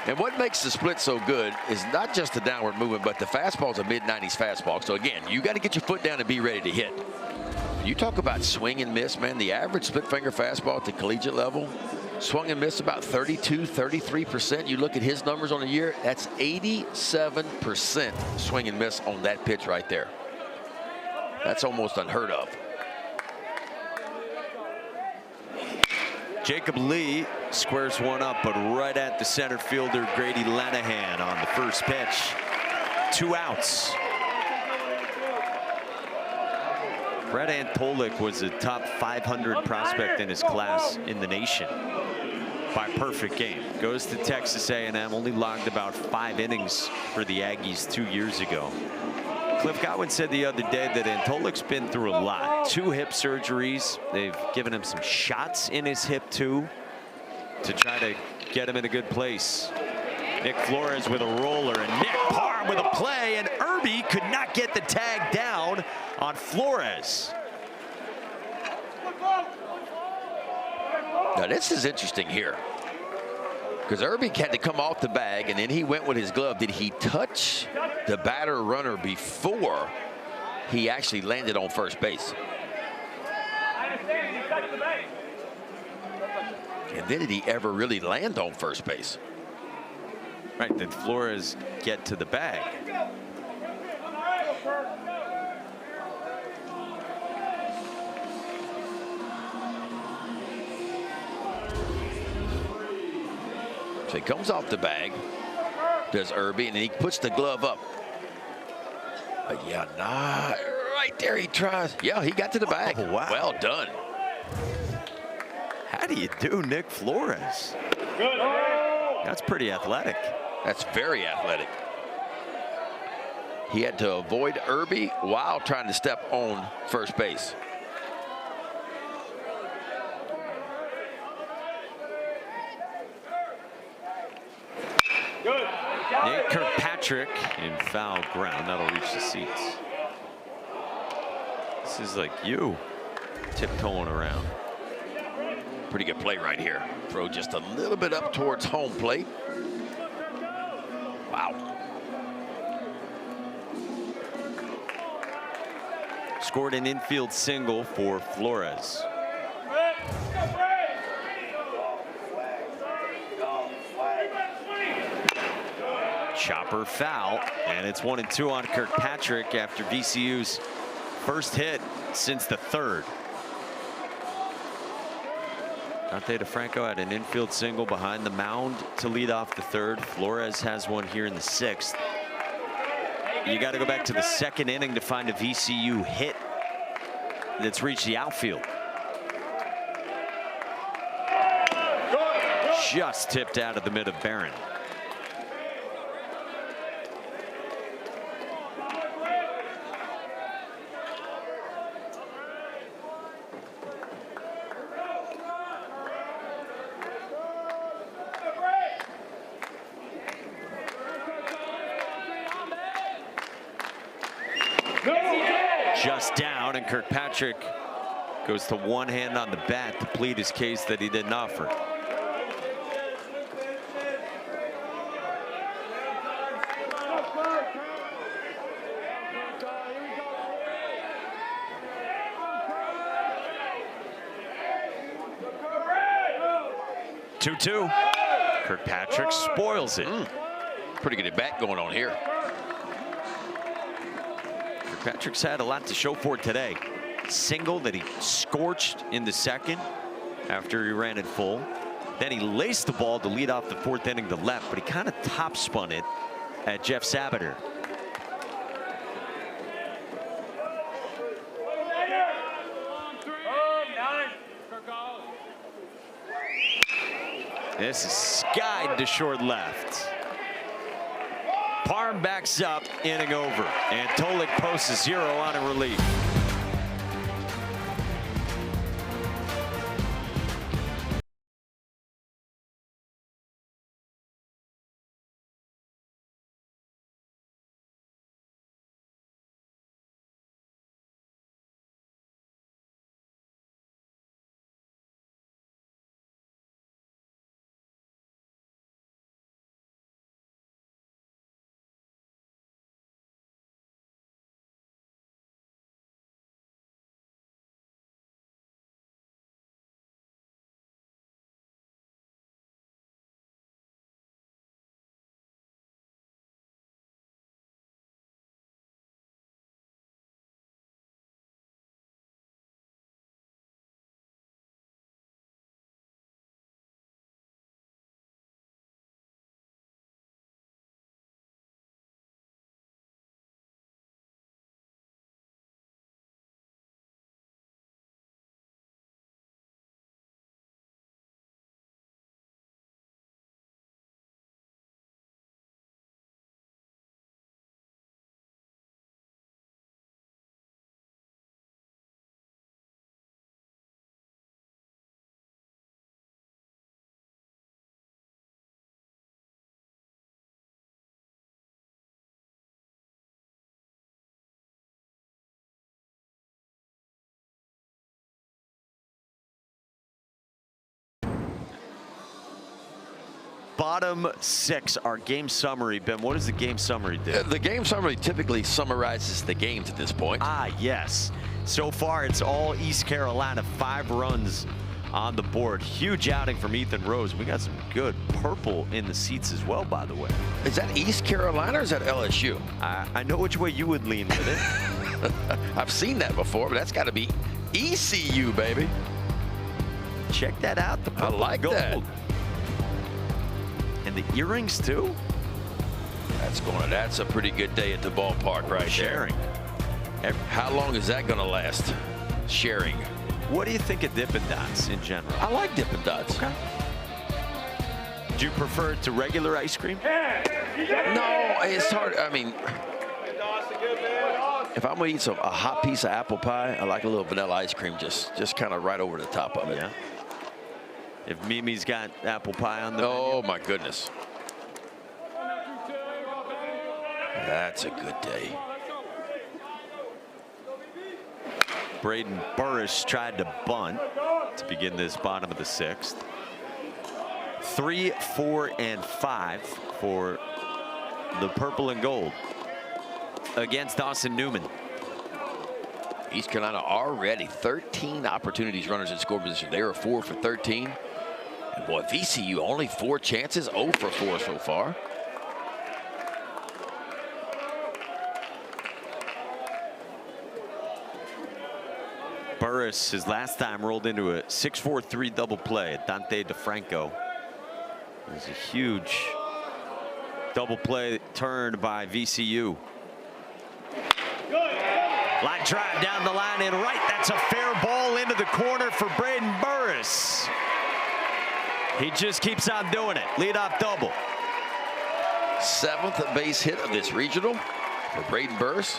And what makes the split so good is not just the downward movement, but the fastball's a mid-90s fastball. So again, you got to get your foot down and be ready to hit. You talk about swing and miss, man. The average split finger fastball at the collegiate level, swung and missed about 32, 33%. You look at his numbers on the year, that's 87% swing and miss on that pitch right there. That's almost unheard of. Jacob Lee squares one up, but right at the center fielder Grady Lenahan on the first pitch. 2 outs. Brett Antolik was a top 500 prospect in his class in the nation by perfect game. Goes to Texas A&M, only logged about 5 innings for the Aggies 2 years ago. Cliff Godwin said the other day that Antolik's been through a lot. 2 hip surgeries. They've given him some shots in his hip too to try to get him in a good place. Nick Flores with a roller and Nick Parham with a play, and Irby could not get the tag down on Flores. Now this is interesting here, because Irby had to come off the bag and then he went with his glove. Did he touch the batter runner before he actually landed on first base? And then did he ever really land on first base? Right, did Flores get to the bag? So he comes off the bag, does Irby, and then he puts the glove up. But yeah, nah, right there he tries. Yeah, he got to the bag. Oh, wow. Well done. How do you do, Nick Flores? That's pretty athletic. That's very athletic. He had to avoid Irby while trying to step on first base. Nate Kirkpatrick in foul ground. That'll reach the seats. This is like you tiptoeing around. Pretty good play right here. Throw just a little bit up towards home plate. Wow. Scored an infield single for Flores. Chopper foul, and it's 1-2 on Kirkpatrick after VCU's first hit since the third. Dante DeFranco had an infield single behind the mound to lead off the third. Flores has one here in the 6th. You got to go back to the 2nd inning to find a VCU hit that's reached the outfield. Just tipped out of the mid of Barron. just down, and Kirkpatrick goes to one hand on the bat to plead his case that he didn't offer. Two. Kirkpatrick spoils it. Pretty good at bat going on here. Kirkpatrick's had a lot to show for today. Single that he scorched in the second after he ran it full. Then he laced the ball to lead off the fourth inning to left, but he kind of top spun it at Jeff Sabater. This is skied to short left. Parham backs up, inning over, and Tolik posts a 0 on a relief. Bottom 6, our game summary. Ben, what does the game summary do? The game summary typically summarizes the games at this point. Yes. So far, it's all East Carolina. 5 runs on the board. Huge outing from Ethan Rose. We got some good purple in the seats as well, by the way. Is that East Carolina or is that LSU? I know which way you would lean with it. I've seen that before, but that's got to be ECU, baby. Check that out. The purple I like gold. that. And the earrings too. That's a pretty good day at the ballpark right Sharing. there. How long is that going to last? Sharing. What do you think of Dippin' Dots in general? I like Dippin' Dots. Okay. Do you prefer it to regular ice cream? No, it's hard. I mean, if I'm going to eat a hot piece of apple pie, I like a little vanilla ice cream just kind of right over the top of it. Yeah. If Mimi's got apple pie on the Oh, menu. my goodness. That's a good day. Braden Burris tried to bunt to begin this bottom of the 6th. 3, 4, and 5 for the purple and gold against Dawson Newman. East Carolina already 13 opportunities, runners in score position. They are 4 for 13. And boy, VCU only 4 chances, 0 for 4 so far. Burris, his last time, rolled into a 6-4-3 double play at Dante DeFranco. It was a huge double play turned by VCU. Line drive down the line and right. That's a fair ball into the corner for Braden Burris. He just keeps on doing it. Leadoff double. 7th base hit of this regional for Braden Burris.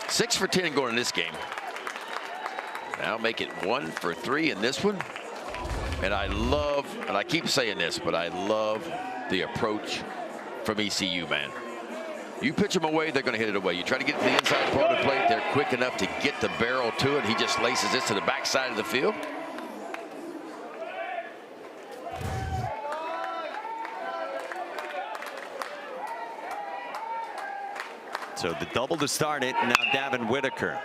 6 for 10 going in this game. Now make it 1 for 3 in this one. And I love, and I keep saying this, but I love the approach from ECU, man. You pitch them away, they're going to hit it away. You try to get it to the inside part of the plate, they're quick enough to get the barrel to it. He just laces this to the backside of the field. So the double to start it. Now Davin Whitaker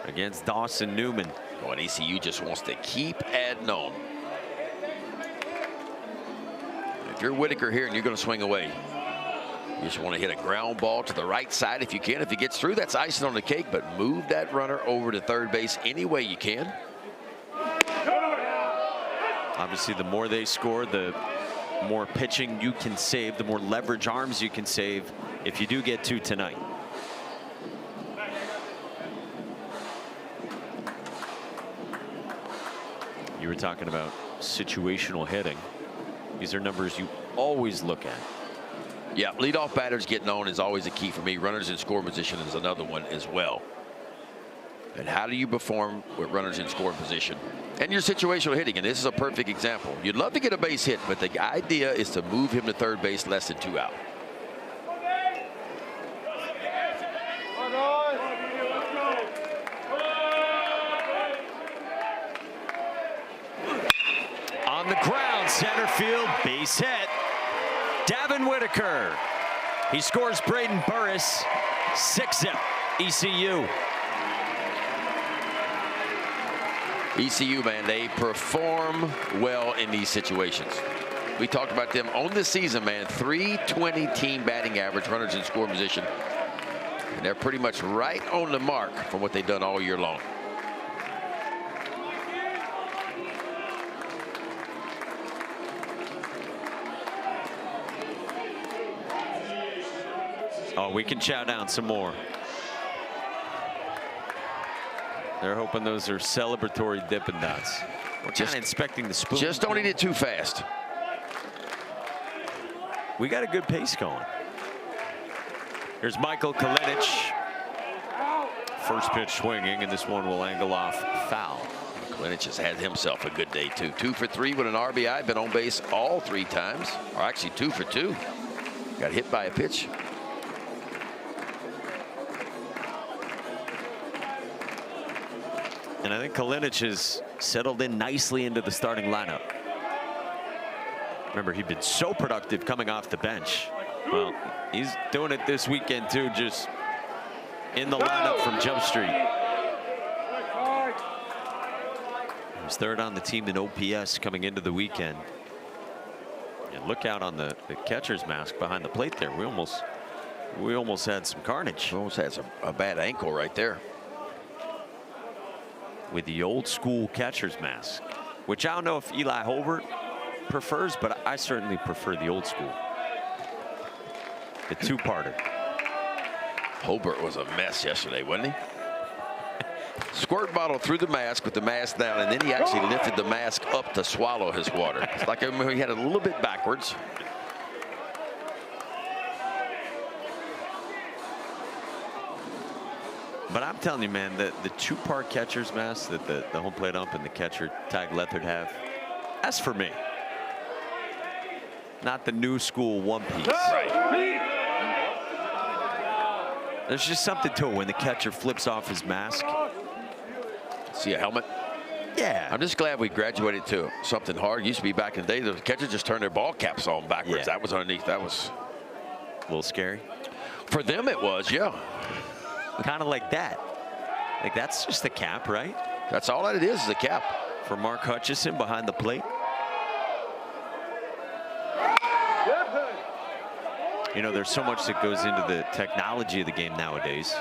against Dawson Newman. Oh, and ECU just wants to keep adding on. If you're Whitaker here and you're going to swing away, you just want to hit a ground ball to the right side if you can. If he gets through, that's icing on the cake, but move that runner over to third base any way you can. Obviously, the more they score, the more pitching you can save, the more leverage arms you can save if you do get 2 tonight. You were talking about situational hitting. These are numbers you always look at. Yeah, leadoff batters getting on is always a key for me. Runners in scoring position is another one as well. And how do you perform with runners in scoring position? And your situational hitting, and this is a perfect example. You'd love to get a base hit, but the idea is to move him to third base less than 2 out. On the ground, center field, base hit. Davin Whitaker. He scores Braden Burris. 6-0 ECU. ECU, man, they perform well in these situations. We talked about them on the season, man. 320 team batting average, runners in scoring position. And they're pretty much right on the mark from what they've done all year long. Oh, we can chow down some more. They're hoping those are celebratory Dippin' Dots. We're just inspecting the spoon. Just don't eat it too fast. We got a good pace going. Here's Michael Kalinic. First pitch swinging, and this one will angle off foul. Kalinic has had himself a good day, too. 2 for 3 with an RBI. Been on base all 3 times. Or actually 2 for 2. Got hit by a pitch. And I think Kalinic has settled in nicely into the starting lineup. Remember, he'd been so productive coming off the bench. Well, he's doing it this weekend, too, just in the lineup from Jump Street. He's third on the team in OPS coming into the weekend. And look out on the catcher's mask behind the plate there. We almost had some carnage. We almost had a bad ankle right there. With the old school catcher's mask, which I don't know if Eli Holbert prefers, but I certainly prefer the old school. The 2-parter. Holbert was a mess yesterday, wasn't he? Squirt bottle through the mask with the mask down, and then he actually lifted the mask up to swallow his water. It's like he had it a little bit backwards. But I'm telling you, man, the 2-part catcher's mask that the home plate ump and the catcher Tag Lethard have, that's for me. Not the new school 1-piece. Right. There's just something to it when the catcher flips off his mask. See a helmet? Yeah. I'm just glad we graduated to something hard. It used to be back in the day, the catchers just turned their ball caps on backwards. Yeah. That was underneath. That was a little scary. For them, it was, yeah. Kind of like that. Like, that's just the cap, right? That's all that it is a cap. For Mark Hutchison behind the plate. You know, there's so much that goes into the technology of the game nowadays,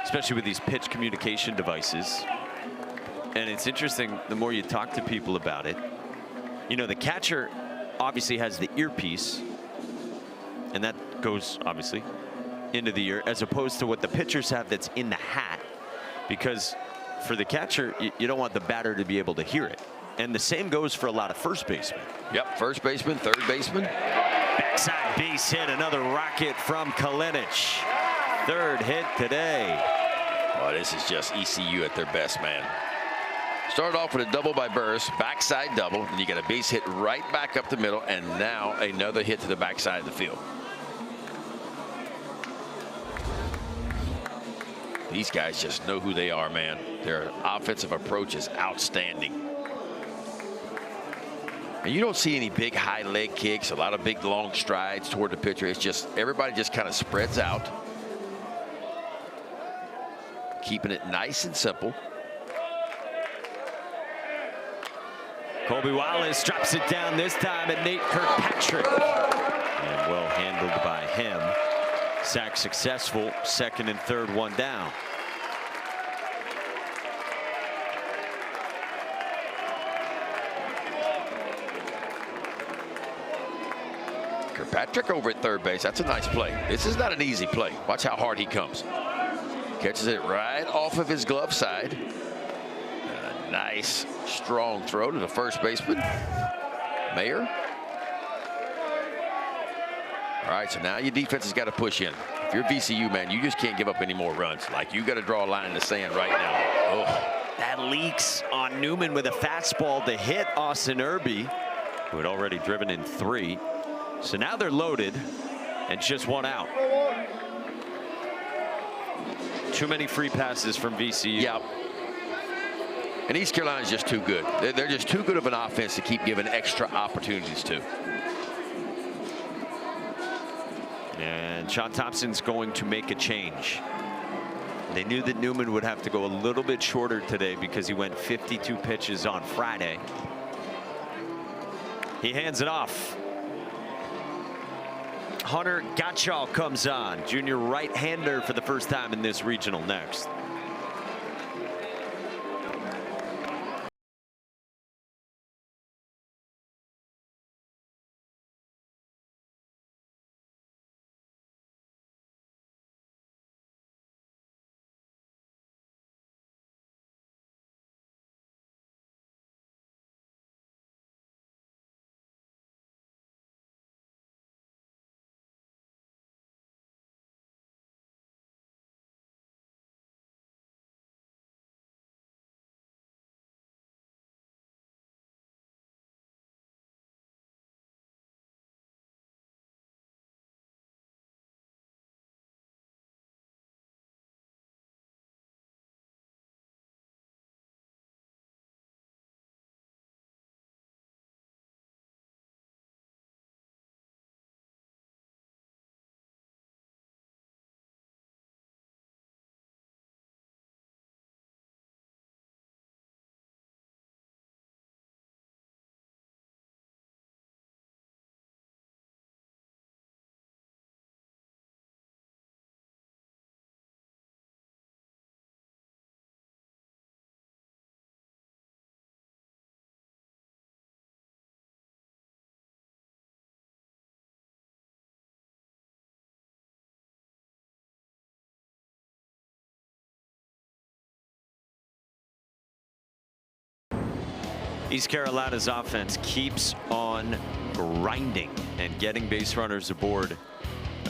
especially with these pitch communication devices. And it's interesting, the more you talk to people about it, you know, the catcher obviously has the earpiece, and that goes, obviously, into the ear, as opposed to what the pitchers have that's in the hat. Because for the catcher, you don't want the batter to be able to hear it. And the same goes for a lot of first basemen. Yep, first baseman, third baseman. Backside base hit, another rocket from Kalinic. 3rd hit today. Oh, this is just ECU at their best, man. Started off with a double by Burris, backside double, and you got a base hit right back up the middle, and now another hit to the backside of the field. These guys just know who they are, man. Their offensive approach is outstanding. And you don't see any big high leg kicks, a lot of big long strides toward the pitcher. It's just everybody just kind of spreads out, keeping it nice and simple. Colby Wallace drops it down this time at Nate Kirkpatrick. And well handled by him. Sack successful. Second and third, one down. Kirkpatrick over at third base. That's a nice play. This is not an easy play. Watch how hard he comes. Catches it right off of his glove side. A nice, strong throw to the first baseman, Mayer. All right, so now your defense has got to push in. If you're VCU, man, you just can't give up any more runs. Like, you got to draw a line in the sand right now. Oh. That leaks on Newman with a fastball to hit Austin Irby, who had already driven in 3. So now they're loaded and just one out. Too many free passes from VCU. Yeah. And East Carolina's just too good. They're just too good of an offense to keep giving extra opportunities to. And Sean Thompson's going to make a change. They knew that Newman would have to go a little bit shorter today because he went 52 pitches on Friday. He hands it off. Hunter Gottschall comes on, junior right-hander for the first time in this regional next. East Carolina's offense keeps on grinding and getting base runners aboard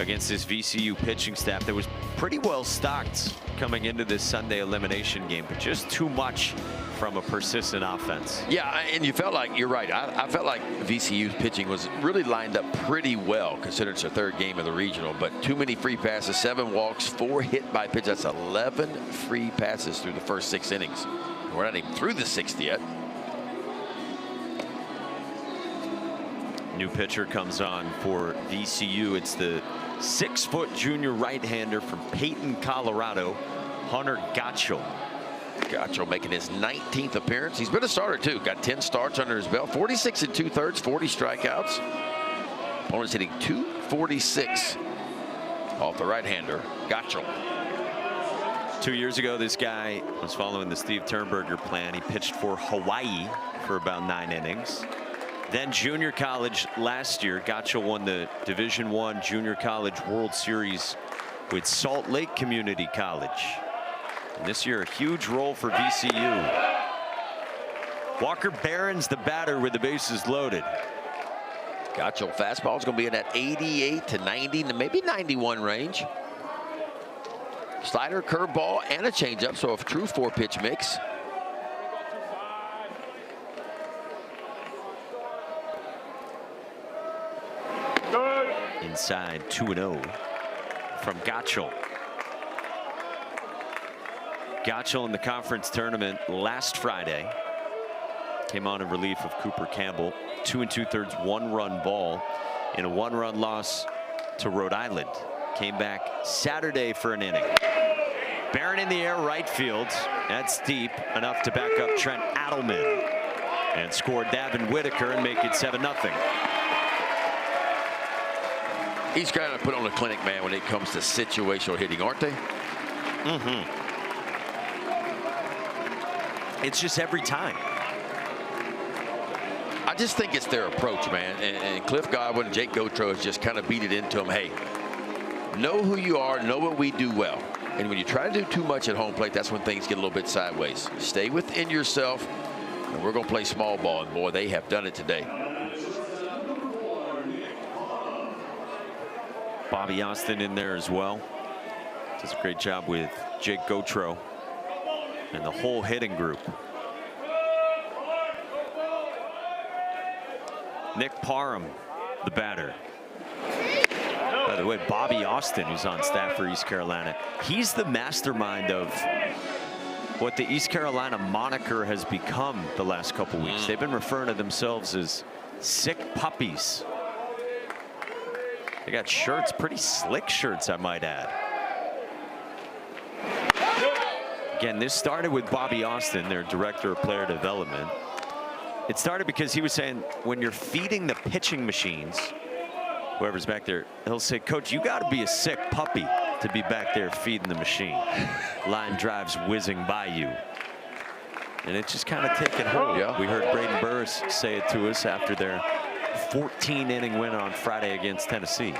against this VCU pitching staff that was pretty well stocked coming into this Sunday elimination game, but just too much from a persistent offense. Yeah, and you felt like, you're right, I felt like VCU's pitching was really lined up pretty well considering it's their third game of the regional, but too many free passes, 7 walks, 4 hit by pitch. That's 11 free passes through the first 6 innings. We're not even through the 6th yet. New pitcher comes on for VCU. It's the 6-foot junior right-hander from Peyton, Colorado, Hunter Gottschall. Gottschall making his 19th appearance. He's been a starter too. Got 10 starts under his belt. 46 2/3, 40 strikeouts. Opponents hitting .246 off the right-hander, Gottschall. 2 years ago, this guy was following the Steve Turnberger plan. He pitched for Hawaii for about 9 innings. Then junior college last year, Gottschall won the Division I Junior College World Series with Salt Lake Community College. And this year, a huge role for VCU. Walker Barron's the batter with the bases loaded. Gottschall fastball is going to be in that 88 to 90, maybe 91 range. Slider, curveball, and a changeup, so a true 4-pitch mix. Inside 2-0 from Gottschall. Gotchel in the conference tournament last Friday. Came on in relief of Cooper Campbell. 2 2/3 1-run ball in a 1-run loss to Rhode Island. Came back Saturday for an inning. Barron in the air, right field. That's deep enough to back up Trent Adelman. And scored Davin Whitaker and make it 7-0. He's trying to put on a clinic, man, when it comes to situational hitting, aren't they? It's just every time. I just think it's their approach, man. And Cliff Godwin and Jake Gautreau has just kind of beat it into them. Hey, know who you are, know what we do well. And when you try to do too much at home plate, that's when things get a little bit sideways. Stay within yourself, and we're going to play small ball. And, boy, they have done it today. Bobby Austin in there as well. Does a great job with Jake Gautreau and the whole hitting group. Nick Parham, the batter. By the way, Bobby Austin, who's on staff for East Carolina, he's the mastermind of what the East Carolina moniker has become the last couple weeks. They've been referring to themselves as sick puppies. They got shirts, pretty slick shirts, I might add. Again, this started with Bobby Austin, their director of player development. It started because he was saying when you're feeding the pitching machines, whoever's back there, he'll say, Coach, you got to be a sick puppy to be back there feeding the machine. Line drives whizzing by you. And it's just kind of taken hold. Yeah. We heard Braden Burris say it to us after their 14-inning win on Friday against Tennessee.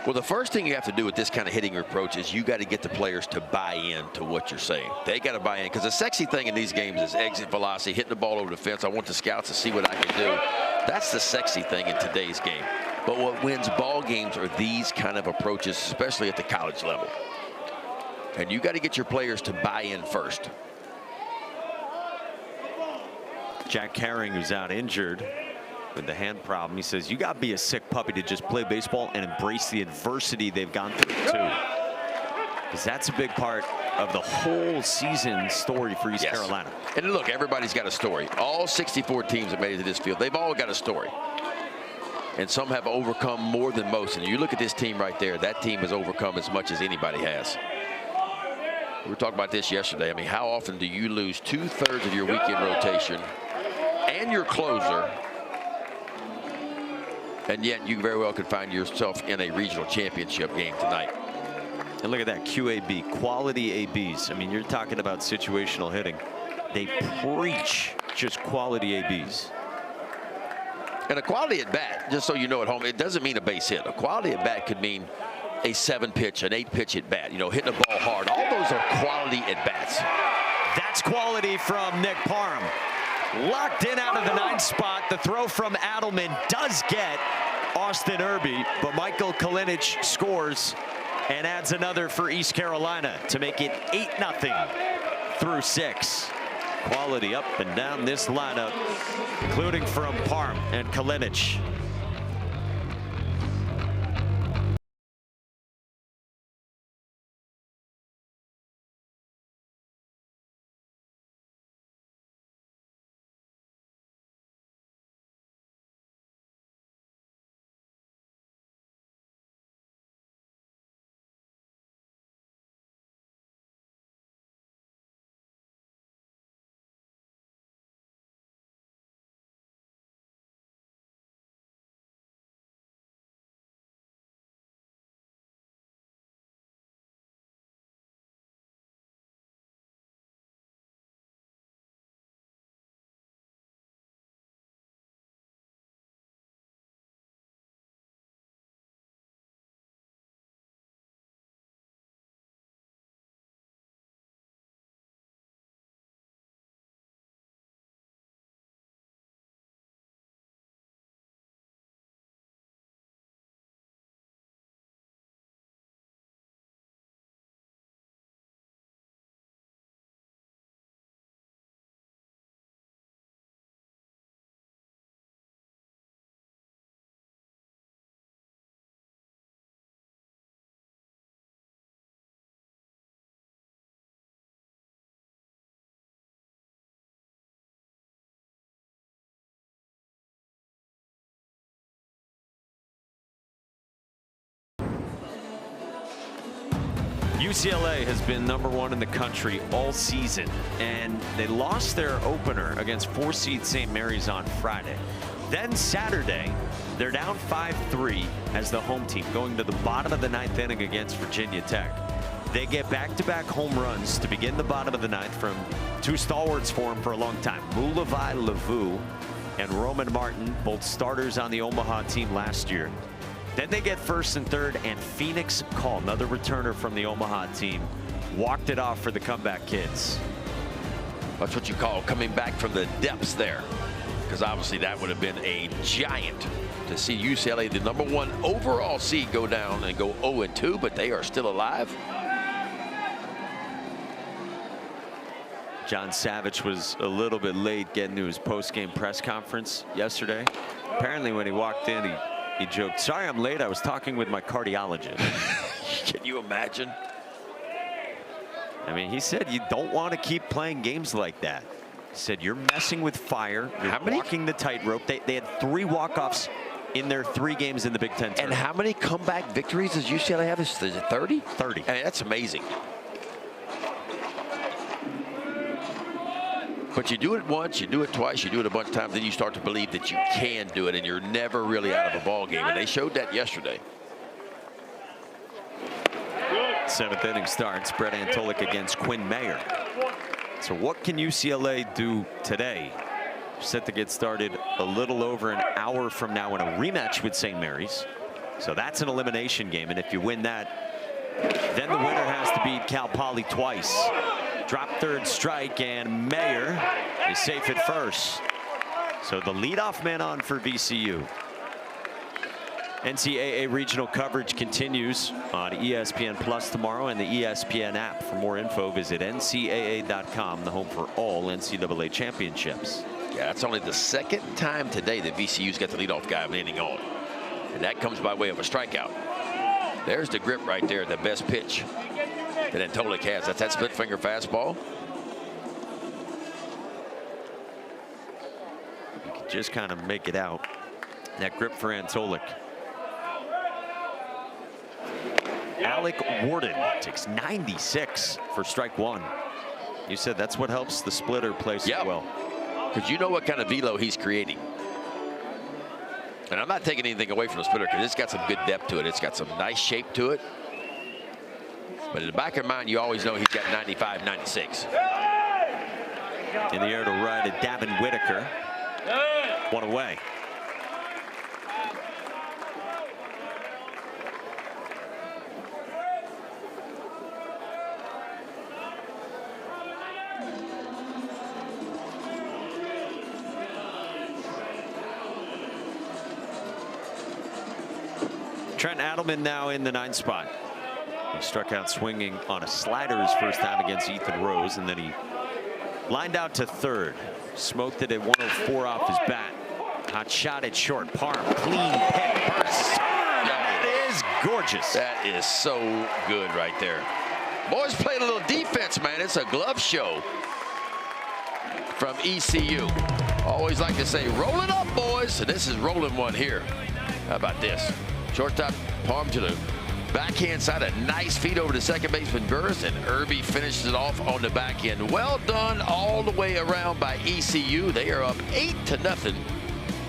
Well, the first thing you have to do with this kind of hitting approach is you got to get the players to buy in to what you're saying. They got to buy in, because the sexy thing in these games is exit velocity, hitting the ball over the fence. I want the scouts to see what I can do. That's the sexy thing in today's game. But what wins ball games are these kind of approaches, especially at the college level. And you got to get your players to buy in first. Jack Herring, who's out injured with the hand problem, he says you got to be a sick puppy to just play baseball and embrace the adversity they've gone through too, because that's a big part of the whole season story for East Carolina. And look, everybody's got a story. All 64 teams that made it to this field, they've all got a story, and some have overcome more than most. And you look at this team right there, that team has overcome as much as anybody has. We were talking about this yesterday. I mean, how often do you lose 2/3 of your weekend rotation and your closer, and yet you very well could find yourself in a regional championship game tonight? And look at that, QAB, quality ABs. I mean, you're talking about situational hitting. They preach just quality ABs. And a quality at bat, just so you know at home, it doesn't mean a base hit. A quality at bat could mean a 7-pitch, an 8-pitch at bat, you know, hitting the ball hard. All those are quality at bats. That's quality from Nick Parham. Locked in out of the 9th spot. The throw from Adelman does get Austin Irby, but Michael Kalinich scores and adds another for East Carolina to make it 8-0 through 6. Quality up and down this lineup, including from Parham and Kalinich. UCLA has been #1 in the country all season, and they lost their opener against 4-seed St. Mary's on Friday. Then Saturday, they're down 5-3 as the home team, going to the bottom of the 9th inning against Virginia Tech. They get back-to-back home runs to begin the bottom of the 9th from two stalwarts for them for a long time, Mulavai Lavu and Roman Martin, both starters on the Omaha team last year. Then they get first and third, and Phoenix Call, another returner from the Omaha team, walked it off for the comeback kids. That's what you call coming back from the depths there, because obviously that would have been a giant to see UCLA, the #1 overall seed, go down and go 0-2, but they are still alive. John Savage was a little bit late getting to his post-game press conference yesterday. Apparently when he walked in, he joked, "Sorry I'm late, I was talking with my cardiologist." Can you imagine? I mean, he said you don't want to keep playing games like that. He said you're messing with fire, you're walking the tightrope. They had 3 walk-offs in their 3 games in the Big Ten tournament. And how many comeback victories does UCLA have? Is it 30? 30. I mean, that's amazing. But you do it once, you do it twice, you do it a bunch of times, then you start to believe that you can do it, and you're never really out of a ball game. And they showed that yesterday. 7th inning starts. Brett Antolik against Quinn Mayer. So what can UCLA do today? Set to get started a little over an hour from now in a rematch with St. Mary's. So that's an elimination game, and if you win that, then the winner has to beat Cal Poly twice. Drop third strike, and Mayer is safe at first. So the leadoff man on for VCU. NCAA regional coverage continues on ESPN Plus tomorrow and the ESPN app. For more info, visit ncaa.com, the home for all NCAA championships. Yeah, that's only the 2nd time today that VCU's got the leadoff guy of inning on. And that comes by way of a strikeout. There's the grip right there, the best pitch that Antolik has. That's that split finger fastball. You can just kind of make it out. That grip for Antolik. Alec Warden takes 96 for strike 1. You said that's what helps the splitter play so well. Because you know what kind of velo he's creating. And I'm not taking anything away from the splitter because it's got some good depth to it. It's got some nice shape to it. But in the back of your mind, you always know he's got 95, 96. In the air to right at Davin Whitaker. 1 away. Trent Adelman now in the 9th spot. He struck out swinging on a slider his first time against Ethan Rose, and then he lined out to 3rd. Smoked it at 104 off his bat. Hot shot at short. Parm, clean pick, burst. That is gorgeous. That is so good right there. Boys playing a little defense, man. It's a glove show from ECU. Always like to say, roll it up, boys. And this is rolling one here. How about this? Shortstop Parm to the backhand side, a nice feed over to second baseman Burris, and Irby finishes it off on the back end. Well done all the way around by ECU. They are up 8-0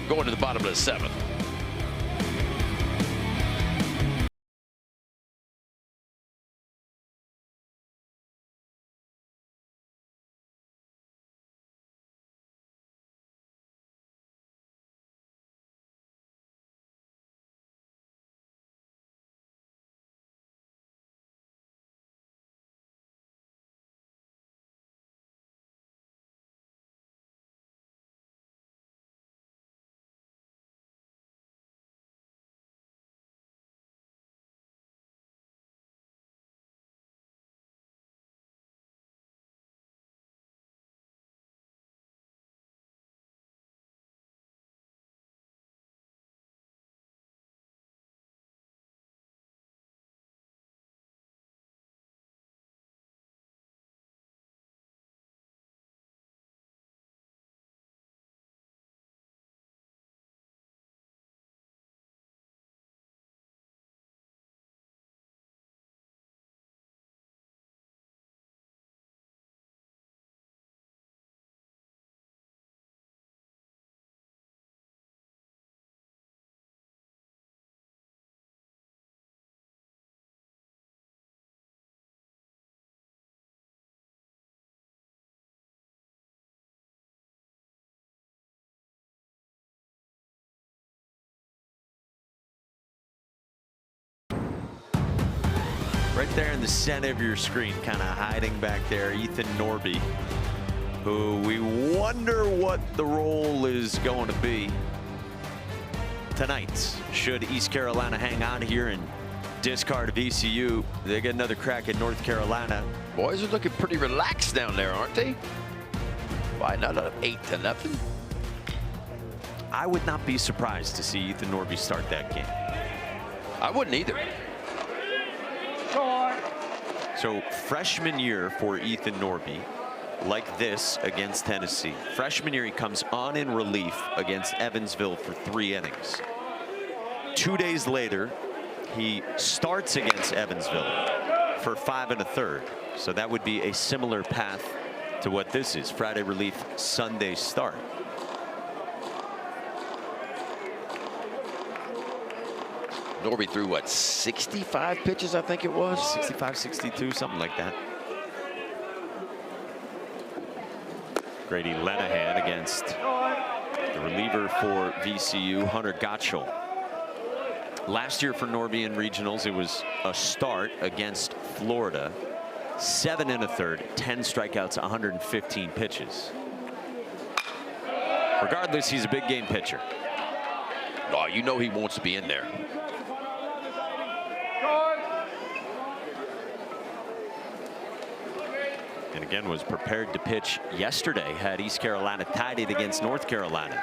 going to the bottom of the 7th. there in the center of your screen, kind of hiding back there, Ethan Norby, who we wonder what the role is going to be tonight. Should East Carolina hang on here and discard VCU, they get another crack at North Carolina. Boys are looking pretty relaxed down there, aren't they? Why not 8-0? I would not be surprised to see Ethan Norby start that game. I wouldn't either. So freshman year for Ethan Norby, like this against Tennessee. Freshman year, he comes on in relief against Evansville for 3 innings. 2 days later, he starts against Evansville for 5 1/3. So that would be a similar path to what this is. Friday relief, Sunday start. Norby threw, what, 65 pitches, I think it was? 65, 62, something like that. Grady Lenahan against the reliever for VCU, Hunter Gottschall. Last year for Norby in regionals, it was a start against Florida. 7 1/3, 10 strikeouts, 115 pitches. Regardless, he's a big game pitcher. Oh, you know he wants to be in there. And again, was prepared to pitch yesterday had East Carolina tied it against North Carolina.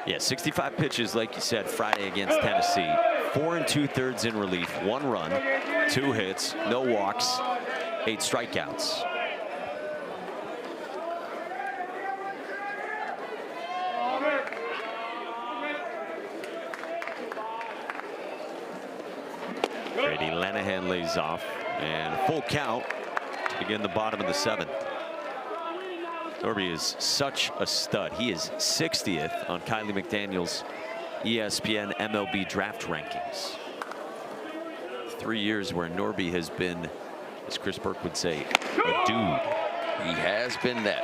Yeah, 65 pitches, like you said, Friday against Tennessee. 4 2/3 in relief, 1 run, 2 hits, no walks, 8 strikeouts. Grady Lenahan lays off, and full count to begin the bottom of the 7th. Norby is such a stud. He is 60th on Kylie McDaniel's ESPN MLB draft rankings. 3 years where Norby has been, as Chris Burke would say, a dude. He has been that.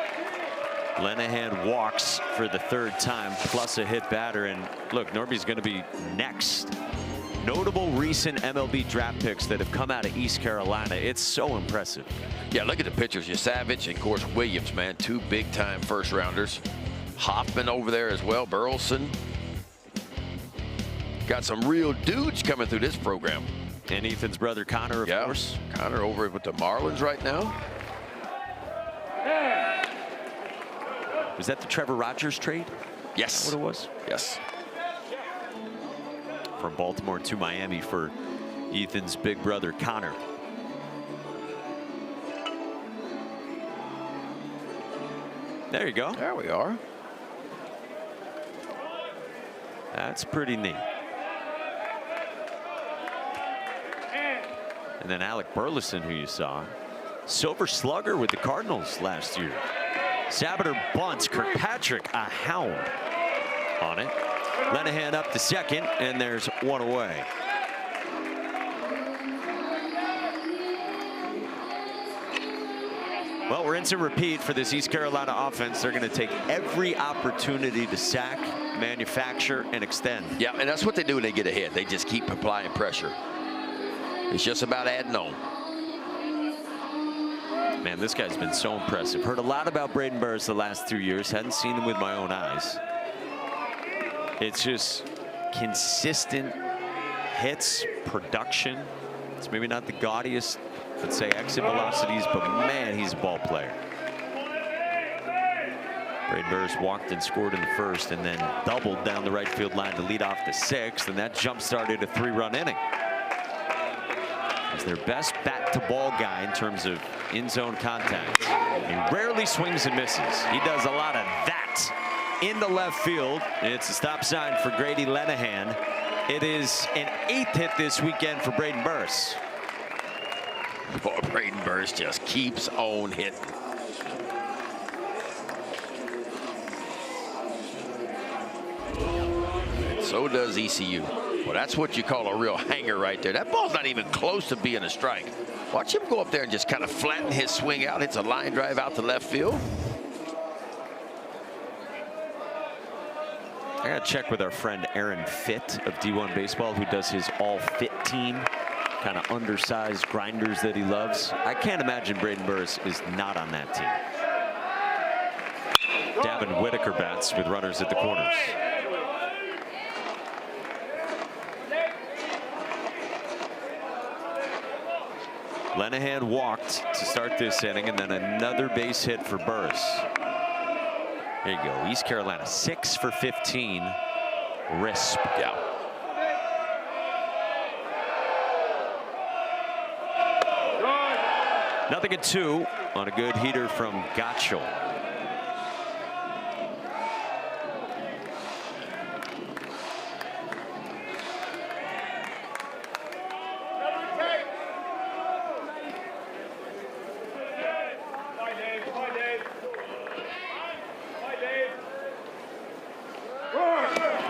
Lenahan walks for the 3rd time, plus a hit batter. And look, Norby's going to be next. Notable recent MLB draft picks that have come out of East Carolina. It's so impressive. Yeah, look at the pitchers. Savage and, of course, Williams, man. 2 big-time first-rounders. Hoffman over there as well. Burleson. Got some real dudes coming through this program. And Ethan's brother, Connor, of course. Connor over with the Marlins right now. Was that the Trevor Rogers trade? Yes. What it was? Yes. From Baltimore to Miami for Ethan's big brother, Connor. There you go. There we are. That's pretty neat. And then Alec Burleson, who you saw, Silver Slugger with the Cardinals last year. Sabater bunts, Kirkpatrick a hound on it. Lenahan up to second, and there's 1 away. Well, we're in to repeat for this East Carolina offense. They're going to take every opportunity to sack, manufacture, and extend. Yeah, and that's what they do when they get ahead. They just keep applying pressure. It's just about adding on. Man, this guy's been so impressive. Heard a lot about Braden Burris the last 2 years. Hadn't seen him with my own eyes. It's just consistent hits, production. It's maybe not the gaudiest, let's say, exit velocities, but man, he's a ball player. Braden Burris walked and scored in the 1st and then doubled down the right field line to lead off the 6th, and that jump-started a 3-run inning. He's their best bat-to-ball guy in terms of in-zone contact. He rarely swings and misses. He does a lot of that into left field. It's a stop sign for Grady Lenahan. It is an 8th hit this weekend for Braden Burris. Boy, Braden Burris just keeps on hitting. And so does ECU. Well, that's what you call a real hanger right there. That ball's not even close to being a strike. Watch him go up there and just kind of flatten his swing out. Hits a line drive out to left field. I got to check with our friend Aaron Fitt of D1 Baseball, who does his All Fit team kind of undersized grinders that he loves. I can't imagine Braden Burris is not on that team. Davin Whitaker bats with runners at the corners. Lenahan walked to start this inning, and then another base hit for Burris. There you go. East Carolina 6 for 15. Risp. Yeah. Nothing at 2 on a good heater from Gottschall.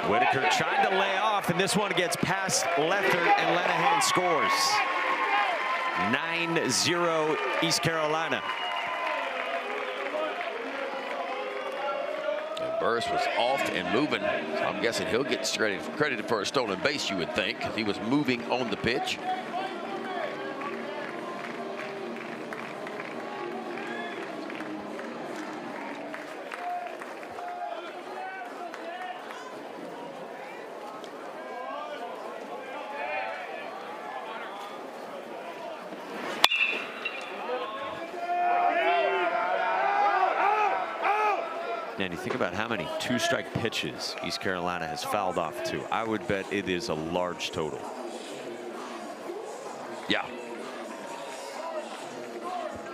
Whitaker trying to lay off, and this one gets past Leffert, and Lenahan scores. 9-0 East Carolina. And Burris was off and moving, so I'm guessing he'll get credited for a stolen base, you would think. He was moving on the pitch. And you think about how many 2-strike pitches East Carolina has fouled off to. I would bet it is a large total. Yeah.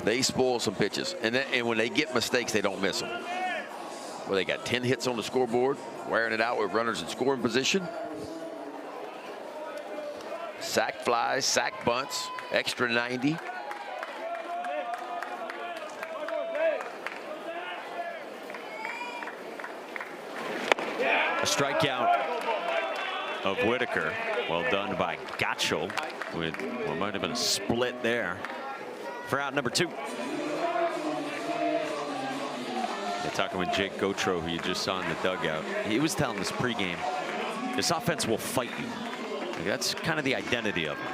They spoil some pitches, and when they get mistakes, they don't miss them. Well, they got 10 hits on the scoreboard, wearing it out with runners in scoring position. Sack flies, sack bunts, extra 90. A strikeout of Whitaker. Well done by Gottschall with what might have been a split there for out number 2. They're talking with Jake Gautreau, who you just saw in the dugout. He was telling us pregame, this offense will fight you. That's kind of the identity of them.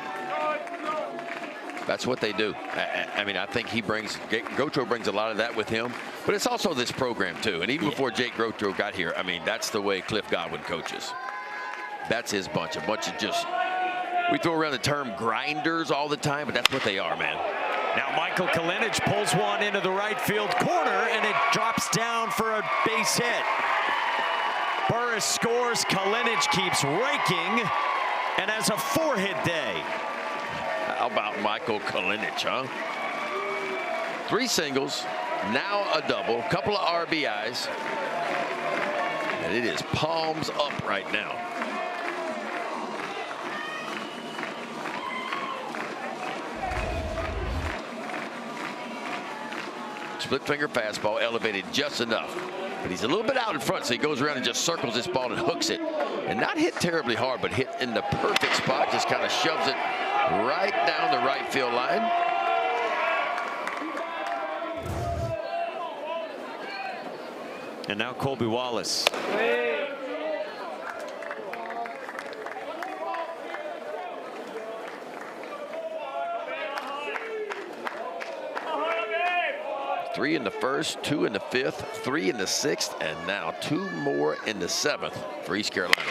That's what they do. I mean, I think Gautreau brings a lot of that with him, but it's also this program too. And even before Jake Gautreau got here, I mean, that's the way Cliff Godwin coaches. That's his bunch. A bunch of just, we throw around the term grinders all the time, but that's what they are, man. Now Michael Kalinic pulls one into the right field corner, and it drops down for a base hit. Burris scores, Kalinic keeps raking, and has a 4-hit day. How about Michael Kalinic, huh? 3 singles, now a double, couple of RBIs, and it is palms up right now. Split finger fastball, elevated just enough, but he's a little bit out in front, so he goes around and just circles this ball and hooks it, and not hit terribly hard, but hit in the perfect spot, just kind of shoves it right down the right field line. And now Colby Wallace. Three in the first, 2 in the 5th, 3 in the 6th, and now 2 more in the 7th for East Carolina.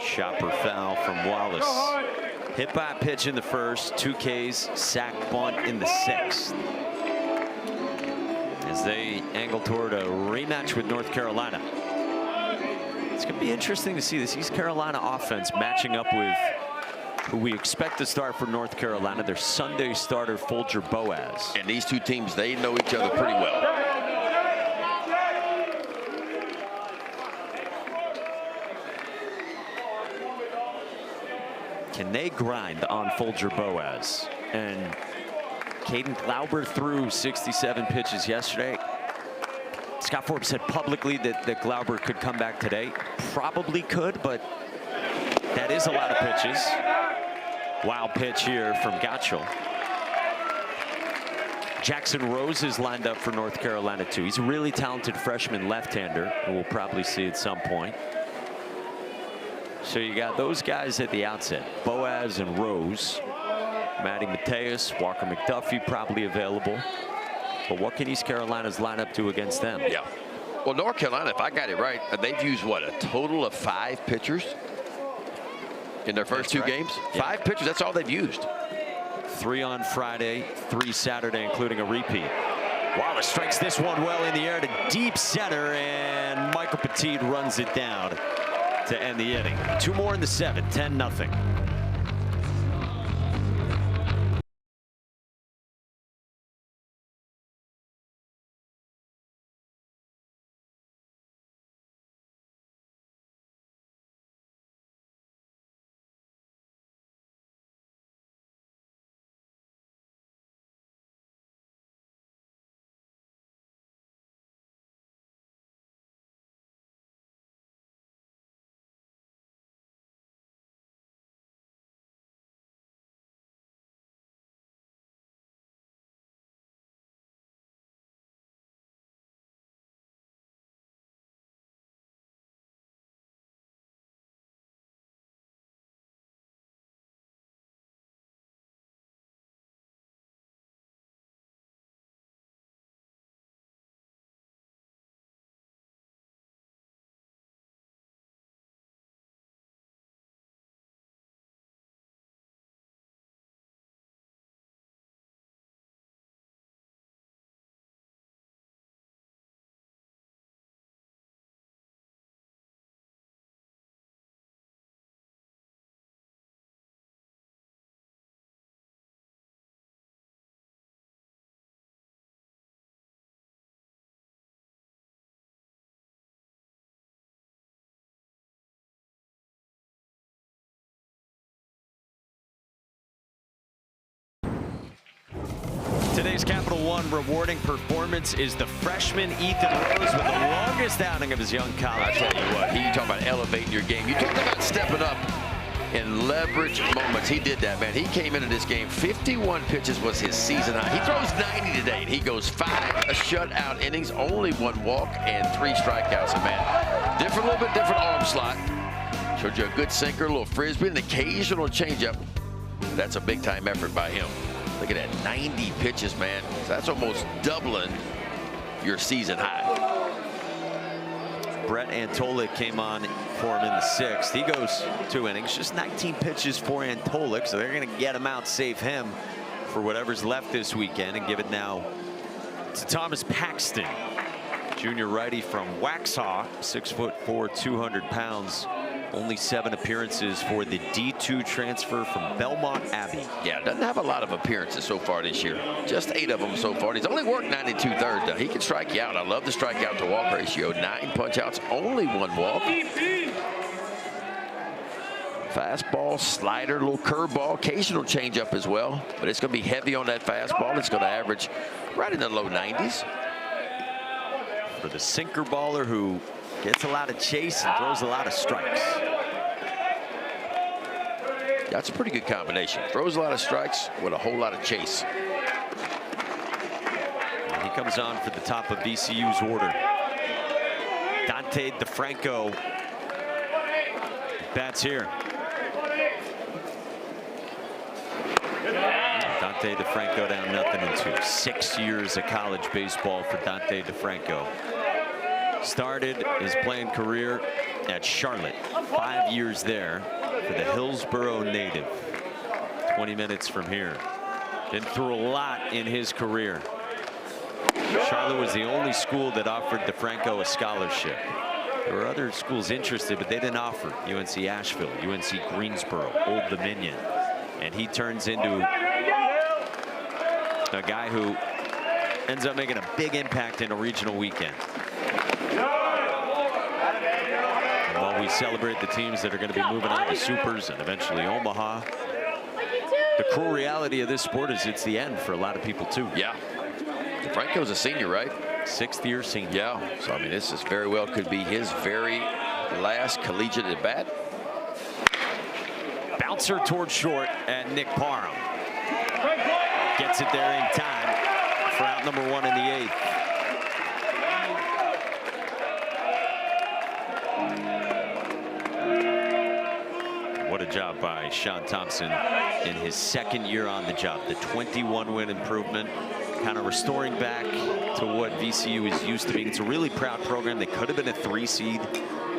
Chopper foul from Wallace. Hit by a pitch in the first, 2 Ks, sack bunt in the 6th. As they angle toward a rematch with North Carolina. It's going to be interesting to see this East Carolina offense matching up with who we expect to start for North Carolina, their Sunday starter, Folger Boaz. And these two teams, they know each other pretty well. Can they grind on Folger Boaz? And Caden Glauber threw 67 pitches yesterday. Scott Forbes said publicly that Glauber could come back today. Probably could, but that is a lot of pitches. Wild pitch here from Gottschall. Jackson Rose is lined up for North Carolina too. He's a really talented freshman left-hander who we'll probably see at some point. So you got those guys at the outset, Boaz and Rose, Matty Mateus, Walker McDuffie probably available. But what can East Carolina's lineup do against them? Yeah. Well, North Carolina, if I got it right, they've used, what, a total of 5 pitchers in their first 2 games? Yeah. 5 pitchers, that's all they've used. 3 on Friday, 3 Saturday, including a repeat. Wallace strikes this one well in the air to deep center, and Michael Petit runs it down to end the inning. 2 more in the 7th, 10-0. Today's Capital One rewarding performance is the freshman Ethan Rose with the longest outing of his young college. I tell you what, you talk about elevating your game. You talk about stepping up in leverage moments. He did that, man. He came into this game, 51 pitches was his season high. He throws 90 today, and he goes 5 shutout innings, only 1 walk and 3 strikeouts. And man, a little bit different arm slot. Showed you a good sinker, a little frisbee, an occasional changeup. That's a big-time effort by him. Look at that, 90 pitches, man. So that's almost doubling your season high. Brett Antolik came on for him in the 6th. He goes 2 innings, just 19 pitches for Antolik, so they're going to get him out, save him for whatever's left this weekend, and give it now to Thomas Paxton, junior righty from Waxhaw, 6'4", 200 pounds. Only 7 appearances for the D2 transfer from Belmont Abbey. Yeah, doesn't have a lot of appearances so far this year. Just 8 of them so far. He's only worked 92 thirds. Now, he can strike you out. I love the strikeout to walk ratio. 9 punch outs, only 1 walk. Fastball, slider, little curveball, occasional changeup as well. But it's going to be heavy on that fastball. It's going to average right in the low 90s. For the sinker baller who gets a lot of chase and throws a lot of strikes. That's a pretty good combination. Throws a lot of strikes with a whole lot of chase. And he comes on for the top of VCU's order. Dante DeFranco bats here. Dante DeFranco down 0-2. 6 years of college baseball for Dante DeFranco. Started his playing career at Charlotte, 5 years there for the Hillsboro native. 20 minutes from here. Been through a lot in his career. Charlotte was the only school that offered DeFranco a scholarship. There were other schools interested, but they didn't offer. UNC Asheville, UNC Greensboro, Old Dominion. And he turns into a guy who ends up making a big impact in a regional weekend. And while we celebrate the teams that are going to be moving on to Supers and eventually Omaha, the cruel reality of this sport is it's the end for a lot of people too. Yeah. DeFranco's a senior, right? 6th year senior. Yeah. So I mean, this is very well could be his very last collegiate at bat. Bouncer towards short, and Nick Parham gets it there in time for out number 1 in the 8th. What a job by Sean Thompson in his second year on the job. The 21-win improvement, kind of restoring back to what VCU is used to being. It's a really proud program. They could have been a 3 seed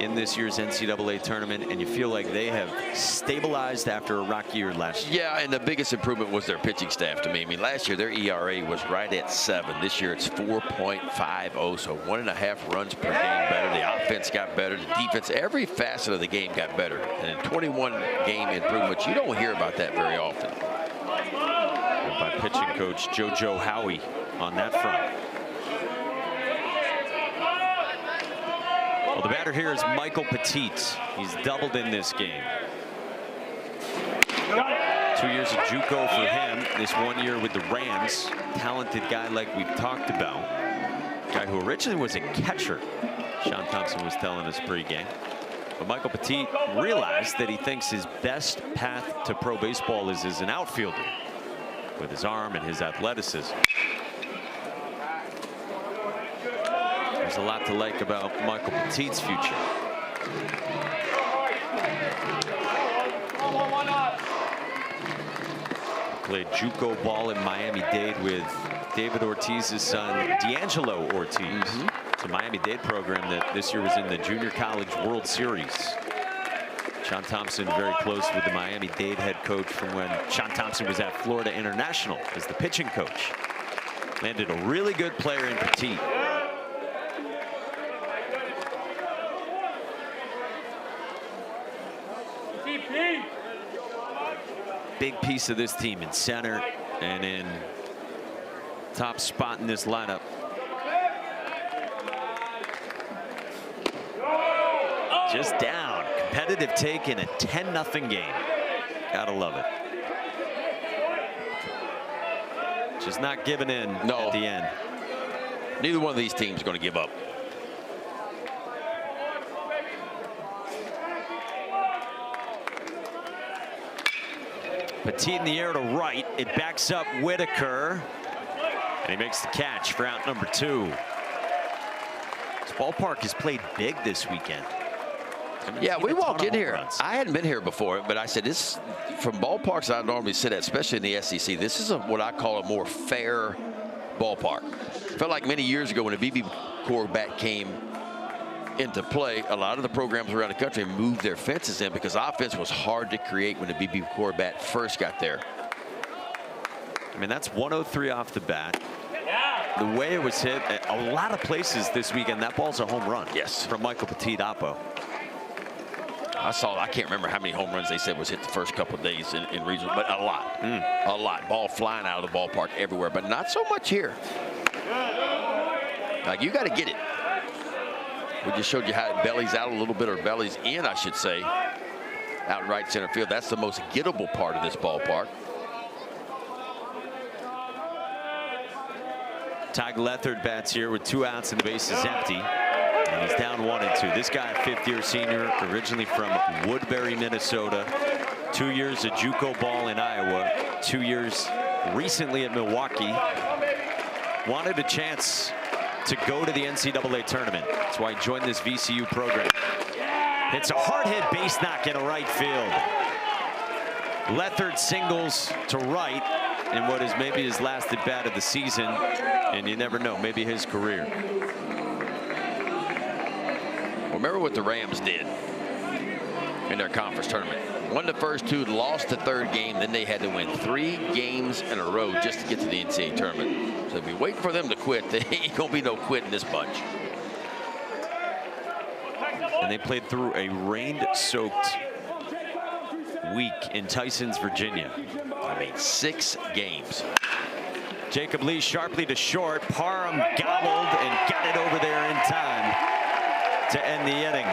in this year's NCAA tournament, and you feel like they have stabilized after a rocky year last year. Yeah, and the biggest improvement was their pitching staff to me. I mean, last year their ERA was right at 7. This year it's 4.50, so 1.5 runs per game better. The offense got better. The defense, every facet of the game got better. And in 21 game improvements, you don't hear about that very often. By pitching coach JoJo Howie on that front. Well, the batter here is Michael Petit. He's doubled in this game. 2 years of JUCO for him. This 1 year with the Rams. Talented guy like we've talked about. Guy who originally was a catcher. Sean Thompson was telling us pregame. But Michael Petit realized that he thinks his best path to pro baseball is as an outfielder, with his arm and his athleticism. There's a lot to like about Michael Petit's future. Played JUCO ball in Miami-Dade with David Ortiz's son, D'Angelo Ortiz. It's a Miami-Dade program that this year was in the Junior College World Series. Sean Thompson very close with the Miami-Dade head coach from when Sean Thompson was at Florida International as the pitching coach. Landed a really good player in Petit. Big piece of this team in center and in top spot in this lineup. Just down. Competitive take in a 10-0 game. Gotta love it. Just not giving in at the end. Neither one of these teams is going to give up. Petit in the air to right. It backs up Whitaker. And he makes the catch for out number 2. This ballpark has played big this weekend. Yeah, we walked in here. I hadn't been here before, but I said this from ballparks I normally sit at, especially in the SEC. This is what I call a more fair ballpark. Felt like many years ago when the BB Core bat came into play, a lot of the programs around the country moved their fences in because offense was hard to create when the BB Core bat first got there. I mean, that's 103 off the bat. The way it was hit, a lot of places this weekend, that ball's a home run. Yes. From Michael Petit Oppo. I can't remember how many home runs they said was hit the first couple of days in regional, but a lot. A lot. Ball flying out of the ballpark everywhere, but not so much here. Like, you got to get it. We just showed you how it bellies out a little bit, or bellies in, I should say, out in right center field. That's the most gettable part of this ballpark. Ty Lethard bats here with 2 outs and the base is empty. And he's down 1-2. This guy, a 5th-year senior, originally from Woodbury, Minnesota. 2 years of JUCO ball in Iowa. 2 years recently at Milwaukee. Wanted a chance to go to the NCAA tournament. That's why he joined this VCU program. It's a hard hit base knock in a right field. Lethard singles to right in what is maybe his last at bat of the season, and you never know, maybe his career. Remember what the Rams did in their conference tournament. Won the first 2, lost the 3rd game, then they had to win 3 games in a row just to get to the NCAA tournament. So if you're waiting for them to quit, there ain't gonna be no quit in this bunch. And they played through a rain-soaked week in Tysons, Virginia. I mean, 6 games. Jacob Lee sharply to short. Parham gobbled and got it over there in time to end the inning.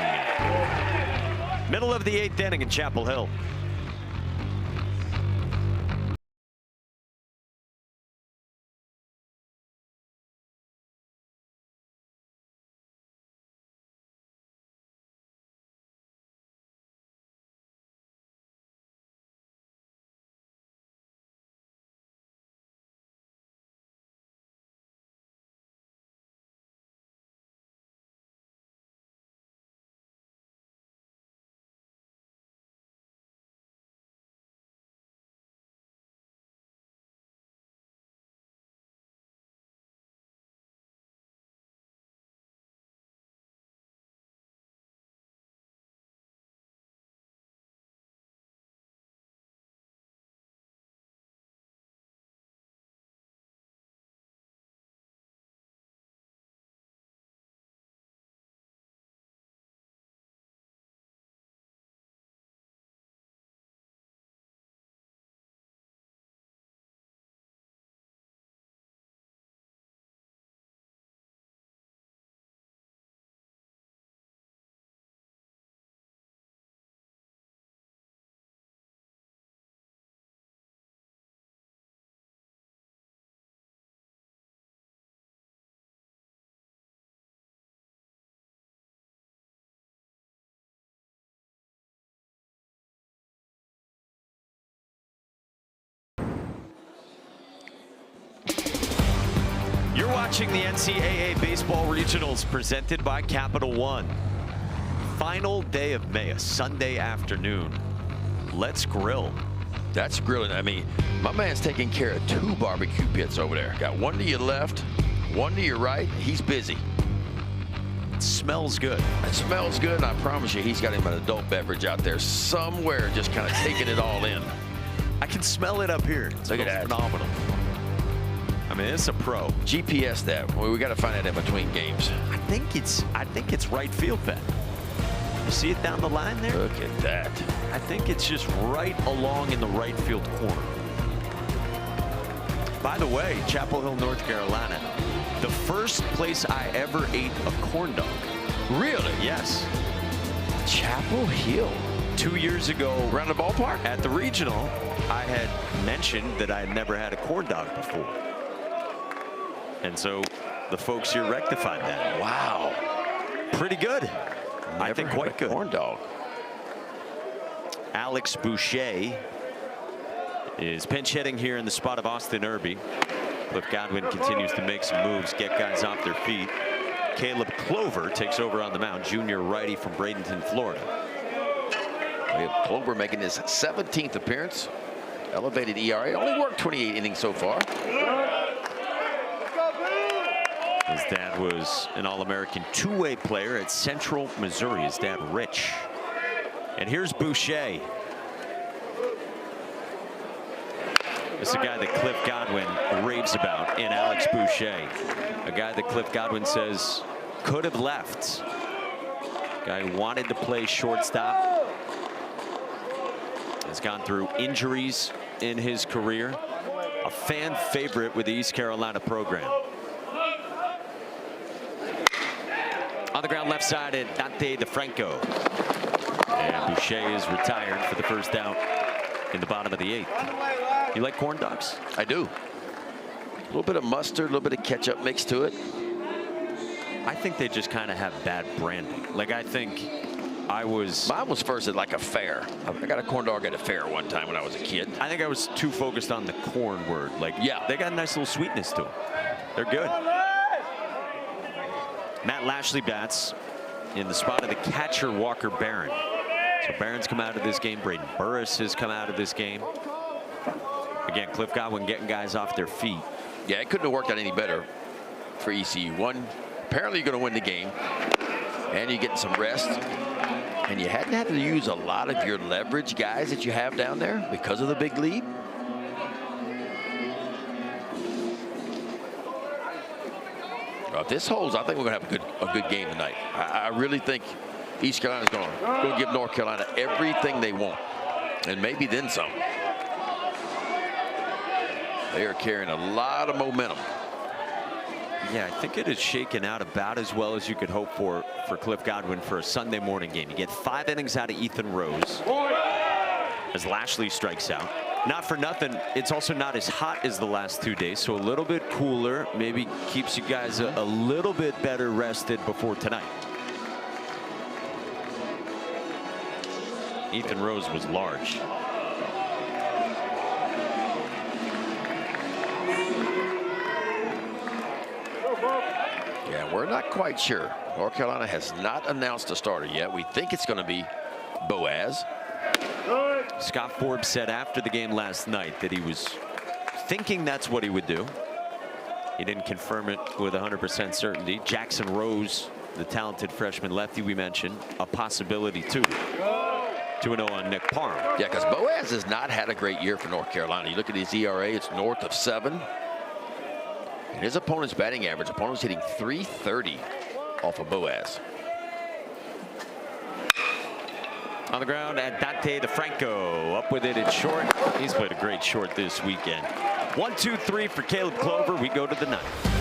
Middle of the 8th inning in Chapel Hill. watching the NCAA Baseball Regionals presented by Capital One. Final day of May, a Sunday afternoon. Let's grill. That's grilling. I mean, my man's taking care of 2 barbecue pits over there. Got one to your left, one to your right. He's busy. It smells good. It smells good, and I promise you, he's got him an adult beverage out there somewhere, just kind of taking it all in. I can smell it up here. It Look at smells that. phenomenal. I mean, it's a pro. GPS that. Well, we got to find that in between games. I think it's right field bet. You see it down the line there? Look at that. I think it's just right along in the right field corner. By the way, Chapel Hill, North Carolina, the first place I ever ate a corn dog. Really? Yes. Chapel Hill. 2 years ago, Around the ballpark? at the regional, I had mentioned that I had never had a corn dog before. And so the folks here rectified that. Wow. Pretty good. I think Never had quite a good. corn dog. Alex Boucher is pinch hitting here in the spot of Austin Irby. Cliff Godwin continues to make some moves, get guys off their feet. Caleb Clover takes over on the mound, junior righty from Bradenton, Florida. We have Clover making his 17th appearance. Elevated ERA. Only worked 28 innings so far. His dad was an All-American two-way player at Central Missouri. His dad, Rich. And here's Boucher. This is a guy that Cliff Godwin raves about in Alex Boucher. A guy that Cliff Godwin says could have left. Guy who wanted to play shortstop. Has gone through injuries in his career. A fan favorite with the East Carolina program. On the ground left side at Dante DeFranco. And Boucher is retired for the first out in the bottom of the 8th. You like corn dogs? I do. A little bit of mustard, a little bit of ketchup mixed to it. I think they just kind of have bad branding. Like, I think mine was first at like a fair. I got a corn dog at a fair one time when I was a kid. I think I was too focused on the corn word. Like, yeah, they got a nice little sweetness to them. They're good. Matt Lashley bats in the spot of the catcher Walker Barron. So Barron's come out of this game. Braden Burris has come out of this game. Again, Cliff Godwin getting guys off their feet. Yeah, it couldn't have worked out any better for ECU. One, apparently you're going to win the game, and you're getting some rest. And you hadn't had to use a lot of your leverage guys that you have down there because of the big lead. Well, if this holds, I think we're going to have a good game tonight. I really think East Carolina's going to give North Carolina everything they want, and maybe then some. They are carrying a lot of momentum. Yeah, I think it is shaken out about as well as you could hope for Cliff Godwin for a Sunday morning game. You get 5 innings out of Ethan Rose as Lashley strikes out. Not for nothing, it's also not as hot as the last 2 days, so a little bit cooler. Maybe keeps you guys a little bit better rested before tonight. Ethan Rose was large. Yeah, we're not quite sure. North Carolina has not announced a starter yet. We think it's going to be Boaz. Scott Forbes said after the game last night that he was thinking that's what he would do. He didn't confirm it with 100% certainty. Jackson Rose, the talented freshman lefty we mentioned, a possibility too. 2-0 on Nick Parham. Yeah, because Boaz has not had a great year for North Carolina. You look at his ERA, it's north of 7. And his opponent's batting average, opponent's hitting .330 off of Boaz. On the ground at Dante DeFranco. Up with it at short. He's played a great short this weekend. 1-2-3 for Caleb Clover. We go to the 9th.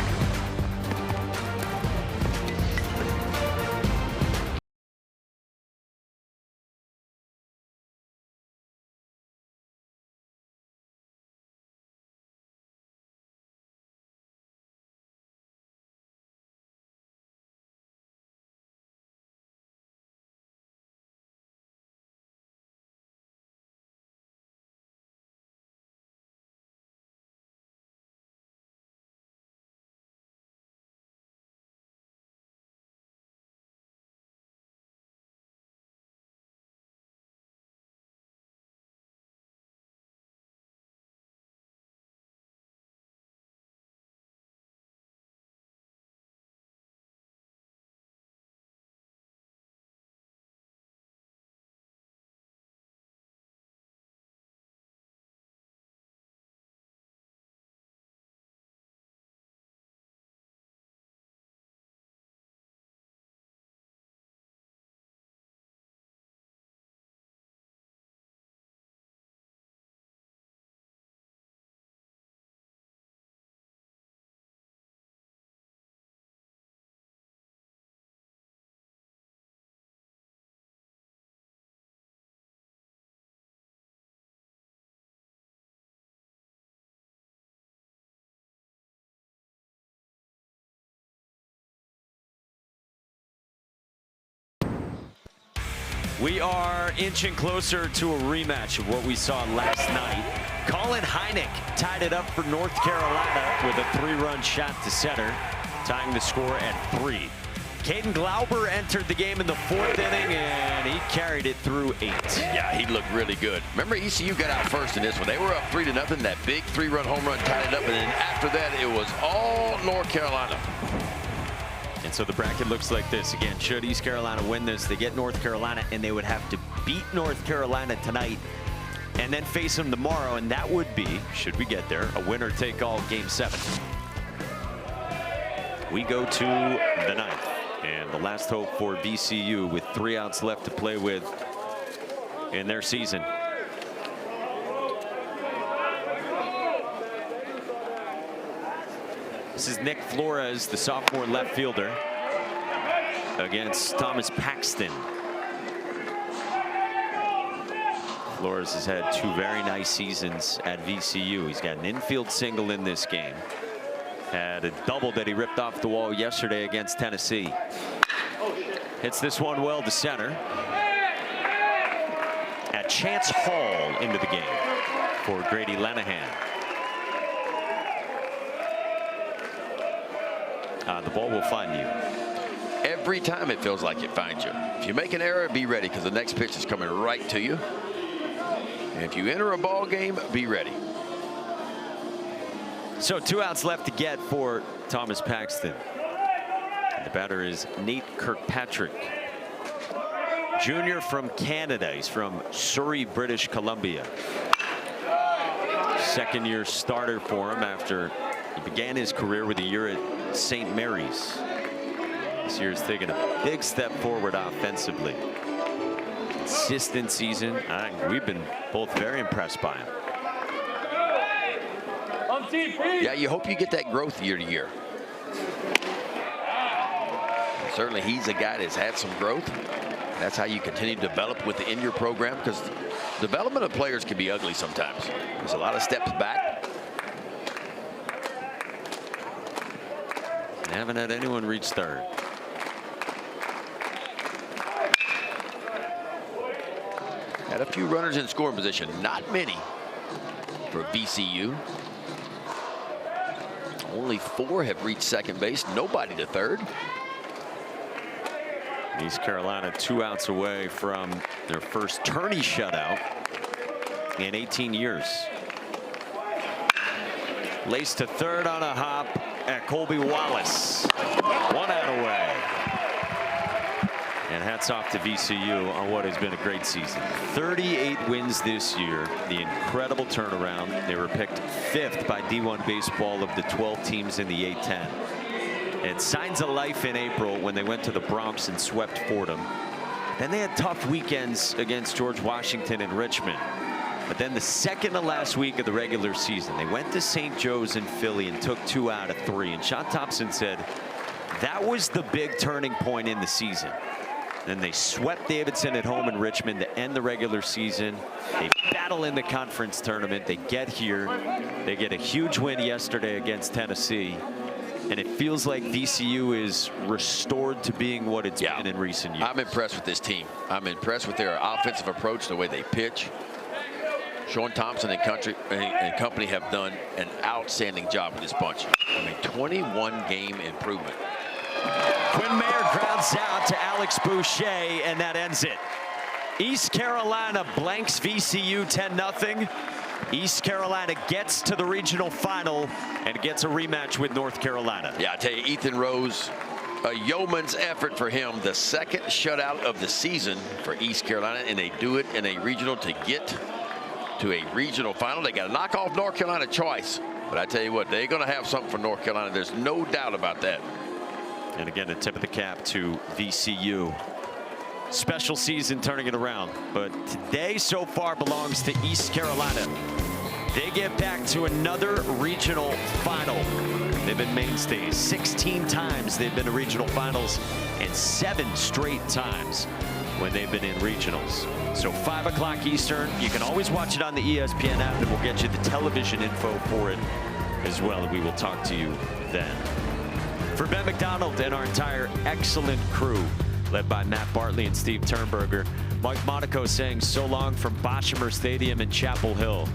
We are inching closer to a rematch of what we saw last night. Colin Heineck tied it up for North Carolina with a 3-run shot to center, tying the score at 3. Caden Glauber entered the game in the 4th inning, and he carried it through 8. Yeah, he looked really good. Remember, ECU got out first in this one. They were up 3-0. That big 3-run home run tied it up, and then after that, it was all North Carolina. And so the bracket looks like this. Again, should East Carolina win this, they get North Carolina, and they would have to beat North Carolina tonight and then face them tomorrow, and that would be, should we get there, a winner-take-all Game 7. We go to the 9th, and the last hope for VCU with 3 outs left to play with in their season. This is Nick Flores, the sophomore left fielder, against Thomas Paxton. Flores has had 2 very nice seasons at VCU. He's got an infield single in this game. Had a double that he ripped off the wall yesterday against Tennessee. Hits this one well to center. At Chance Hall into the game for Grady Lenahan. The ball will find you. Every time it feels like it finds you. If you make an error, be ready, because the next pitch is coming right to you. And if you enter a ball game, be ready. So 2 outs left to get for Thomas Paxton. The batter is Nate Kirkpatrick, junior from Canada. He's from Surrey, British Columbia. 2nd-year starter for him after he began his career with a year at St. Mary's. This year's taken a big step forward offensively. Consistent season. We've been both very impressed by him. Yeah, you hope you get that growth year to year. Certainly, he's a guy that's had some growth. That's how you continue to develop within your program, because development of players can be ugly sometimes. There's a lot of steps back. Haven't had anyone reach 3rd. Had a few runners in scoring position, not many for VCU. Only 4 have reached 2nd base, nobody to 3rd. East Carolina 2 outs away from their first tourney shutout in 18 years. Laced to 3rd on a hop at Colby Wallace. 1 out away. And hats off to VCU on what has been a great season. 38 wins this year. The incredible turnaround. They were picked 5th by D1 Baseball of the 12 teams in the A-10. And signs of life in April when they went to the Bronx and swept Fordham. Then they had tough weekends against George Washington and Richmond. But then the 2nd to last week of the regular season, they went to St. Joe's in Philly and took 2 out of 3. And Sean Thompson said that was the big turning point in the season. Then they swept Davidson at home in Richmond to end the regular season. They battle in the conference tournament. They get here. They get a huge win yesterday against Tennessee. And it feels like VCU is restored to being what it's been in recent years. I'm impressed with this team. I'm impressed with their offensive approach, the way they pitch. Sean Thompson and company have done an outstanding job with this bunch. I mean, 21-game improvement. Quinn Mayer grounds out to Alex Boucher, and that ends it. East Carolina blanks VCU 10-0. East Carolina gets to the regional final and gets a rematch with North Carolina. Yeah, I tell you, Ethan Rose, a yeoman's effort for him. The 2nd shutout of the season for East Carolina, and they do it in a regional to get to a regional final. They got to knock off North Carolina twice. But I tell you what, they're going to have something for North Carolina. There's no doubt about that. And again, a tip of the cap to VCU. Special season turning it around. But today so far belongs to East Carolina. They get back to another regional final. They've been mainstays. 16 times they've been to regional finals and 7 straight times when they've been in regionals. So 5 o'clock Eastern. You can always watch it on the ESPN app, and we'll get you the television info for it as well. And we will talk to you then. For Ben McDonald and our entire excellent crew, led by Matt Bartley and Steve Turnberger. Mike Monaco saying so long from Boshemer Stadium in Chapel Hill.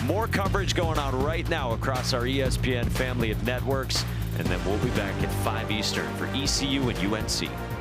More coverage going on right now across our ESPN family of networks, and then we'll be back at 5 Eastern for ECU and UNC.